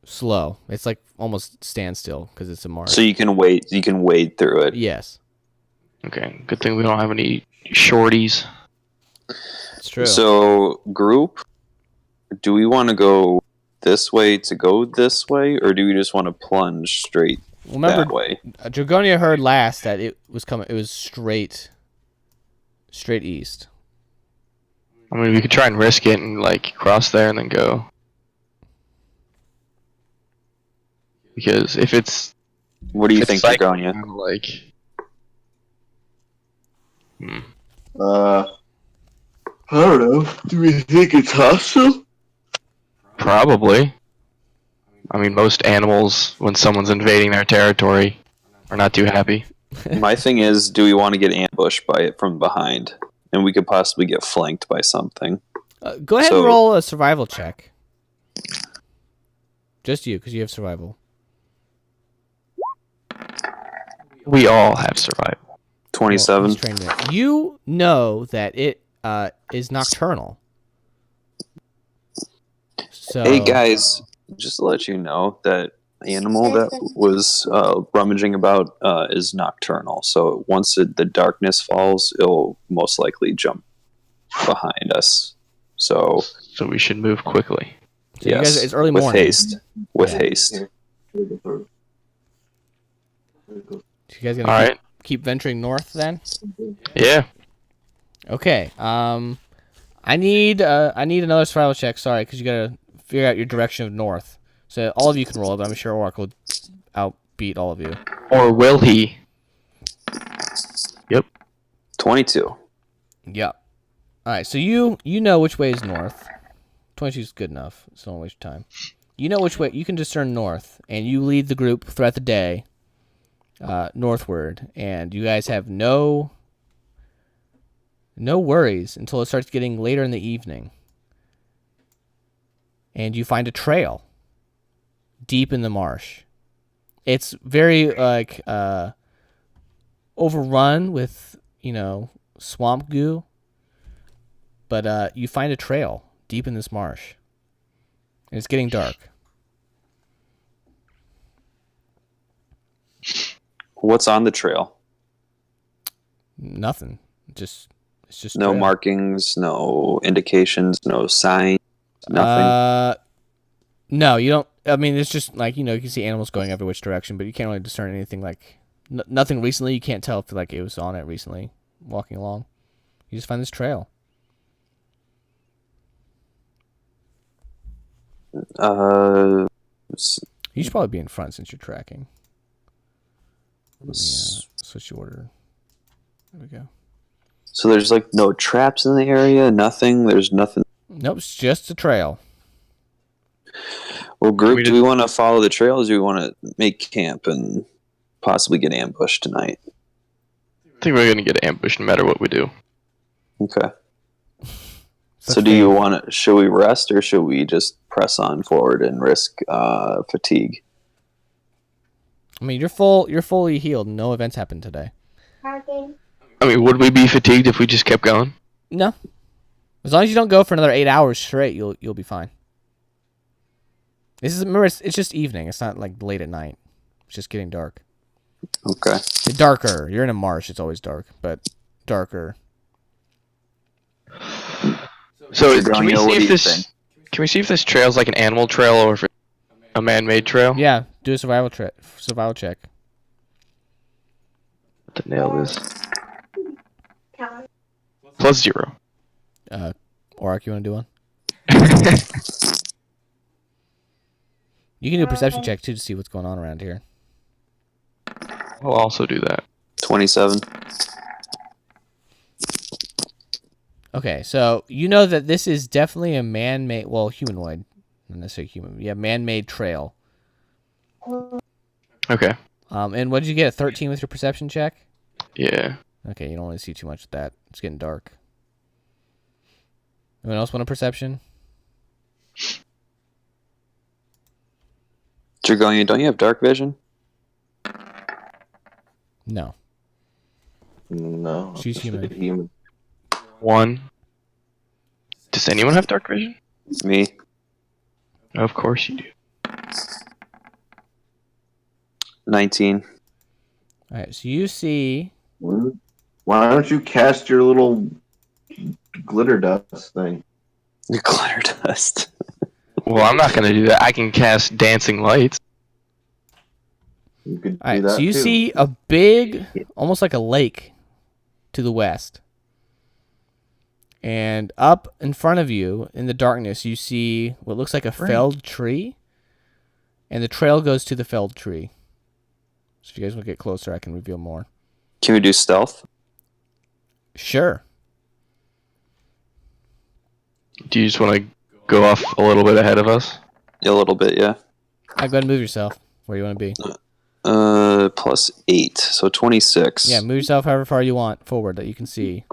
Slow. It's like almost standstill because it's a marsh. So you can wade through it. Yes, Okay, good thing we don't have any shorties. it's true. So group, do we want to go this way to go this way, or do we just want to plunge straight Remember, that way? Dragonia heard last that it was coming. It was straight east. I mean, we could try and risk it and like cross there and then go. Because if it's What do you if think, it's like, Dragonia? like, I don't know. Do we think it's hostile? probably. I mean, most animals, when someone's invading their territory, are not too happy. My thing is, do we want to get ambushed by it from behind, and we could possibly get flanked by something? Go ahead and So- roll a survival check. Just you, because you have survival. We all have survival. 27. Well, he's trained in it. You know that it is nocturnal. So, Hey guys, just to let you know that animal that was rummaging about is nocturnal. So once the darkness falls, it'll most likely jump behind us. So So we should move quickly. so you yes, guys, it's early with morning. haste. With Yeah. haste. You guys gonna All right. keep venturing north then? Yeah. Okay. I need another survival check. Sorry, because you gotta figure out your direction of north. So all of you can roll, but I'm sure Orc will outbeat all of you. Or will he? 22. Yep. All right. So you know which way is north. 22 is good enough. So don't waste your time. You know which way you can discern north, and you lead the group throughout the day northward, and you guys have no worries until it starts getting later in the evening, and you find a trail deep in the marsh. It's very like overrun with swamp goo, but you find a trail deep in this marsh, and it's getting dark. What's on the trail? Nothing. It's just No trail. markings, no indications, no signs, nothing. No, you don't. I mean, it's just like you can see animals going every which direction, but you can't really discern anything like nothing recently. You can't tell if like it was on it recently, walking along. You just find this trail. You should probably be in front since you're tracking. Let me switch the order. There we go. So there's like no traps in the area, nothing. There's nothing. Nope, it's just a trail. Well, group, We do we want to follow the trails? Or do we want to make camp and possibly get ambushed tonight? I think we're gonna get ambushed no matter what we do. Okay. So do you want to? Should we rest or should we just press on forward and risk fatigue? I mean, you're fully healed. No events happened today. Parking. I mean, would we be fatigued if we just kept going? No, as long as you don't go for another 8 hours straight, you'll be fine. Remember, it's just evening. It's not like late at night. It's just getting dark. Okay. Darker. You're in a marsh. It's always dark, but darker. So Dragonia, can we what see do if you this? think? Can we see if this trail's like an animal trail or if it's a man-made trail? Yeah, do a survival check. To nail this. +0. Orak, you want to do one? You can do a perception check too to see what's going on around here. I'll also do that. 27. Okay, so you know that this is definitely a man-made, well, humanoid, not necessarily human. Yeah, man-made trail. Okay. And what did you get? A 13 with your perception check? Yeah. Okay, you don't want to see too much of that. It's getting dark. Anyone else want a perception? Dragonia, don't you have dark vision? No. No. She's just a human. human. 1. Does anyone have dark vision? Me. Of course you do. 19. All right, so you see... Why don't you cast your little glitter dust thing? You glitter dust. Well, I'm not gonna do that. I can cast dancing lights. You could All do right, that so you too. see a big, almost like a lake to the west. And up in front of you, in the darkness, you see what looks like a felled tree. And the trail goes to the felled tree. So if you guys want to get closer, I can reveal more. Can we do stealth? Sure. Do you just want to go off a little bit ahead of us? Yeah, a little bit, yeah. Go ahead and move yourself where you want to be. +8, so 26. Yeah, move yourself however far you want forward that you can see.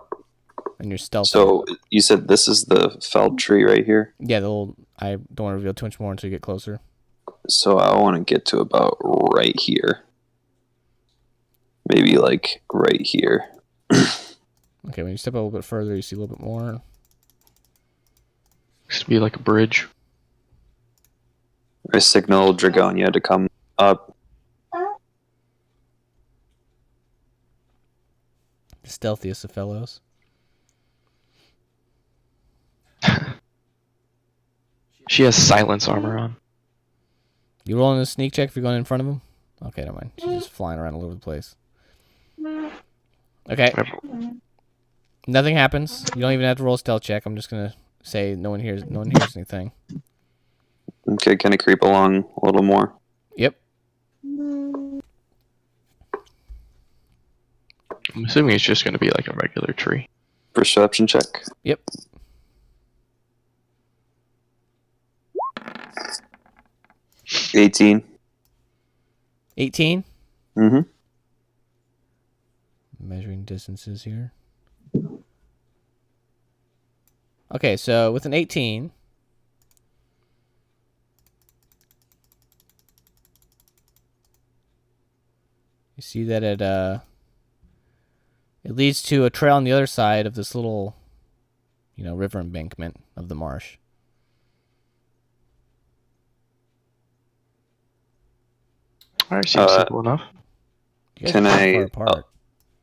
And your stealth. So you said this is the felled tree right here? Yeah, the old. I don't want to reveal too much more until you get closer. So I want to get to about right here. Maybe like right here. Okay, when you step a little bit further, you see a little bit more. Used to be like a bridge. I signal Dragonia to come up. The stealthiest of fellows. She has silence armor on. You rolling a sneak check if you're going in front of him? Okay, never mind. She's just flying around all over the place. Okay. Nothing happens. You don't even have to roll a stealth check. I'm just gonna say no one hears anything. Okay, can I creep along a little more? Yep. I'm assuming it's just going to be like a regular tree. Perception check. Yep. $18. 18. Mm-hmm. Measuring distances here. Okay, so with an 18, you see that it leads to a trail on the other side of this little, river embankment of the marsh. Alright, seems simple enough. You guys Can are I- far apart.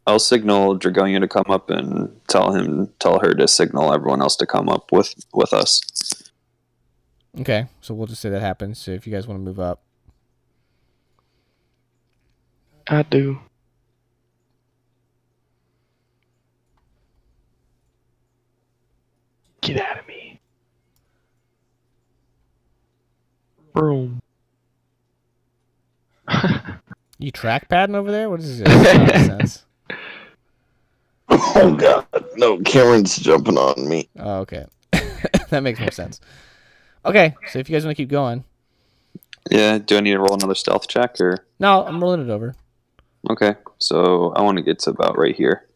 I'll signal Dragonia to come up and tell her to signal everyone else to come up with us. Okay, so we'll just say that happens. So if you guys want to move up. I do. Get out of me. Boom. You trackpadding over there? What is this? Nonsense. Oh god, no! Cameron's jumping on me. Oh, okay. That makes more sense. Okay, so if you guys want to keep going. Yeah, do I need to roll another stealth check or? No, I'm rolling it over. Okay, so I want to get to about right here.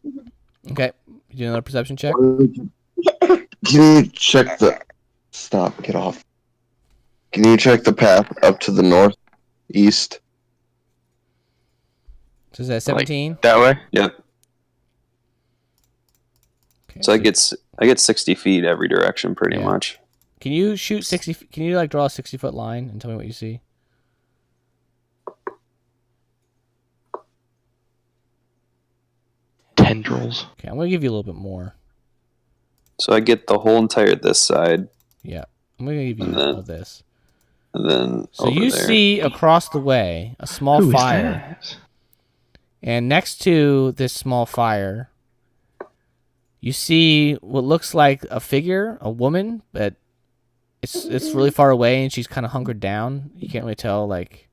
Okay, you do another perception check. Can you check the... Stop, get off. Can you check the path up to the northeast? So is that 17? That way? Yep. Okay, So I get 60 feet every direction pretty Yeah. much. Can you shoot 60? Can you draw a 60-foot line and tell me what you see? tendrils. Okay, I'm gonna give you a little bit more. So I get the whole entire this side, Yeah, I'm gonna give you And then- all this. and then So over you there. see across the way a small Who is fire, that? and next to this small fire, you see what looks like a figure, a woman, but it's really far away, and she's kind of hunkered down. You can't really tell like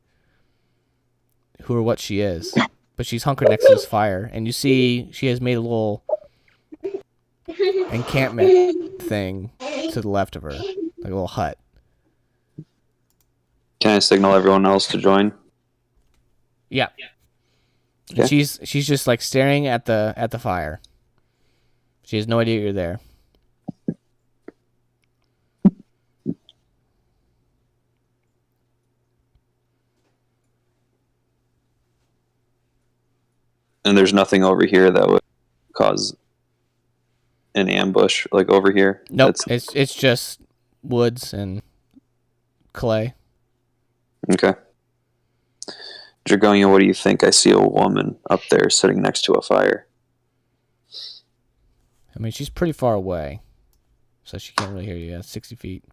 who or what she is, but she's hunkered next to this fire, and you see she has made a little encampment thing to the left of her, like a little hut. Can I signal everyone else to join? Yeah. Okay. And she's just like staring at the fire. She has no idea you're there. And there's nothing over here that would cause an ambush, like over here. Nope. That's It's just woods and clay. okay. Dragonia, what do you think? I see a woman up there sitting next to a fire. I mean, she's pretty far away, so she can't really hear you. 60 feet.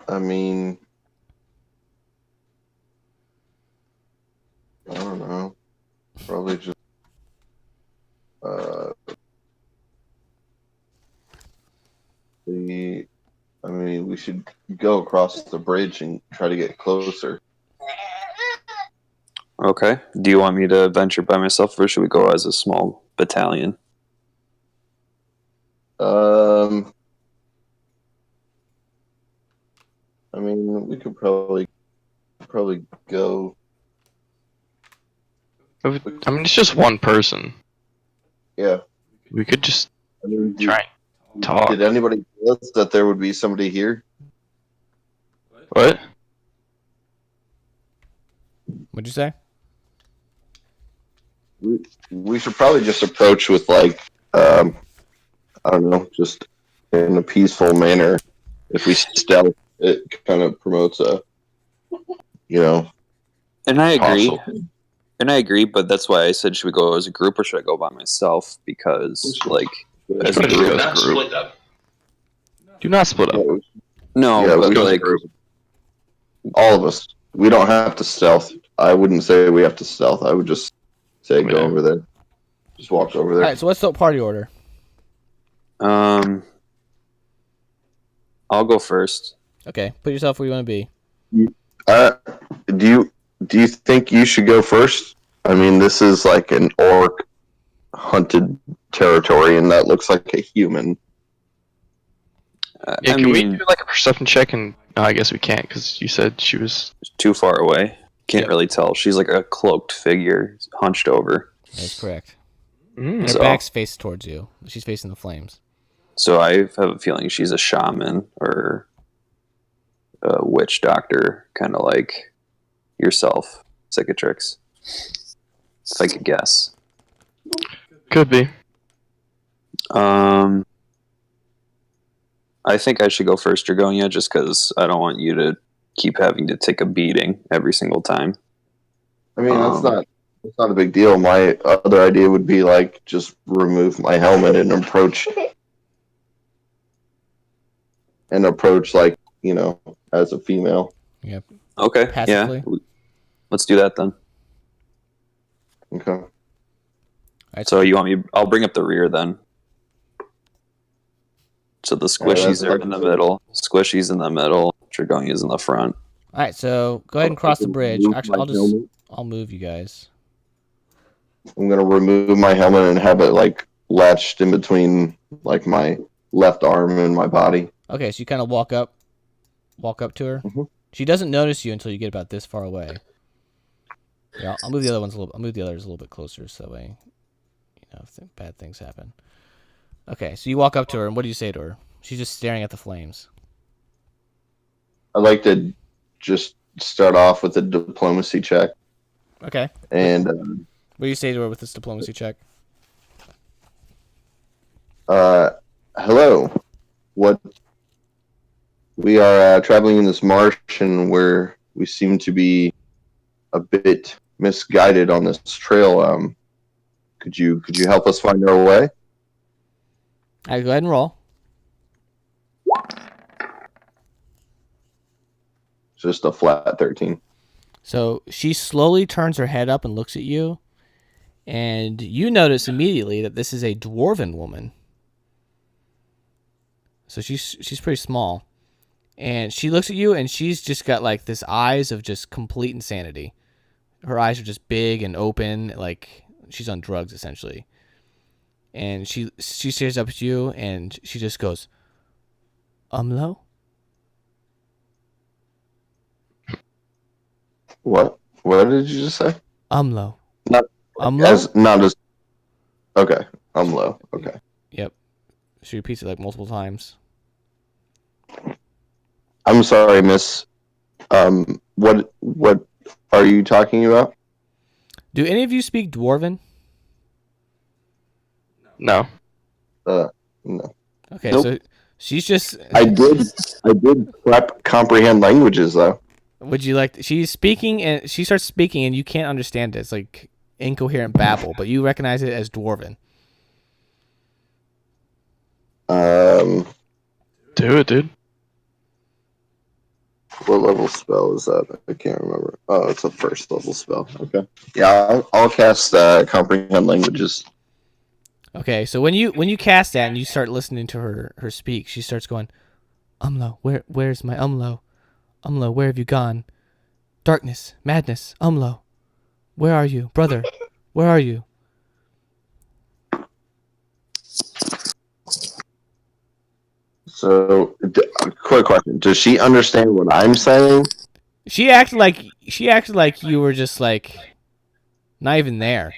I mean, I don't know. Probably just we should go across the bridge and try to get closer. Okay. Do you want me to venture by myself, or should we go as a small battalion? I mean, we could probably go. I mean, it's just one person. Yeah. We could just I mean, try and talk. Did anybody tell us that there would be somebody here? What? What'd you say? We should probably just approach with like, I don't know, just in a peaceful manner. If we stealth, it kind of promotes a, And I agree. hostile. And I agree, but that's why I said, should we go as a group or should I go by myself? Because, like, as a Let's group. go Not as a group. split up. Do not split up. No, Yeah, but let's go as a like, group. All of us. We don't have to stealth. I wouldn't say we have to stealth. I would just say go Yeah. over there. Just walk over All there. right, so what's the party order? I'll go first. Okay, put yourself where you want to be. Do you think you should go first? I mean, this is like an orc hunted territory, and that looks like a human. Yeah, I can we mean, do like a perception check? And I guess we can't because you said she was. too far away. Can't Yep. really tell. She's like a cloaked figure, hunched over. That's correct. Mm. And her So- back's faced towards you. She's facing the flames. So I have a feeling she's a shaman or a witch doctor, kind of like yourself, Cicatrix. If I could guess. Could be. I think I should go first, Dragonia, just because I don't want you to keep having to take a beating every single time. I mean, that's not a big deal. My other idea would be like just remove my helmet and approach like, as a female. Okay, Passively? yeah. Let's do that then. Okay. All right, So you want me? I'll bring up the rear then. So the squishies are in the middle. Squishies in the middle. Dragonia's in the front. all right, so go ahead and cross the bridge. Remove Actually, my I'll move you guys. I'm gonna remove my helmet and have it like latched in between like my left arm and my body. Okay, so you kind of walk up to her. Mhm. She doesn't notice you until you get about this far away. Yeah, I'll move the other ones a little. I'll move the others a little bit closer, so that way, if bad things happen. Okay, so you walk up to her, and what do you say to her? She's just staring at the flames. I'd like to just start off with a diplomacy check. Okay. And What do you say to her with this diplomacy check? hello. We are traveling in this marsh, and we seem to be a bit misguided on this trail. Could you help us find our way? All right, go ahead and roll. Just a flat 13. So she slowly turns her head up and looks at you, and you notice immediately that this is a dwarven woman. So she's pretty small, and she looks at you, and she's just got like this eyes of just complete insanity. Her eyes are just big and open, like she's on drugs essentially. And she stares up at you, and she just goes, "Umlo." What? What did you just say? Umlo. Not as. Okay, I'm low. Okay. Yep. She repeats it like multiple times. I'm sorry, Miss. What are you talking about? Do any of you speak Dwarven? No. No. Okay, Nope. so she's just. I did comprehend languages though. Would you like? She's speaking, and she starts speaking, and you can't understand it. It's like incoherent babble, but you recognize it as Dwarven. Do it, dude. What level spell is that? I can't remember. Oh, it's a first level spell. Okay. Yeah, I'll cast comprehend languages. Okay, so when you cast that and you start listening to her speak, she starts going, "Umlo, where's my Umlo? Umlo, where have you gone? Darkness, madness, Umlo, where are you, brother? Where are you?" So, quick question: does she understand what I'm saying? She acted like you were just like not even there.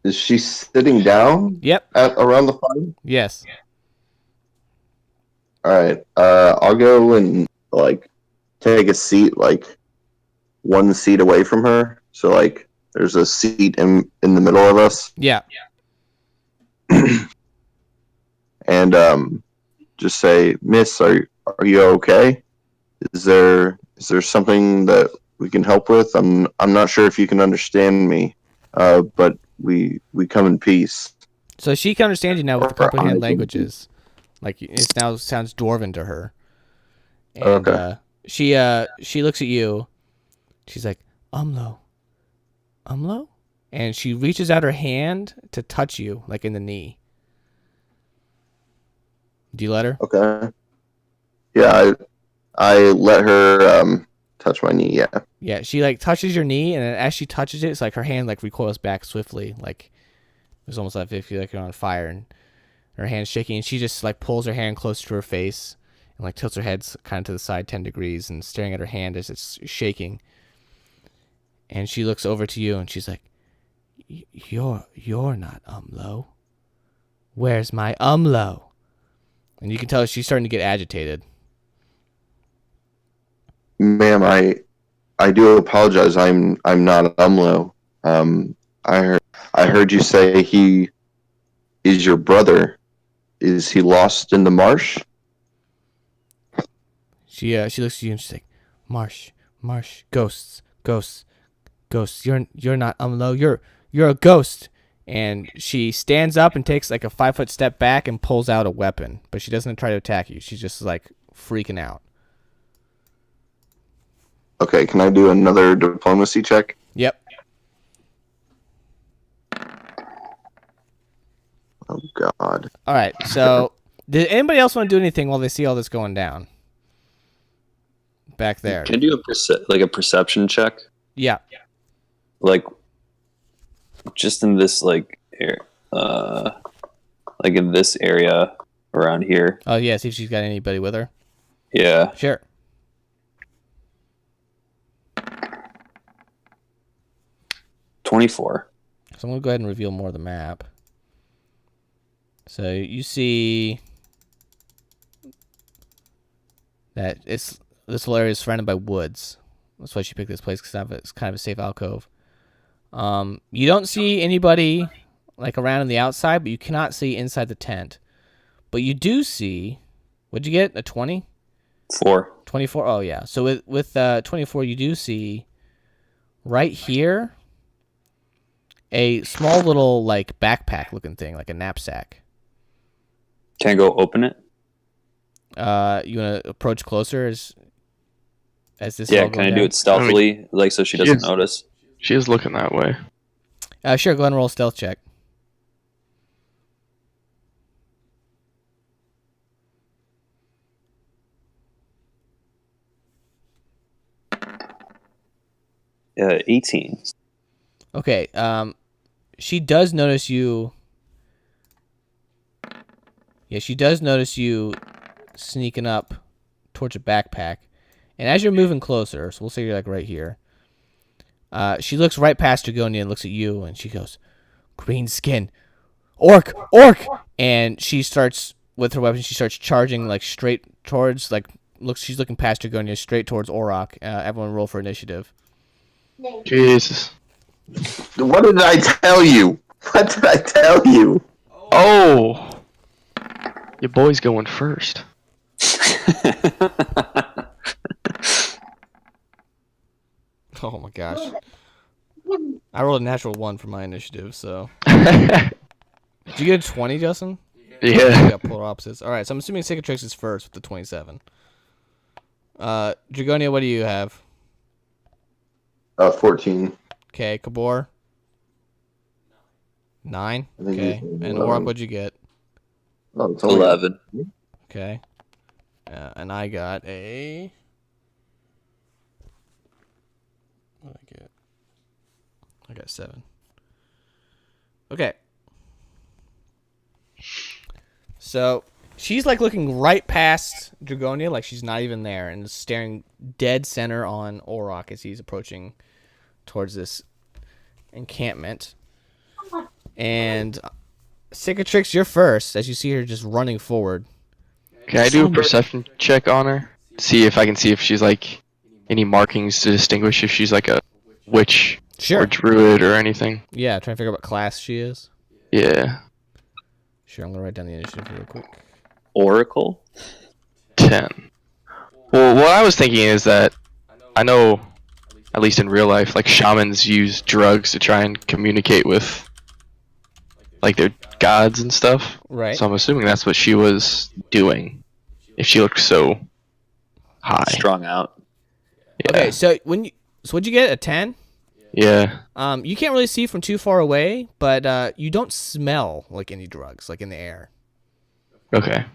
Is she sitting down? Yep. Around the fire? Yes. All right. I'll go and like take a seat, like one seat away from her. So like, there's a seat in the middle of us. Yeah. And just say, Miss, are you okay? Is there something that we can help with? I'm not sure if you can understand me, but we come in peace. So she can understand you now with the Or I comprehend can- languages. Like it now sounds Dwarven to her. And Okay. she looks at you. She's like, "Umlo. Umlo?" And she reaches out her hand to touch you, like in the knee. Do you let her? Okay. Yeah, I let her touch my knee. Yeah. Yeah, she like touches your knee, and then as she touches it, it's like her hand like recoils back swiftly, like it's almost like if you're like you're on fire, and her hand's shaking, and she just like pulls her hand close to her face and like tilts her head kind of to the side 10 degrees and staring at her hand as it's shaking. And she looks over to you, and she's like, "You're not Umlo. Where's my Umlo?" And you can tell she's starting to get agitated. Ma'am, I do apologize. I'm not Umlo. I heard you say he is your brother. Is he lost in the marsh? She looks at you and she's like, Marsh, ghosts. You're not Umlo. You're a ghost." And she stands up and takes like a 5-foot step back and pulls out a weapon, but she doesn't try to attack you. She's just like freaking out. Okay, can I do another diplomacy check? Yep. Oh God. All right. So, did anybody else want to do anything while they see all this going down? Back there. Can I do a perception check? Yeah. Like, just in this like in this area around here. Oh yeah. See if she's got anybody with her. Yeah. Sure. $24. So I'm gonna go ahead and reveal more of the map. So you see that this whole area is surrounded by woods. That's why she picked this place, because it's kind of a safe alcove. You don't see anybody like around on the outside, but you cannot see inside the tent. But you do see, what'd you get? A 20? 4. 24. Oh yeah. So with 24, you do see right here a small little like backpack looking thing, like a knapsack. Can I go open it? You want to approach closer as this is Yeah, all can going I down? do it stealthily, like so she doesn't notice? She is looking that way. Sure, go ahead and roll a stealth check. Yeah, 18. Okay. She does notice you. Yeah, she does notice you sneaking up towards a backpack, and as you're moving closer, so we'll say you're like right here. She looks right past Dragonia and looks at you, and she goes, "Green skin, orc, orc!" And she starts with her weapon. She starts charging like straight towards She's looking past Dragonia straight towards Orok. Everyone roll for initiative. Jesus. What did I tell you? What did I tell you? Oh! Your boy's going first. Oh my gosh! I rolled a natural 1 for my initiative. So Yeah. did you get a 20, Justin? We got polar opposites. All right, so I'm assuming Cicatrix is first with the 27. Dragonia, what do you have? 14. Okay, Kabor. 9. I think Okay, he's and 11. Orc, what'd you get? Oh, it's only 11. Okay, and I got a. What did I get? I got 7. Okay. So she's like looking right past Dragonia, like she's not even there, and is staring dead center on Orok as he's approaching towards this encampment. And Cicatrix, you're first, as you see her just running forward. Can I do a perception check on her? See if I can see if she's like any markings to distinguish if she's like a witch Sure. or druid or anything. Yeah, trying to figure out what class she is. Yeah. Sure, I'm gonna write down the initiative real quick. Oracle? 10. Well, what I was thinking is that I know, at least in real life, like shamans use drugs to try and communicate with like their gods and stuff. Right. So I'm assuming that's what she was doing. If she looked so high. Strung out. Yeah. Okay, so what'd you get? A 10? Yeah. You can't really see from too far away, but you don't smell like any drugs, like in the air. Okay.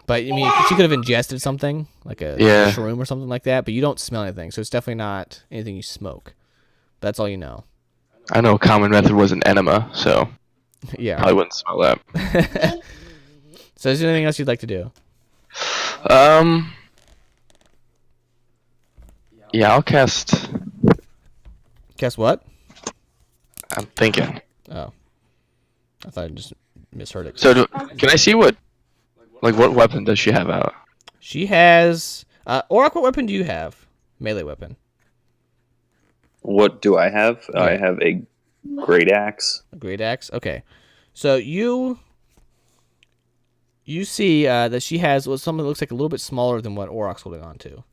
But I mean, she could have ingested something, like a shroom or something like that. But you don't smell anything, so it's definitely not anything you smoke. That's all you know. I know a common method was an enema, so Yeah. probably wouldn't smell that. So is there anything else you'd like to do? Yeah, I'll cast. Guess what? I'm thinking. Oh, I thought I just misheard it. So, can I see what weapon does she have out? She has. Orc, what weapon do you have? Melee weapon. What do I have? Yeah. I have a great axe. A great axe. Okay, so you see that she has something that looks like a little bit smaller than what Oroc's holding on to.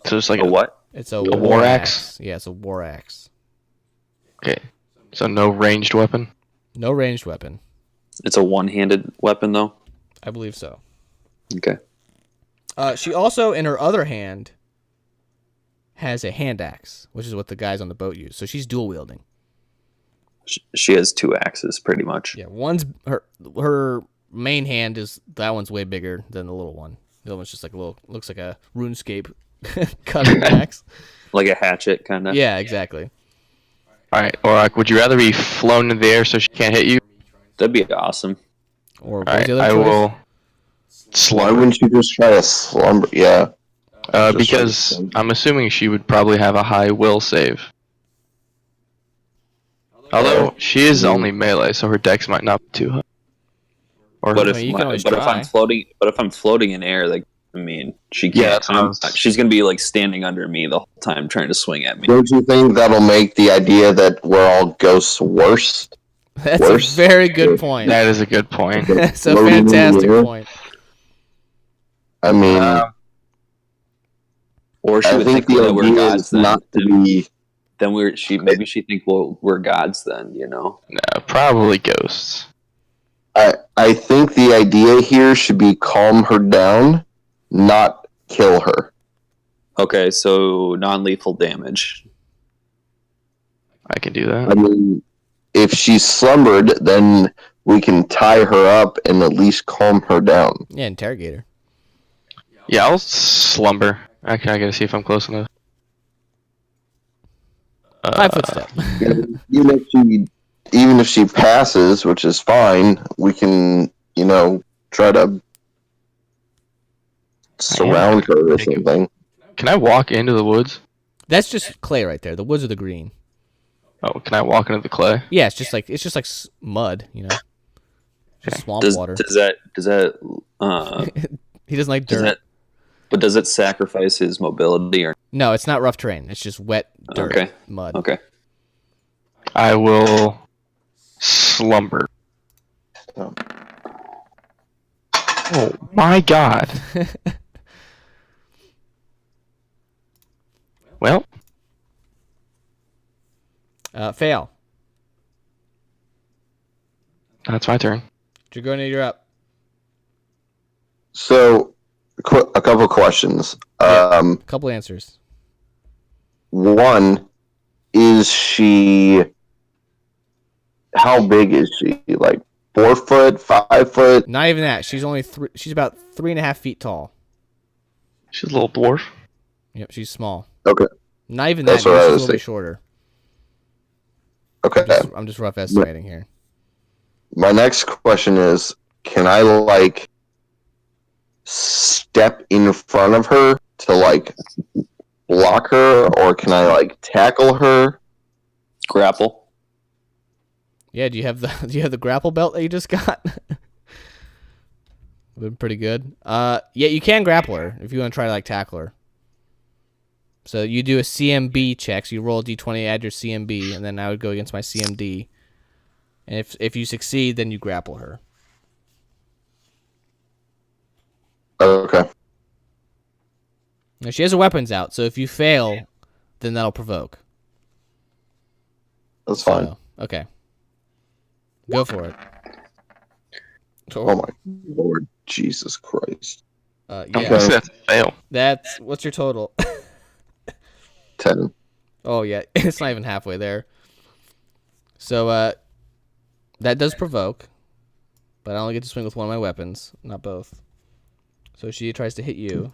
So it's like A what? It's a war axe? Yeah, it's a war axe. Okay. So no ranged weapon. No ranged weapon. It's a one-handed weapon, though. I believe so. Okay. She also, in her other hand, has a hand axe, which is what the guys on the boat use. So she's dual wielding. She has 2 axes, pretty much. Yeah, one's her main hand is that one's way bigger than the little one. The other one's just like a little, looks like a RuneScape cutting axe. Like a hatchet, kind of. Yeah, exactly. All right, Orak, would you rather be flown in the air so she can't hit you? That'd be awesome. Or All what's right, the other I choice? will. Why Slumber. wouldn't you just try to slumber? Yeah. Just Because like- I'm assuming she would probably have a high will save. Although she is only melee, so her dex might not be too high. Or But I if mean, you can always but if try. I'm floating in air, like I mean, she can't. Yeah, that's what I was- She's gonna be like standing under me the whole time, trying to swing at me. Don't you think that'll make the idea that we're all ghosts worse? That's Worse. a very good point. that is a good point. That's a Floating in the fantastic air. point. I mean, Or she I would think think the that we're idea gods is then. not to be. Then maybe she think we're gods then, you know. No, probably ghosts. I think the idea here should be calm her down, not kill her. Okay, so non-lethal damage. I can do I that. mean, if she's slumbered, then we can tie her up and at least calm her down. Yeah, interrogate her. Yeah, I'll slumber. Actually, I gotta see if I'm close enough. 5-foot step. Even if she passes, which is fine, we can, try to surround her or something. Can I walk into the woods? That's just clay right there. The woods are the green. Oh, can I walk into the clay? Yeah, it's just like mud, you know. Just swamp Does water. that He doesn't like dirt. does it sacrifice his mobility or No, it's not rough terrain. It's just wet dirt, Okay. mud. Okay. I will slumber. Oh. Oh my god. Well, Fail. that's my turn. Dragona, you're up. So, a couple questions. Yeah. Couple answers. One, is she? How big is she? Like 4 foot, 5 foot? Not even that. She's only she's about 3.5 feet tall. She's a little dwarf. Yep, she's small. Okay. Not even That's that. what Maybe I she's a was little bit thinking. shorter. Okay. I'm just rough estimating here. My next question is, can I step in front of her to block her, or can I tackle her? Grapple. Yeah, do you have the grapple belt that you just got? Been pretty good. Yeah, you can grapple her if you want to try to tackle her. So you do a CMB check. So you roll a d20, add your CMB, and then I would go against my CMD. And if you succeed, then you grapple her. Okay. Now she has her weapons out, so if you fail, then that'll provoke. That's fine. So, okay. Go for it. Oh my Lord, Jesus Christ. Yeah. That's a fail. What's your total? 10. Oh yeah, it's not even halfway there. So that does provoke, but I only get to swing with one of my weapons, not both. So she tries to hit you,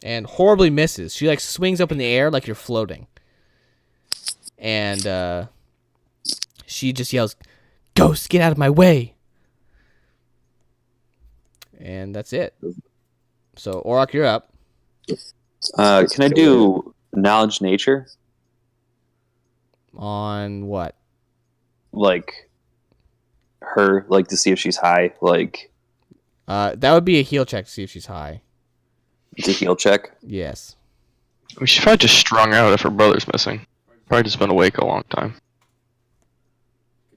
and horribly misses. She swings up in the air like you're floating, and she just yells, "Ghost, get out of my way!" And that's it. So Orok, you're up. Can I do knowledge nature? On what? Her, to see if she's high, That would be a heal check to see if she's high. it's a heal check. Yes. She's probably just strung out if her brother's missing. Probably just been awake a long time.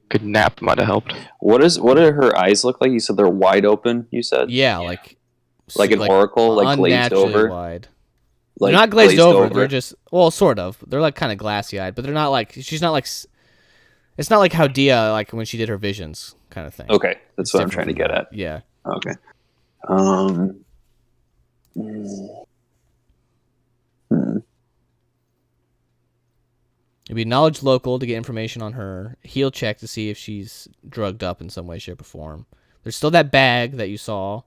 Good nap might have helped. What do her eyes look like? You said they're wide open. You said Yeah, like an oracle, glazed unnaturally over. wide. They're not glazed over. They're just sort of. They're kind of glassy eyed, but they're not she's not it's not like how Dia when she did her visions kind of thing. Okay, that's It's what I'm different trying to from get that. Yeah. at. Okay. It'd be knowledge local to get information on her. Heal check to see if she's drugged up in some way, shape, or form. There's still that bag that you saw.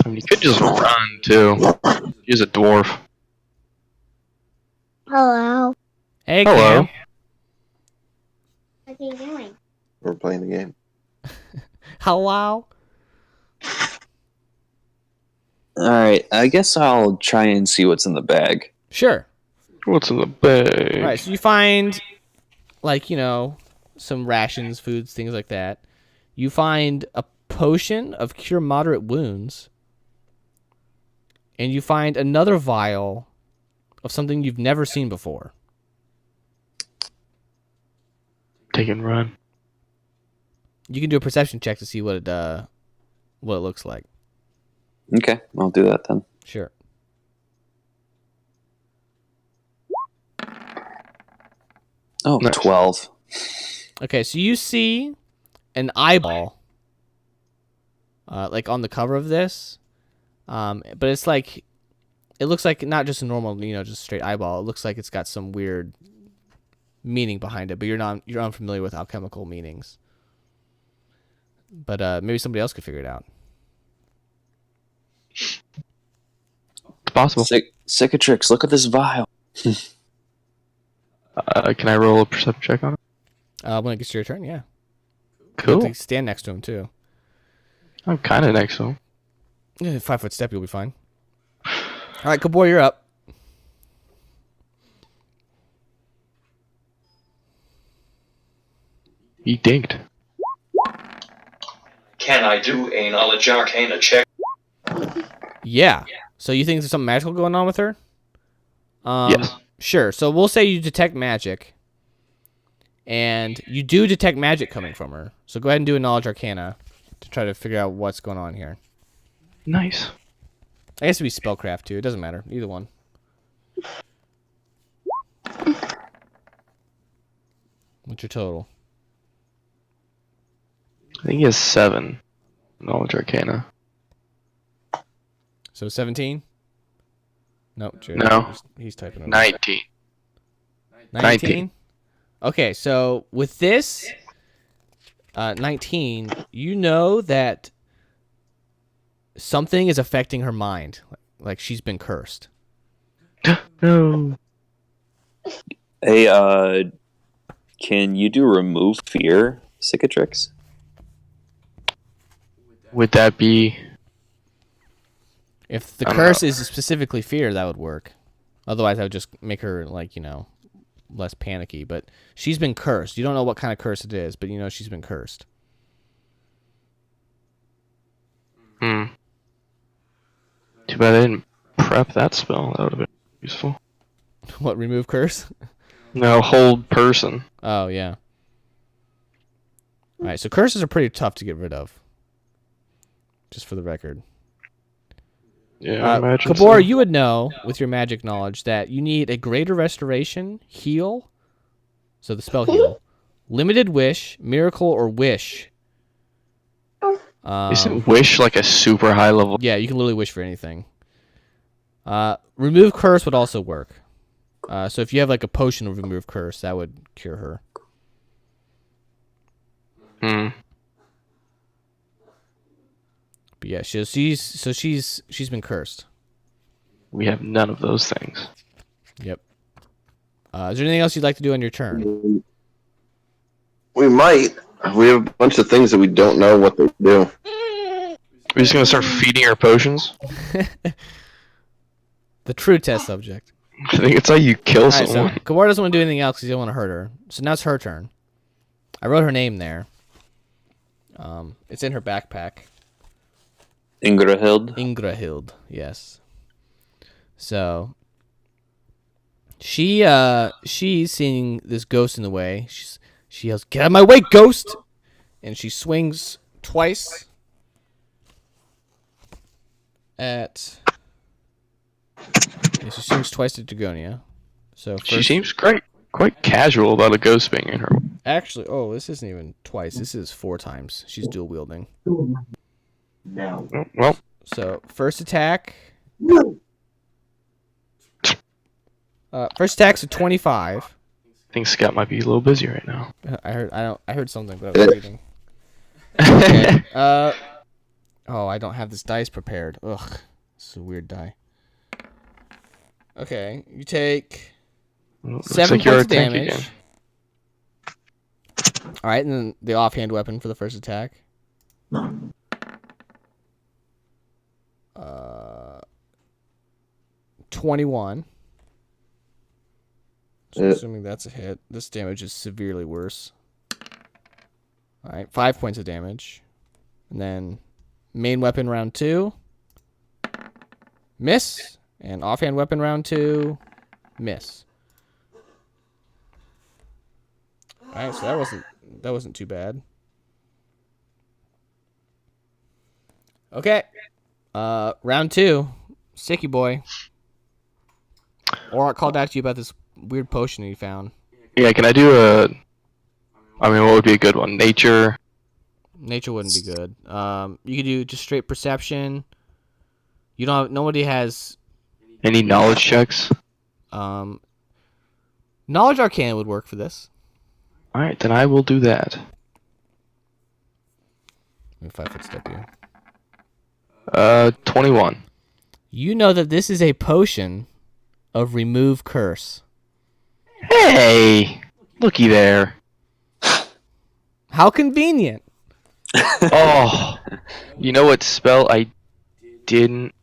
I mean, you could just run too. She's a dwarf. Hello. Hey, Hello. Cam. What are you doing? We're playing the game. Hello. All right, I guess I'll try and see what's in the bag. Sure. What's in the bag? All right, so you find, some rations, foods, things like that. You find a potion of cure moderate wounds. And you find another vial of something you've never seen before. Take and run. You can do a perception check to see what it looks like. Okay, I'll do that then. Sure. Oh, Nice. 12. Okay, so you see an eyeball, like on the cover of this, but it's like it looks like not just a normal, just straight eyeball. It looks like it's got some weird meaning behind it, but you're unfamiliar with alchemical meanings. But maybe somebody else could figure it out. It's possible. Cicatrix, look at this vial. Can I roll a perception check on it? When it gets to your turn, yeah. You Cool. have to stand next to him too. I'm kind of next to him. Yeah, 5-foot step, you'll be fine. All right, Kabor, you're up. He dinked. Can I do a knowledge arcana check? Yeah. So you think there's something magical going on with her? Yes. Sure. So we'll say you detect magic, and you do detect magic coming from her. So go ahead and do a knowledge arcana to try to figure out what's going on here. Nice. I guess it'd be spellcraft too. It doesn't matter. Either one. What's your total? I think he has 7 knowledge arcana. So 17? No, Jared, No. he's typing it. 19. 19? Okay, so with this 19, you know that something is affecting her mind. Like she's been cursed. No. Hey, can you do remove fear, Cicatrix? Would that be... If the I don't curse know. is specifically fear, that would work. Otherwise, I would just make her, less panicky. But she's been cursed. You don't know what kind of curse it is, but you know she's been cursed. Too bad I didn't prep that spell. That would have been useful. What, remove curse? No, hold person. Oh, yeah. Alright, so curses are pretty tough to get rid of. Just for the record. Yeah, I imagine Kabor, so. you would know, with your magic knowledge, that you need a greater restoration, heal, so the spell heal, limited wish, miracle, or wish. Isn't wish like a super high level? Yeah, you can literally wish for anything. Remove curse would also work. So if you have like a potion of remove curse, that would cure her. But yeah, she's been cursed. We have none of those things. Yep. Is there anything else you'd like to do on your turn? We might. We have a bunch of things that we don't know what they do. We're just gonna start feeding her potions. The true test subject. I think it's how you kill Alright, so someone. Kabor doesn't want to do anything else because he doesn't want to hurt her. So now it's her turn. I wrote her name there. It's in her backpack. Ingrahild. Ingrahild, yes. So she's seeing this ghost in the way. She yells, "Get out of my way, ghost!" And she swings twice at. Yeah, she swings twice at Dragonia. So first, She seems quite casual about a ghost being in her. actually, this isn't even twice. This is 4 times. She's dual wielding. Well, So first attack. First attack's a 25. I think Scott might be a little busy right now. I heard something, but I was reading. Okay. I don't have this dice prepared. Ugh, it's a weird die. Okay, you take Looks 7 like you're points of a tank damage. again. All right, and then the offhand weapon for the first attack. 21. So assuming that's a hit. This damage is severely worse. All right, 5 points of damage. And then main weapon round 2. Miss. And offhand weapon round 2. Miss. All right, so that wasn't too bad. Okay. Round 2. Sticky boy. Or I called out to you about this weird potion you found. Yeah, can I do I mean, what would be a good one? Nature? Nature wouldn't be good. You could do just straight perception. You don't have, nobody has Any knowledge checks? knowledge arcana would work for this. Alright, then I will do that. Let me 5-foot step you. 21. You know that this is a potion of remove curse. Hey! Looky there. How convenient. Oh, you know what spell I didn't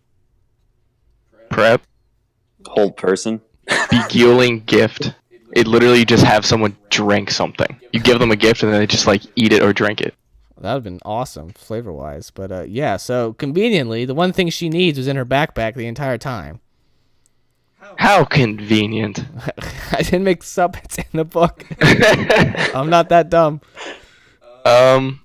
prep? Whole person. Beguiling gift. It literally just have someone drink something. You give them a gift and then they just like eat it or drink it. That would have been awesome, flavor-wise. But yeah, so conveniently, the one thing she needs was in her backpack the entire time. How convenient. I didn't make this up. It's in the book. I'm not that dumb. Alright.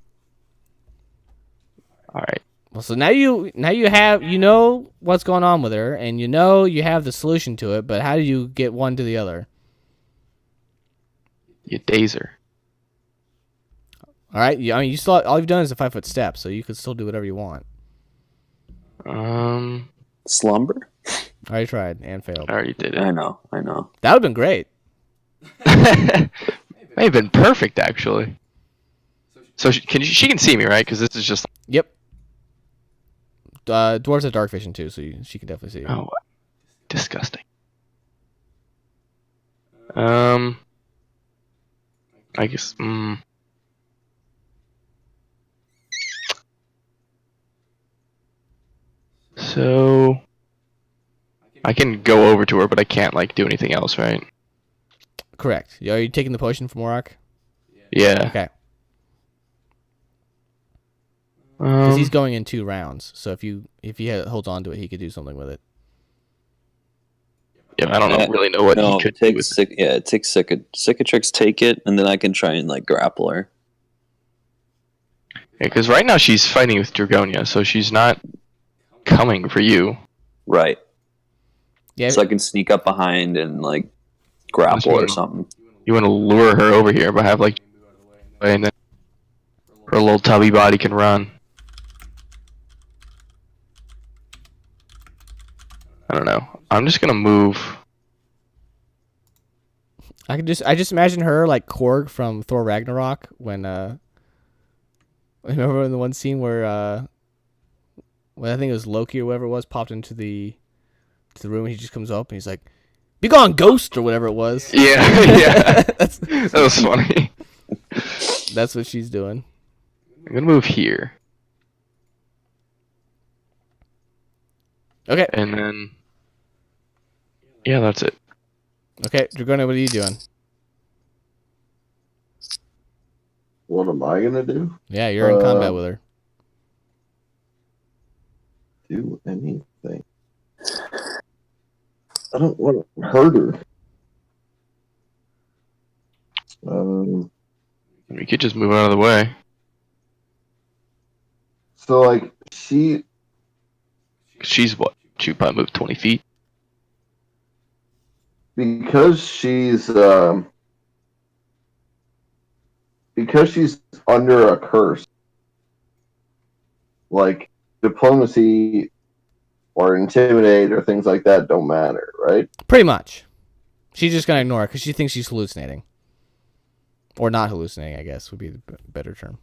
Well, so now you know what's going on with her, and you know you have the solution to it. But how do you get one to the other? You dazer. All right. I mean, you still all you've done is a 5-foot step, so you could still do whatever you want. Slumber? I already tried and failed. I already did it. I know. That would have been great. May have been perfect, actually. So she can see me, right? Because this is just... Yep. Dwarves have dark vision too, so she can definitely see you. Oh, disgusting. I guess... So... I can go over to her, but I can't, like, do anything else, right? Correct. Are you taking the potion from Warrock? Yeah. Okay. Because he's going in 2 rounds, so if he holds on to it, he could do something with it. Yeah, I don't really know what he could do with it. It takes Cicatrix take it, and then I can try and like grapple her. Yeah, because right now she's fighting with Dragonia, so she's not coming for you. Right. Yeah. So I can sneak up behind and like grapple or something. You want to lure her over here, but have like, and then her little tubby body can run. I don't know. I'm just gonna move. I just imagine her like Korg from Thor Ragnarok when remember in the one scene where when I think it was Loki or whatever it was popped into the room and he just comes up and he's like, "Be gone, ghost," or whatever it was. Yeah, yeah. That was funny. That's what she's doing. I'm gonna move here. Okay. And then, yeah, that's it. Okay, Dragonia, what are you doing? What am I gonna do? Yeah, you're in combat with her. Do anything. I don't want to hurt her. We could just move out of the way. So like she's what? She probably moved 20 feet. because she's under a curse. Like diplomacy or intimidate or things like that don't matter, right? Pretty much. She's just gonna ignore it because she thinks she's hallucinating, or not hallucinating. I guess would be the better term.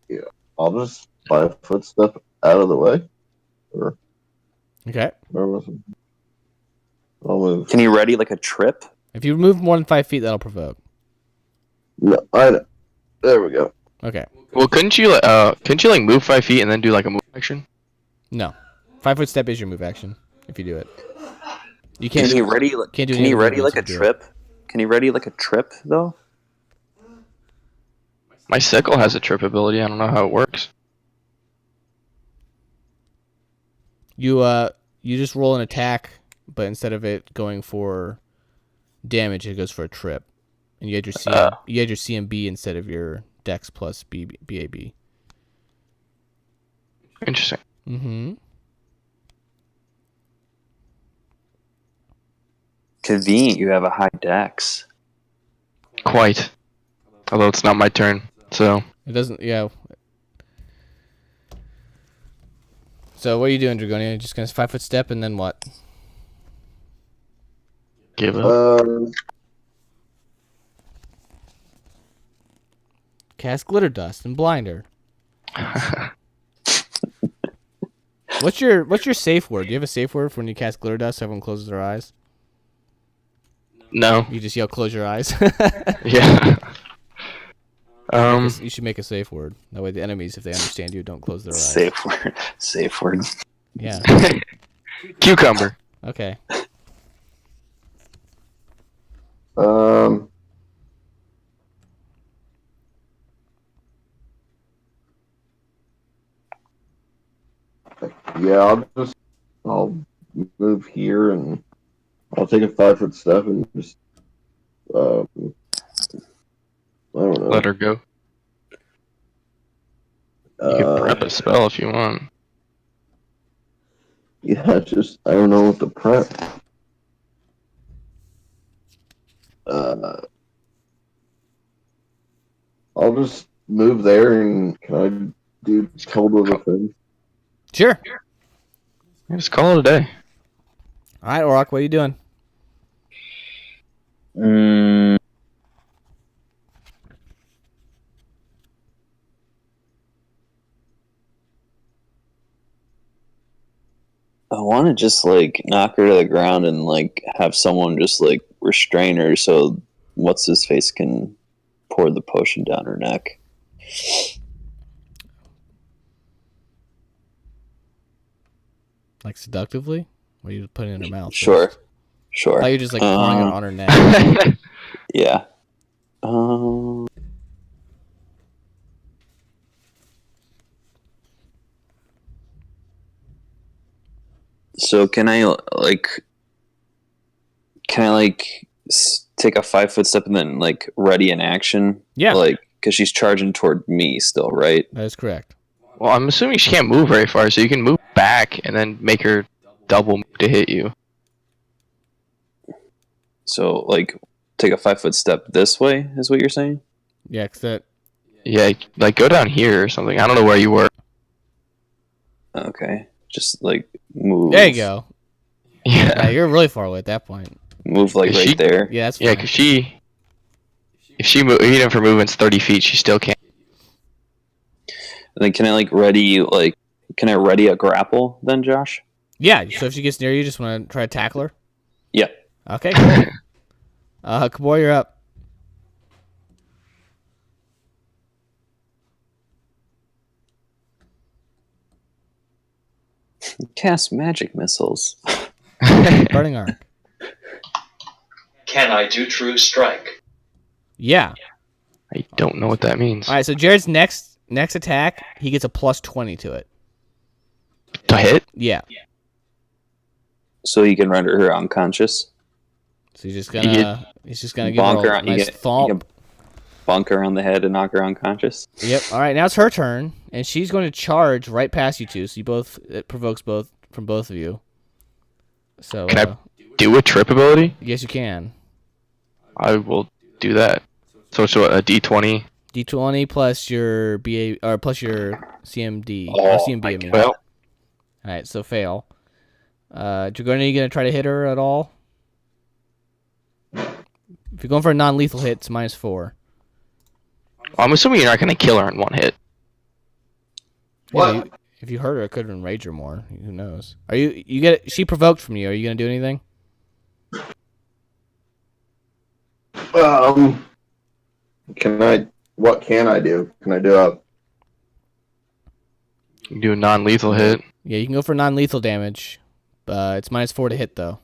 Yeah, I'll just 5-foot step out of the way. Or Okay. where was it? I'll move. Can you ready like a trip? If you move more than 5 feet, that'll provoke. No, I know. There we go. Okay. Well, couldn't you like move 5 feet and then do like a move action? No. 5-foot step is your move action if you do it. You can't. Can you ready? Can't do Can you ready like a if you do trip? Can you ready like a trip though? My sickle has a trip ability. I don't know how it works. You just roll an attack, but instead of it going for damage, it goes for a trip. and you had your CMB instead of your Dex plus BAB. Interesting. Mm-hmm. Convenient. You have a high dex. Quite. Although it's not my turn, so. It doesn't. Yeah. So what are you doing, Dragonia? Just gonna 5-foot step and then what? Give up. Cast glitter dust and blind her. What's your safe word? Do you have a safe word for when you cast glitter dust so everyone closes their eyes? No. You just yell, close your eyes. Yeah. You should make a safe word. That way the enemies, if they understand you, don't close their eyes. Safe word. Safe word. Yeah. Cucumber. Okay. Yeah, I'll move here and I'll take a 5-foot step and just, I don't know. Let her go. You can prep a spell if you want. Yeah, just, I don't know what to prep. I'll just move there and can I do a couple of the things? Sure. Just call it a day. All right, Orok, what are you doing? I want to just like knock her to the ground and like have someone just like restrain her so what's his face can pour the potion down her neck. Like seductively? Or are you just putting it in her mouth? Sure. I Sure. thought you were just like pouring it on her neck. Yeah. So can I take a 5-foot step and then like ready in action? Yeah. Like, because she's charging toward me still, right? That is correct. Well, I'm assuming she can't move very far, so you can move back and then make her double move to hit you. So like take a 5-foot step this way is what you're saying? Yeah, cause that. Yeah, like go down here or something. I don't know where you were. Okay. Just like move. There you go. Yeah. Yeah, you're really far away at that point. Move like Is right she- there. Yeah, that's fine. Yeah, because if she move, even if her movement's 30 feet, she still can't. And then can I ready a grapple then, Josh? Yeah, so if she gets near you, just want to try to tackle her? Yeah. Okay, cool. Kabor, you're up. Cast magic missiles. Burning arc. Can I do true strike? Yeah. I don't know what that means. All right, so Jared's next attack, he gets a plus 20 to it. To hit? Yeah. So you can render her unconscious. So he's just gonna give Bonk her her a on, nice thump. you can bonk her on the head and knock her unconscious. Yep. All right, now it's her turn, and she's going to charge right past you two. So it provokes both from both of you. So Can I do a trip ability? yes, you can. I will do that. So it's what, a D20? D20 plus your BA or plus your CMD. CMB, I mean. Well, All right, so fail. Dragonia, you gonna try to hit her at all? If you're going for a non-lethal hit, it's -4. I'm assuming you're not going to kill her in one hit. Yeah, if you hurt her, it could enrage her more. Who knows? Are you get she provoked from you? Are you gonna do anything? What can I do? Can I do a... You can do a non-lethal hit. Yeah, you can go for non-lethal damage. It's -4 to hit though.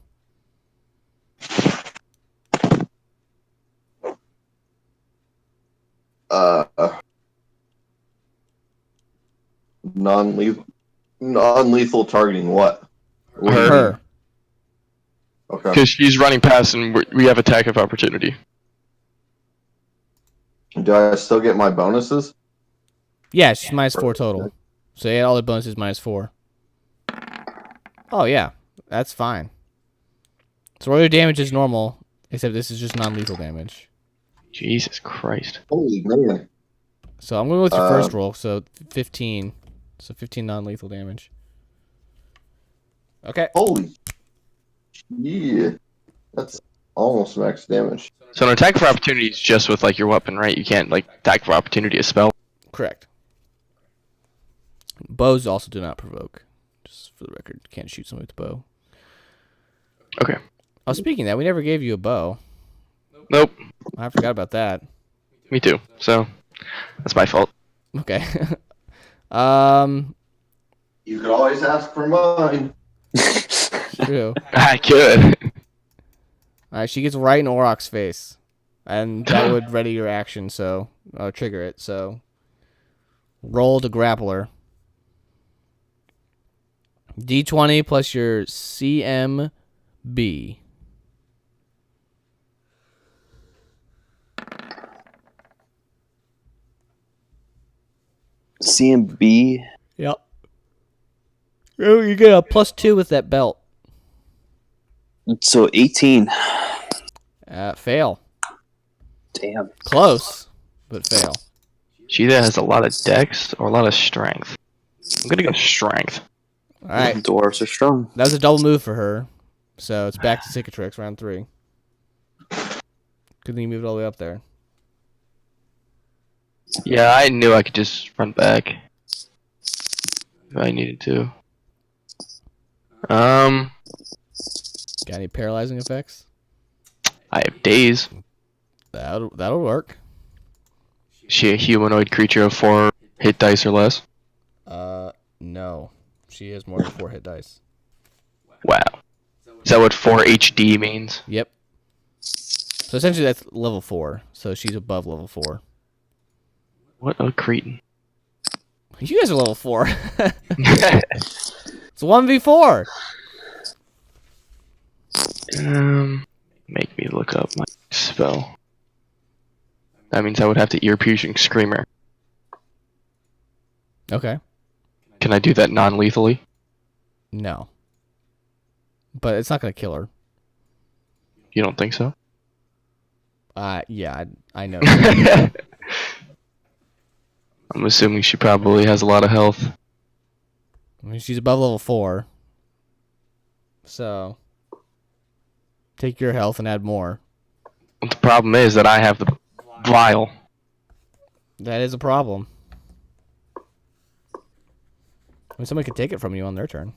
Non-lethal targeting what? Her. Okay. Because she's running past and we have attack of opportunity. Do I still get my bonuses? Yeah, she's -4 total. So yeah, all the bonuses -4. Oh yeah, that's fine. So all your damage is normal, except this is just non-lethal damage. Jesus Christ. Holy man. So I'm going with your first roll, so 15. So 15 non-lethal damage. Okay. Holy. Yeah. That's almost max damage. So an attack for opportunity is just with like your weapon, right? You can't like attack for opportunity a spell. Correct. Bows also do not provoke. Just for the record, you can't shoot somebody with a bow. Okay. Oh, speaking of that, we never gave you a bow. Nope. I forgot about that. Me too. So that's my fault. Okay. You could always ask for mine. True. I could. Alright, she gets right in Oroc's face. And that would ready your action, so trigger it, so roll to grapple her. D20 plus your CMB. CMB. Yep. Oh, you get a +2 with that belt. So 18. Fail. Damn. Close, but fail. She either has a lot of dex or a lot of strength. I'm gonna go strength. Alright, Dwarves are strong. that was a double move for her. So it's back to Cicatrix, round 3. Good thing you moved all the way up there. Yeah, I knew I could just run back if I needed to. Got any paralyzing effects? I have daze. That'll work. Is she a humanoid creature of 4 hit dice or less? No. She has more than 4 hit dice. Wow. Is that what 4 HD means? Yep. So essentially that's level 4. So she's above level 4. What a cretin. You guys are level 4. It's 1v4. Make me look up my spell. That means I would have to ear-piercing screamer. Okay. Can I do that non-lethally? No. But it's not going to kill her. You don't think so? Yeah, I know. I'm assuming she probably has a lot of health. I mean, she's above level 4. So take your health and add more. The problem is that I have the vial. That is a problem. I mean, somebody could take it from you on their turn.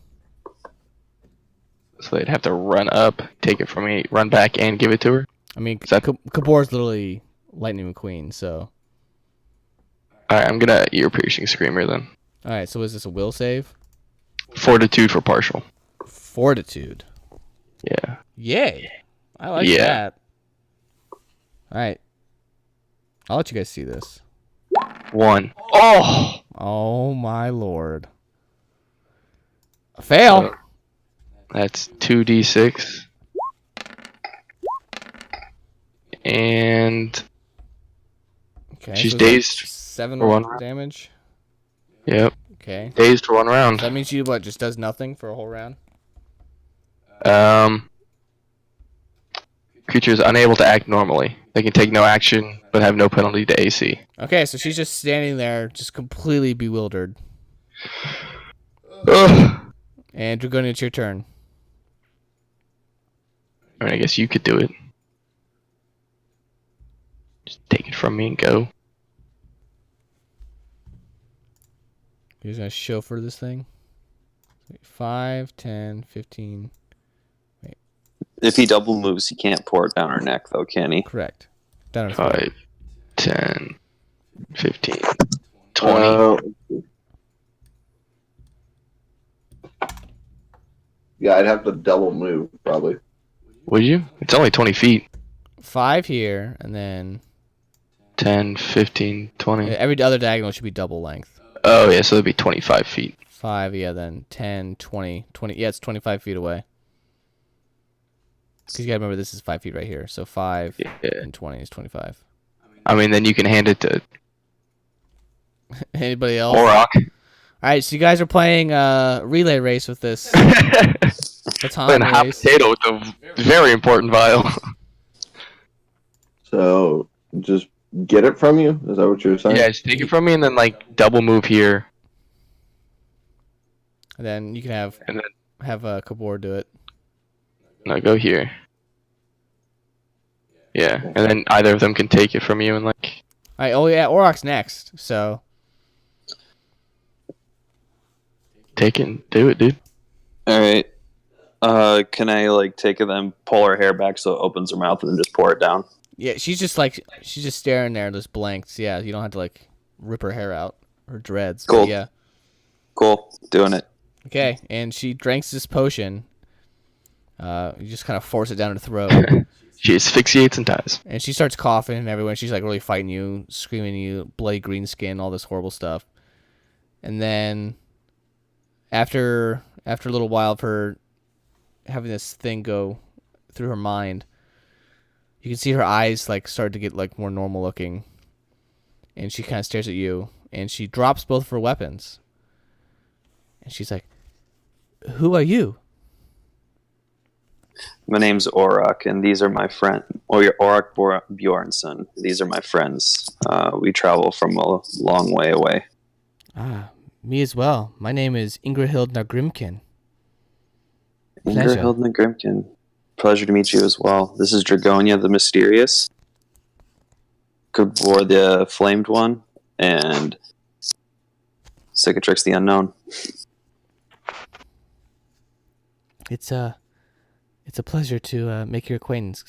So they'd have to run up, take it from me, run back, and give it to her? I mean, Is that- Kabor's literally Lightning McQueen, so... Alright, I'm gonna ear-piercing screamer then. Alright, so is this a will save? Fortitude for partial. Fortitude. Yeah. Yay! I like Yeah. that. Alright. I'll let you guys see this. 1. Oh! Oh my lord. Fail! That's 2d6. And Okay, she's so is that dazed 7 for 1 round. damage. Yep, Okay. dazed for 1 round. So that means she just does nothing for a whole round? Creature is unable to act normally. They can take no action, but have no penalty to AC. Okay, so she's just standing there, just completely bewildered. Ugh. And Dragonia, it's your turn. I mean, I guess you could do it. Just take it from me and go. You're gonna chauffeur this thing? 5, 10, 15. If he double moves, he can't pour it down her neck, though, can he? Correct. Down her throat. 5, 10, 15, 20. Yeah, I'd have to double move, probably. Would you? It's only 20 feet. 5 here, and then 10, 15, 20. every other diagonal should be double length. Oh, yeah, so it'd be 25 feet. 5, yeah, then 10, 20, 20. Yeah, it's 25 feet away. Because you gotta remember this is 5 feet right here. So 5 Yeah. and 20 is 25. I mean, then you can hand it to Anybody else? Orok. All right, so you guys are playing relay race with this baton Playing hot race. potato with a very important vial. So just get it from you? Is that what you're saying? Yeah, just take it from me and then like double move here. And then you can have Kabor do it. No, go here. Yeah, and then either of them can take it from you and like. All right, oh yeah, Orok's next. So Take it and do it, dude. All right. Can I like take it then pull her hair back so it opens her mouth and then just pour it down? yeah, she's just staring there, just blanks. Yeah, you don't have to like rip her hair out, her dreads. but Cool. Yeah. Cool. Doing it. Okay, and she drinks this potion. You just kind of force it down her throat, She asphyxiates and dies. and she starts coughing and everyone. She's like really fighting you, screaming at you, bloody green skin, all this horrible stuff. And then after a little while of her having this thing go through her mind, you can see her eyes like start to get like more normal looking, and she kind of stares at you, and she drops both of her weapons, and she's like, "Who are you?" My name's Orok, and these are my friend. Oh, you're Orok Bjornsson. These are my friends. We travel from a long way away. Ah, me as well. My name is Ingrahild Nagrimkin. Pleasure. Ingerhildna Grimkin. Pleasure to meet you as well. This is Dragonia the Mysterious, Kabor the Flamed One, and Cicatrix the Unknown. It's a pleasure to make your acquaintance.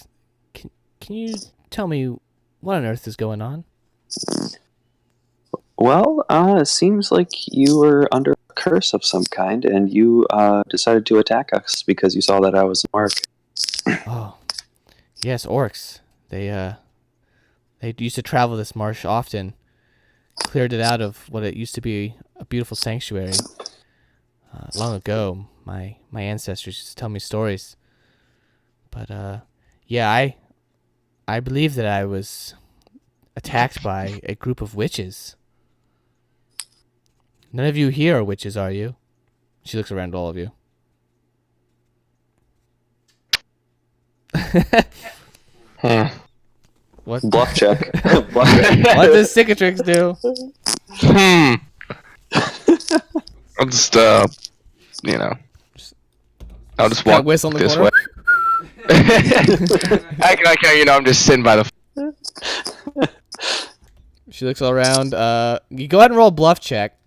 Can you tell me what on earth is going on? Well, it seems like you were under a curse of some kind, and you decided to attack us because you saw that I was an orc. Oh, yes, orcs. They used to travel this marsh often. Cleared it out of what it used to be a beautiful sanctuary. Long ago, my ancestors used to tell me stories. But yeah, I believe that I was attacked by a group of witches. None of you here are witches, are you? She looks around at all of you. What? Bluff check. Bluff check. What does Cicatrix do? I'll just I'll just Kinda walk whistle in the this corner. way. I can, I'm just sitting by the. She looks all around. You go ahead and roll a bluff check.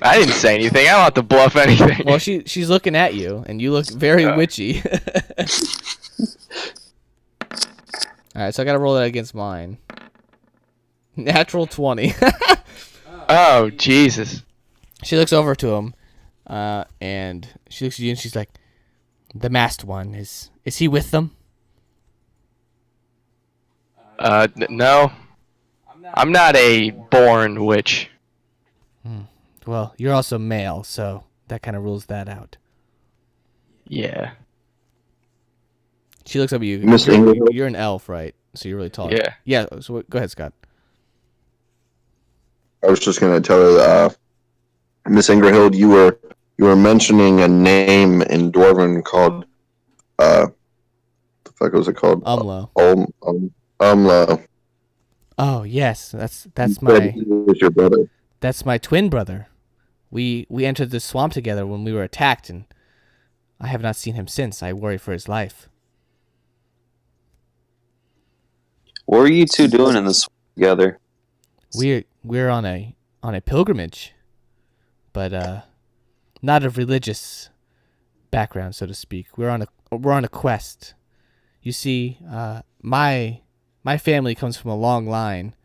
I didn't say anything. I don't have to bluff anything. Well, she's looking at you, and you look very witchy. All right, so I gotta roll that against mine. Natural 20. Oh Jesus! She looks over to him, and she looks at you, and she's like, "The masked one is he with them?" No. I'm not a born witch. Well, you're also male, so that kind of rules that out. Yeah. She looks up at you. Miss Ingram. You're an elf, right? So you're really tall. Yeah. Yeah. So go ahead, Scott. I was just gonna tell her, Miss Ingrahild, you were mentioning a name in Dwarven called the fuck was it called? Umlo. Umlo. Oh yes, that's He my was your brother. that's my twin brother. We entered the swamp together when we were attacked, and I have not seen him since. I worry for his life. What were you two doing in this together? We're on a pilgrimage, but not of religious background, so to speak. We're on a quest. You see, my family comes from a long line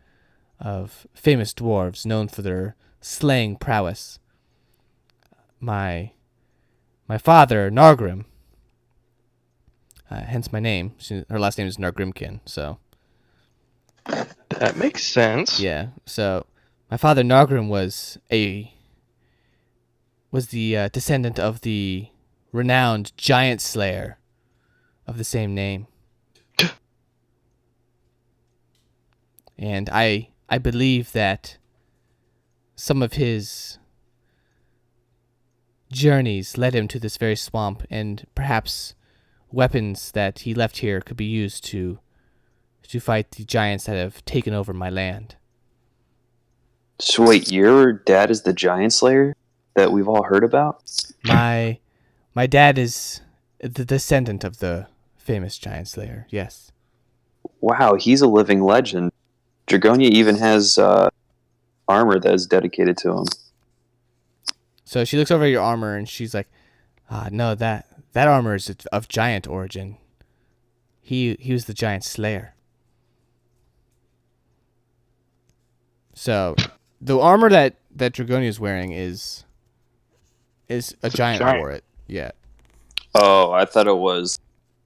of famous dwarves known for their slaying prowess. My father, Nargrim, hence my name. Her last name is Nargrimkin, so. That makes sense. Yeah. So my father Nargrim was the descendant of the renowned giant slayer of the same name. And I believe that some of his journeys led him to this very swamp, and perhaps weapons that he left here could be used to fight the giants that have taken over my land. So wait, your dad is the giant slayer that we've all heard about? My dad is the descendant of the famous giant slayer. Yes. Wow, he's a living legend. Dragonia even has armor that is dedicated to him. So she looks over at your armor and she's like, no, that armor is of giant origin. He was the giant slayer. So the armor that Dragonia is wearing is a giant wore it. Yeah. Oh, I thought it was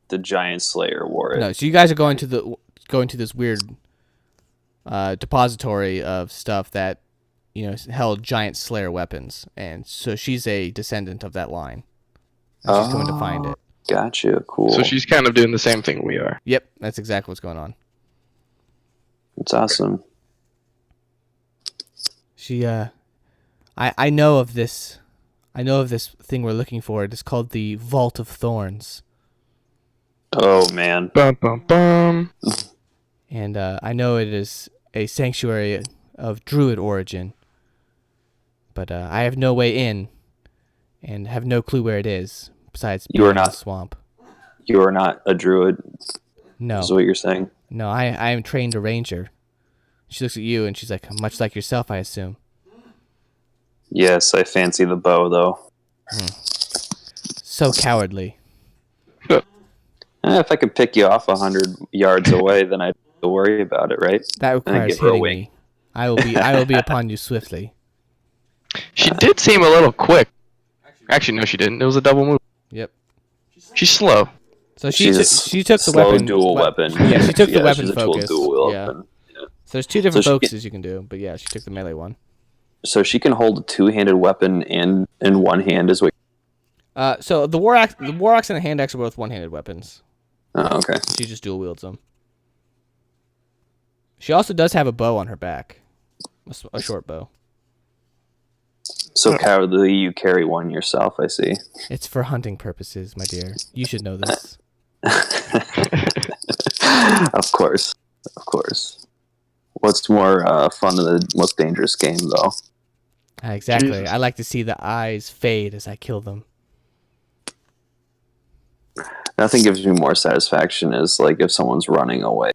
the giant slayer wore it. No, so you guys are going to this weird depository of stuff that held giant slayer weapons, and so she's a descendant of that line. And she's going to find it. Gotcha, cool. So she's kind of doing the same thing we are. Yep, that's exactly what's going on. It's awesome. She I know of this thing we're looking for. It's called the Vault of Thorns. Oh man. Bum bum bum. And I know it is a sanctuary of druid origin. But I have no way in, and have no clue where it is, besides being in the swamp. You are not a druid? No. Is what you're saying? No, I am trained a ranger. She looks at you, and she's like, much like yourself, I assume. Yes, I fancy the bow, though. So cowardly. If I could pick you off 100 yards away, then I'd have to worry about it, right? That requires hitting me. I will be upon you swiftly. She did seem a little quick. Actually, no, she didn't. It was a double move. Yep. She's slow. So she took the slow weapon. dual weapon. Yeah, she took the weapon she's a focus. dual Yeah. weapon. So there's two different So focuses you can do, but yeah, she took the melee one. So she can hold a two-handed weapon in one hand, is what? So the war axe and the hand axe are both one-handed weapons. Oh, okay. She just dual wields them. She also does have a bow on her back, a short bow. So cowardly, you carry one yourself. I see. It's for hunting purposes, my dear. You should know this. Of course. What's more fun than the most dangerous game, though? Exactly. Jesus. I like to see the eyes fade as I kill them. Nothing gives me more satisfaction is like if someone's running away,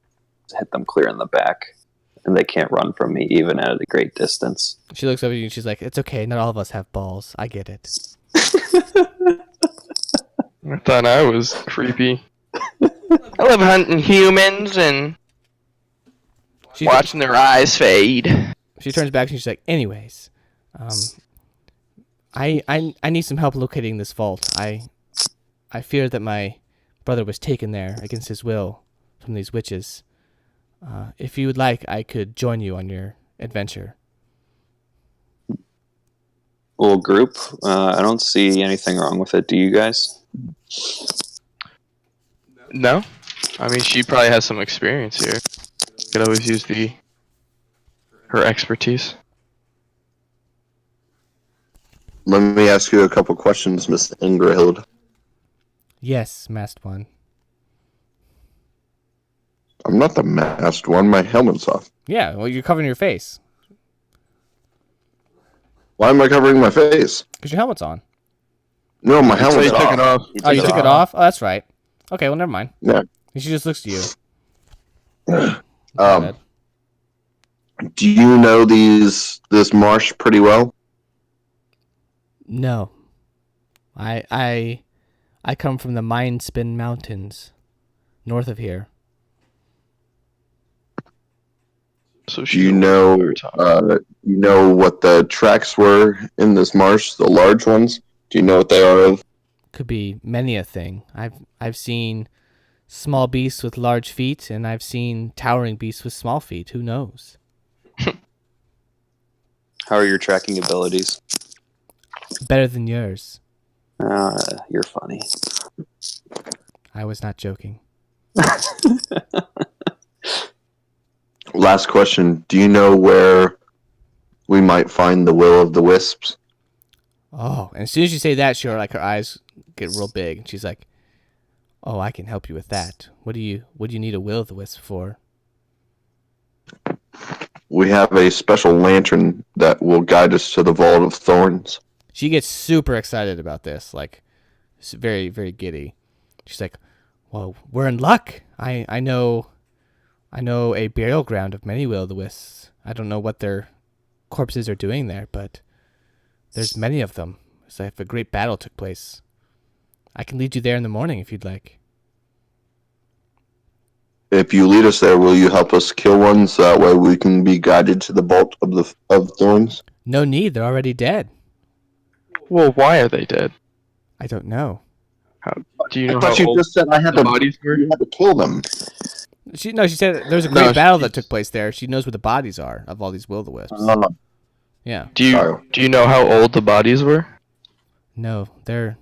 hit them clear in the back, and they can't run from me even at a great distance. She looks over at you and she's like, "It's okay. Not all of us have balls. I get it." I thought I was creepy. I love hunting humans and watching their eyes fade. She turns back and she's like, "Anyways, I need some help locating this vault. I fear that my brother was taken there against his will from these witches. If you would like, I could join you on your adventure." Little group. I don't see anything wrong with it. Do you guys? No, I mean she probably has some experience here. Could always use her expertise. Let me ask you a couple questions, Miss Ingrid. Yes, masked one. I'm not the masked one. My helmet's off. Yeah, well, you're covering your face Why am I covering my face? because your helmet's on. No, my So helmet's you took it off. Oh, you took it off? Oh, that's right. Okay, well, never mind. Yeah. She just looks at you. Do you know this marsh pretty well? No. I come from the Mindspin Mountains, north of here. So Do you know what the tracks were in this marsh, the large ones? Do you know what they are of? Could be many a thing. I've seen small beasts with large feet, and I've seen towering beasts with small feet. Who knows? How are your tracking abilities? Better than yours. You're funny. I was not joking. last question. Do you know where we might find the will of the wisps? Oh, and as soon as you say that, her eyes get real big, and she's like, "Oh, I can help you with that. What do you need a will of the wisp for?" We have a special lantern that will guide us to the Vault of Thorns. She gets super excited about this, like very, very giddy. She's like, "Well, we're in luck. I know a burial ground of many will-o'-the-wisps. I don't know what their corpses are doing there, but there's many of them. It's like if a great battle took place. I can lead you there in the morning if you'd like." If you lead us there, will you help us kill one so that way we can be guided to the Vault of Thorns? No need. They're already dead. Well, why are they dead? I don't know. Do you know I thought how you old just said I had the to. bodies were? You had to kill them. She said there's a great battle that took place there. She knows where the bodies are of all these will-o'-the-wisps. Yeah. Do you know how old the bodies were? No, they're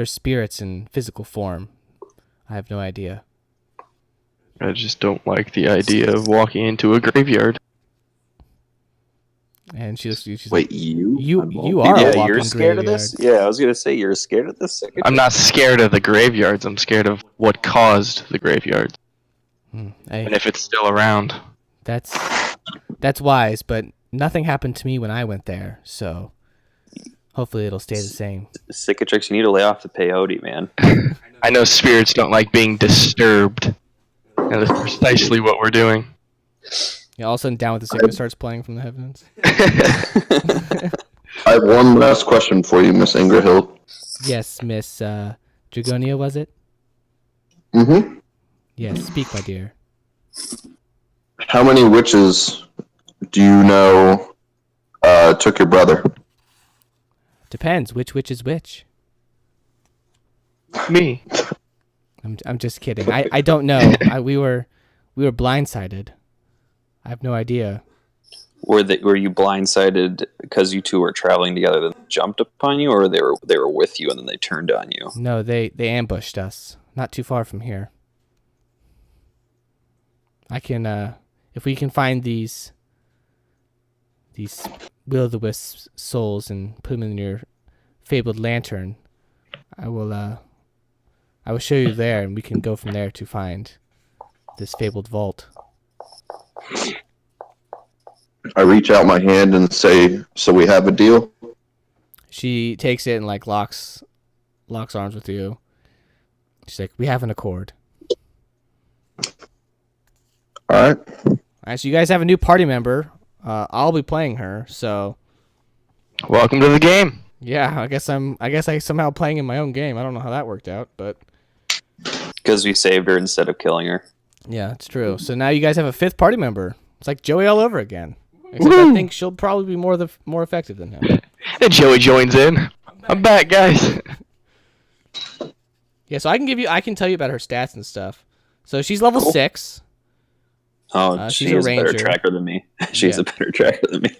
spirits in physical form. I have no idea. I just don't like the idea of walking into a graveyard. And she's Wait, like, you? you are a Yeah, walking you're scared graveyard. of this? Yeah, I was going to say, you're scared of this? I'm not scared of the graveyards. I'm scared of what caused the graveyards. And if it's still around. That's wise, but nothing happened to me when I went there, so hopefully it'll stay the same. Cicatrix, you need to lay off the peyote, man. I know spirits don't like being disturbed. And that's precisely what we're doing. Yeah, all of a sudden Down with the Sickness starts playing from the heavens. I have one last question for you, Miss Ingrahill. Yes, Miss Dragonia, was it? Mm-hmm. Yes, speak, my dear. How many witches do you know took your brother? Depends. Which is which? Me. I'm just kidding. I don't know. We were blindsided. I have no idea. Were you blindsided because you two were traveling together, then jumped upon you, or they were with you and then they turned on you? No, they ambushed us. Not too far from here. I can if we can find these will-o'-the-wisp souls and put them in your fabled lantern, I will show you there, and we can go from there to find this fabled vault. I reach out my hand and say, "So we have a deal?" She takes it and like locks arms with you. She's like, "We have an accord." All right. All right, so you guys have a new party member. I'll be playing her, so Welcome to the game. yeah, I guess I somehow playing in my own game. I don't know how that worked out, but Because we saved her instead of killing her. yeah, it's true. So now you guys have a fifth party member. It's like Joey all over again. Except I think she'll probably be more effective than him. And Joey joins in. I'm back, guys. Yeah, so I can tell you about her stats and stuff. So she's level 6. Oh, she's she a is a better ranger. tracker than me. She's a better tracker than me.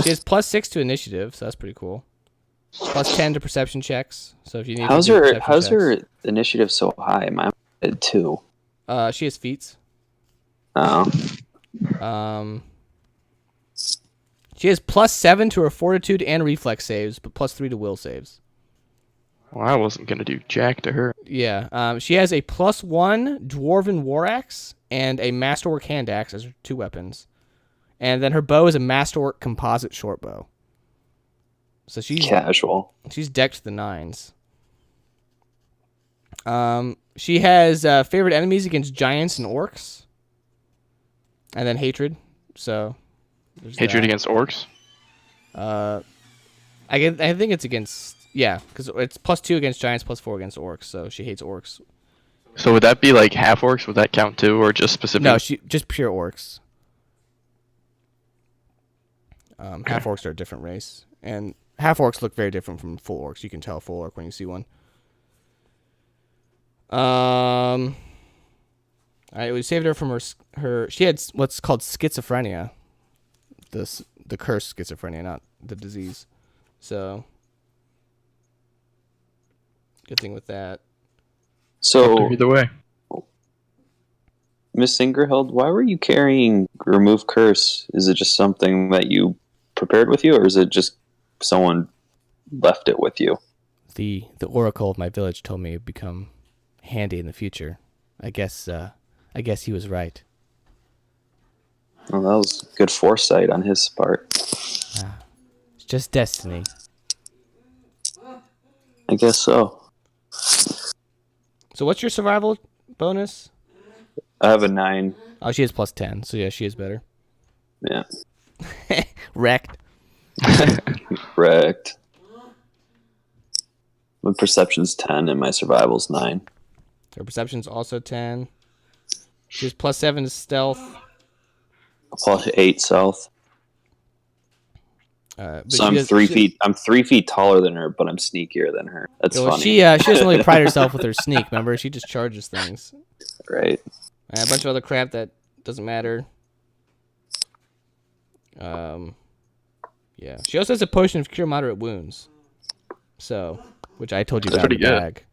She has +6 to initiative, so that's pretty cool. +10 to perception checks. So if you need How's to do her perception checks. her initiative so high? Mine did too. She has feats. Oh. She has +7 to her fortitude and reflex saves, but +3 to will saves. Well, I wasn't gonna do jack to her. Yeah. She has a +1 dwarven war axe and a masterwork hand axe as her 2 weapons. And then her bow is a masterwork composite short bow. So she's Casual. She's decked to the 9s. She has favorite enemies against giants and orcs. And then hatred. So Hatred against orcs? I think it's against, yeah, because it's +2 against giants, +4 against orcs, so she hates orcs. So would that be like half orcs? Would that count too, or just specific? No, she just pure orcs. Half orcs are a different race, and half orcs look very different from full orcs. You can tell a full orc when you see one. All right, we saved her from her. She had what's called schizophrenia. The cursed schizophrenia, not the disease. So, good thing with that. So either way. Miss Ingerhild, why were you carrying Remove Curse? Is it just something that you prepared with you, or is it just someone left it with you? The oracle of my village told me it'd become handy in the future. I guess he was right. Well, that was good foresight on his part. It's just destiny. I guess so. So what's your survival bonus? I have a 9. Oh, she has +10, so yeah, she is better. Yeah. Wrecked. Correct. My perception's 10 and my survival's 9. Her perception's also 10. She has +7 to stealth. Plus 8 south. So I'm 3 feet. I'm 3 feet taller than her, but I'm sneakier than her. That's funny. She doesn't really pride herself with her sneak. Remember, she just charges things. Right. And a bunch of other crap that doesn't matter. Yeah. She also has a potion of cure moderate wounds. So, which I told you That's about in pretty the good. bag.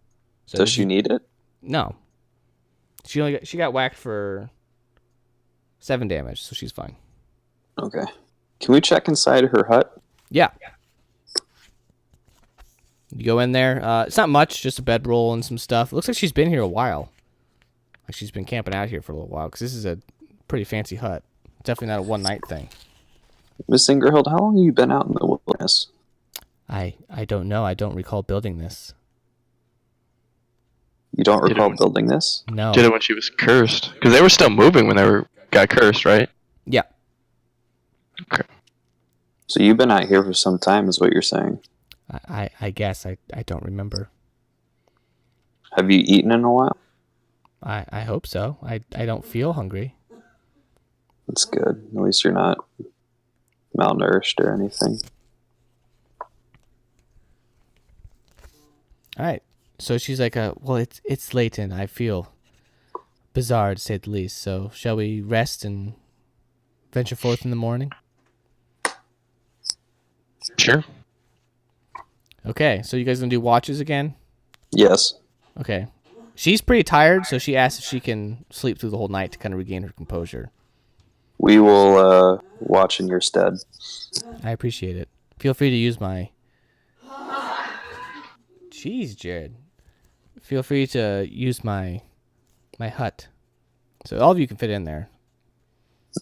So Does she need it? No. She got whacked for 7 damage, so she's fine. Okay. Can we check inside her hut? Yeah. You go in there. It's not much, just a bedroll and some stuff. It looks like she's been here a while. Like she's been camping out here for a little while, because this is a pretty fancy hut. Definitely not a one-night thing. Miss Ingerhild, how long have you been out in the wilderness? I don't know. I don't recall building this. You don't Did it recall when- building this? No. Did it when she was cursed? Because they were still moving when got cursed, right? Yeah. Okay. So you've been out here for some time, is what you're saying. I guess. I don't remember. Have you eaten in a while? I hope so. I don't feel hungry. That's good. At least you're not malnourished or anything. All right. So she's like, well, it's late and I feel bizarre to say the least. So shall we rest and venture forth in the morning? Sure. Okay. So you guys gonna do watches again? Yes. Okay. She's pretty tired, so she asks if she can sleep through the whole night to kind of regain her composure. We will watch in your stead. I appreciate it. Feel free to use my... Jeez, Jared. Feel free to use my hut. So all of you can fit in there.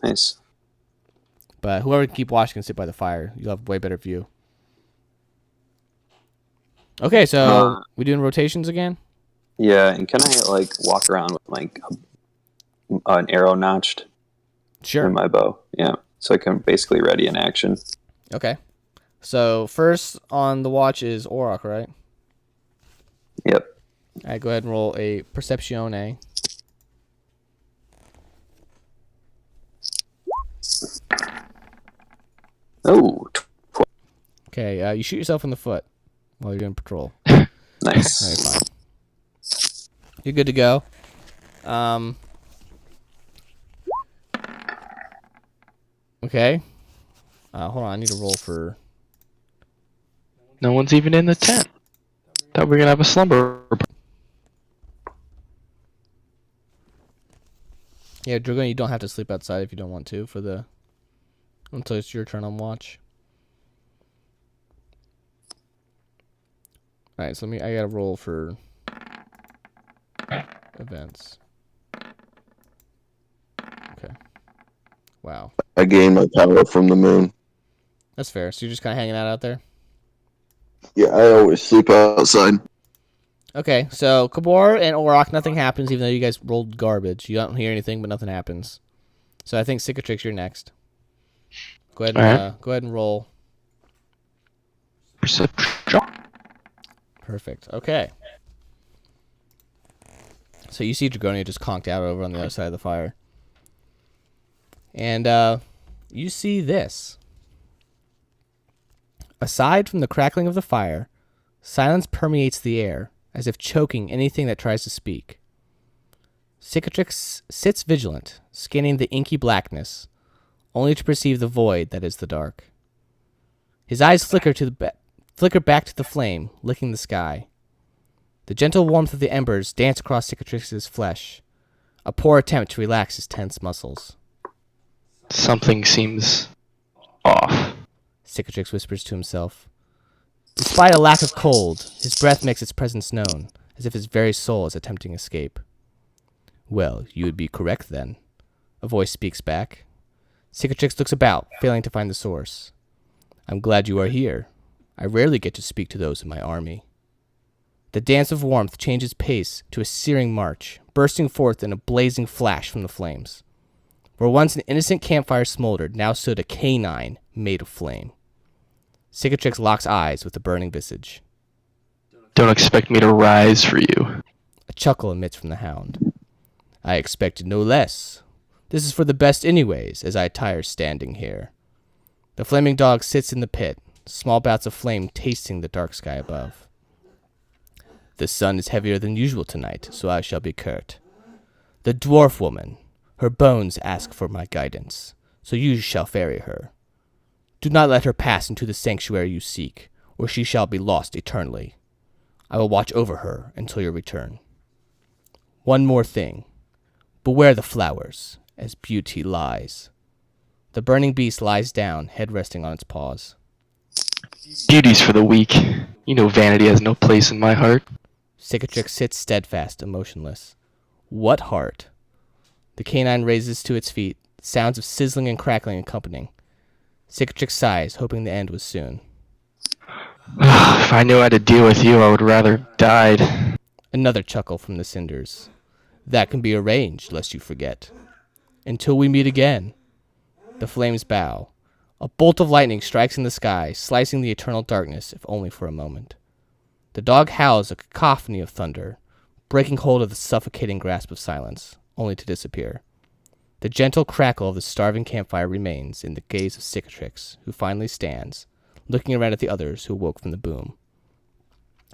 Nice. But whoever can keep watch can sit by the fire. You'll have way better view. Okay, so we doing rotations again? Yeah, and can I like walk around with like an arrow notched Sure. in my bow? Yeah, so I can basically ready in action. Okay. So first on the watch is Auroch, right? Yep. All right, go ahead and roll a Perceptione. Oh, Okay, you shoot yourself in the foot while you're doing patrol. nice. Very fine. You're good to go. Okay. Hold on, I need to roll for... No one's even in the tent. Thought we were gonna have a slumber. Yeah, Dragon, you don't have to sleep outside if you don't want to until it's your turn on watch. Alright, so I gotta roll for events. Okay. Wow. I gained my power from the moon. That's fair. So you're just kinda hanging out there? Yeah, I always sleep outside. Okay, so Kabor and Auroch, nothing happens even though you guys rolled garbage. You don't hear anything, but nothing happens. So I think Cicatrix, you're next. Go ahead and roll. Perception. Perfect. Okay. So you see Dragonia just conked out over on the other side of the fire. And you see this. Aside from the crackling of the fire, silence permeates the air, as if choking anything that tries to speak. Cicatrix sits vigilant, scanning the inky blackness, only to perceive the void that is the dark. His eyes flicker back to the flame, licking the sky. The gentle warmth of the embers dance across Cicatrix's flesh, a poor attempt to relax his tense muscles. Something seems off. Cicatrix whispers to himself. Despite a lack of cold, his breath makes its presence known, as if his very soul is attempting escape. Well, you would be correct then. A voice speaks back. Cicatrix looks about, failing to find the source. I'm glad you are here. I rarely get to speak to those in my army. The dance of warmth changes pace to a searing march, bursting forth in a blazing flash from the flames. Where once an innocent campfire smoldered, now stood a canine made of flame. Cicatrix locks eyes with the burning visage. Don't expect me to rise for you. A chuckle emits from the hound. I expected no less. This is for the best anyways, as I tire standing here. The flaming dog sits in the pit, small bouts of flame tasting the dark sky above. The sun is heavier than usual tonight, so I shall be curt. The dwarf woman, her bones ask for my guidance, so you shall ferry her. Do not let her pass into the sanctuary you seek, or she shall be lost eternally. I will watch over her until your return. One more thing. Beware the flowers, as beauty lies. The burning beast lies down, head resting on its paws. Beauty's for the weak. You know vanity has no place in my heart. Cicatrix sits steadfast and motionless. What heart? The canine raises to its feet, sounds of sizzling and crackling accompanying. Cicatrix sighs, hoping the end was soon. If I knew how to deal with you, I would rather have died. Another chuckle from the cinders. That can be arranged, lest you forget. Until we meet again. The flames bow. A bolt of lightning strikes in the sky, slicing the eternal darkness, if only for a moment. The dog howls a cacophony of thunder, breaking hold of the suffocating grasp of silence, only to disappear. The gentle crackle of the starving campfire remains in the gaze of Cicatrix, who finally stands, looking around at the others who awoke from the boom.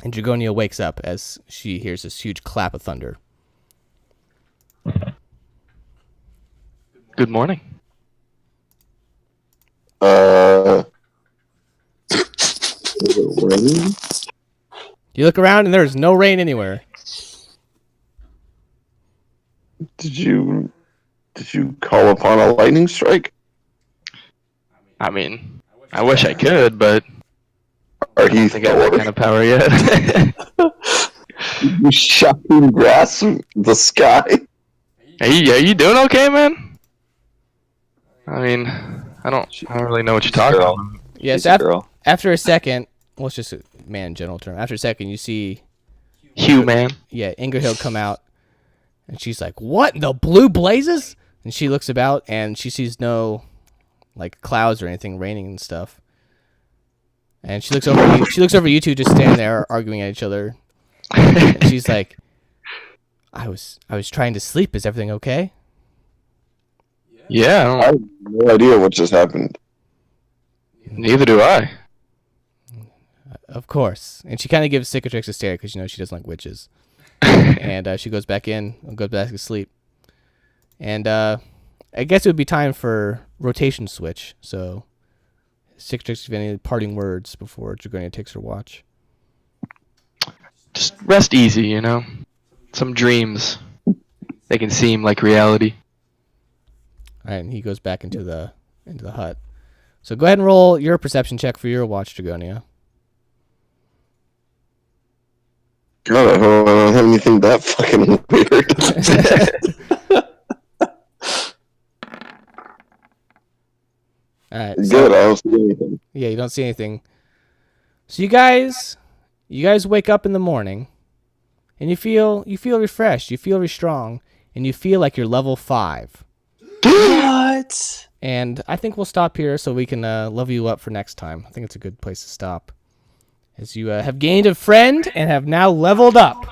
And Dragonia wakes up as she hears this huge clap of thunder. Good morning. Is it raining? You look around and there's no rain anywhere. Did you call upon a lightning strike? I mean, I wish I could, but Or I don't think I have that kind of power yet. You shocking grass the sky? Are you doing okay, man? I mean, I don't really know what you're talking about. Yes, She's a girl. after a second, well, it's just a man in general term. After a second, you see, Hugh, man. yeah, Ingerhild come out, and she's like, "What in the blue blazes?" And she looks about, and she sees no, like, clouds or anything raining and stuff. And she looks over. She looks over you two just standing there arguing at each other. And she's like, "I was trying to sleep. Is everything okay?" Yeah, I have no idea what just happened. neither do I. Of course. And she kind of gives Cicatrix a stare because she doesn't like witches. And she goes back in and goes back to sleep. And I guess it would be time for rotation switch. So, Cicatrix, if you have any parting words before Dragonia takes her watch. Just rest easy, you know? Some dreams. They can seem like reality. All right, and he goes back into the hut. So go ahead and roll your perception check for your watch, Dragonia. God, I don't have anything that fucking weird. All right. Good, So, I don't see anything. yeah, you don't see anything. So you guys wake up in the morning, and you feel refreshed, you feel strong, and you feel like you're level 5. What? And I think we'll stop here so we can level you up for next time. I think it's a good place to stop. As you have gained a friend and have now leveled up.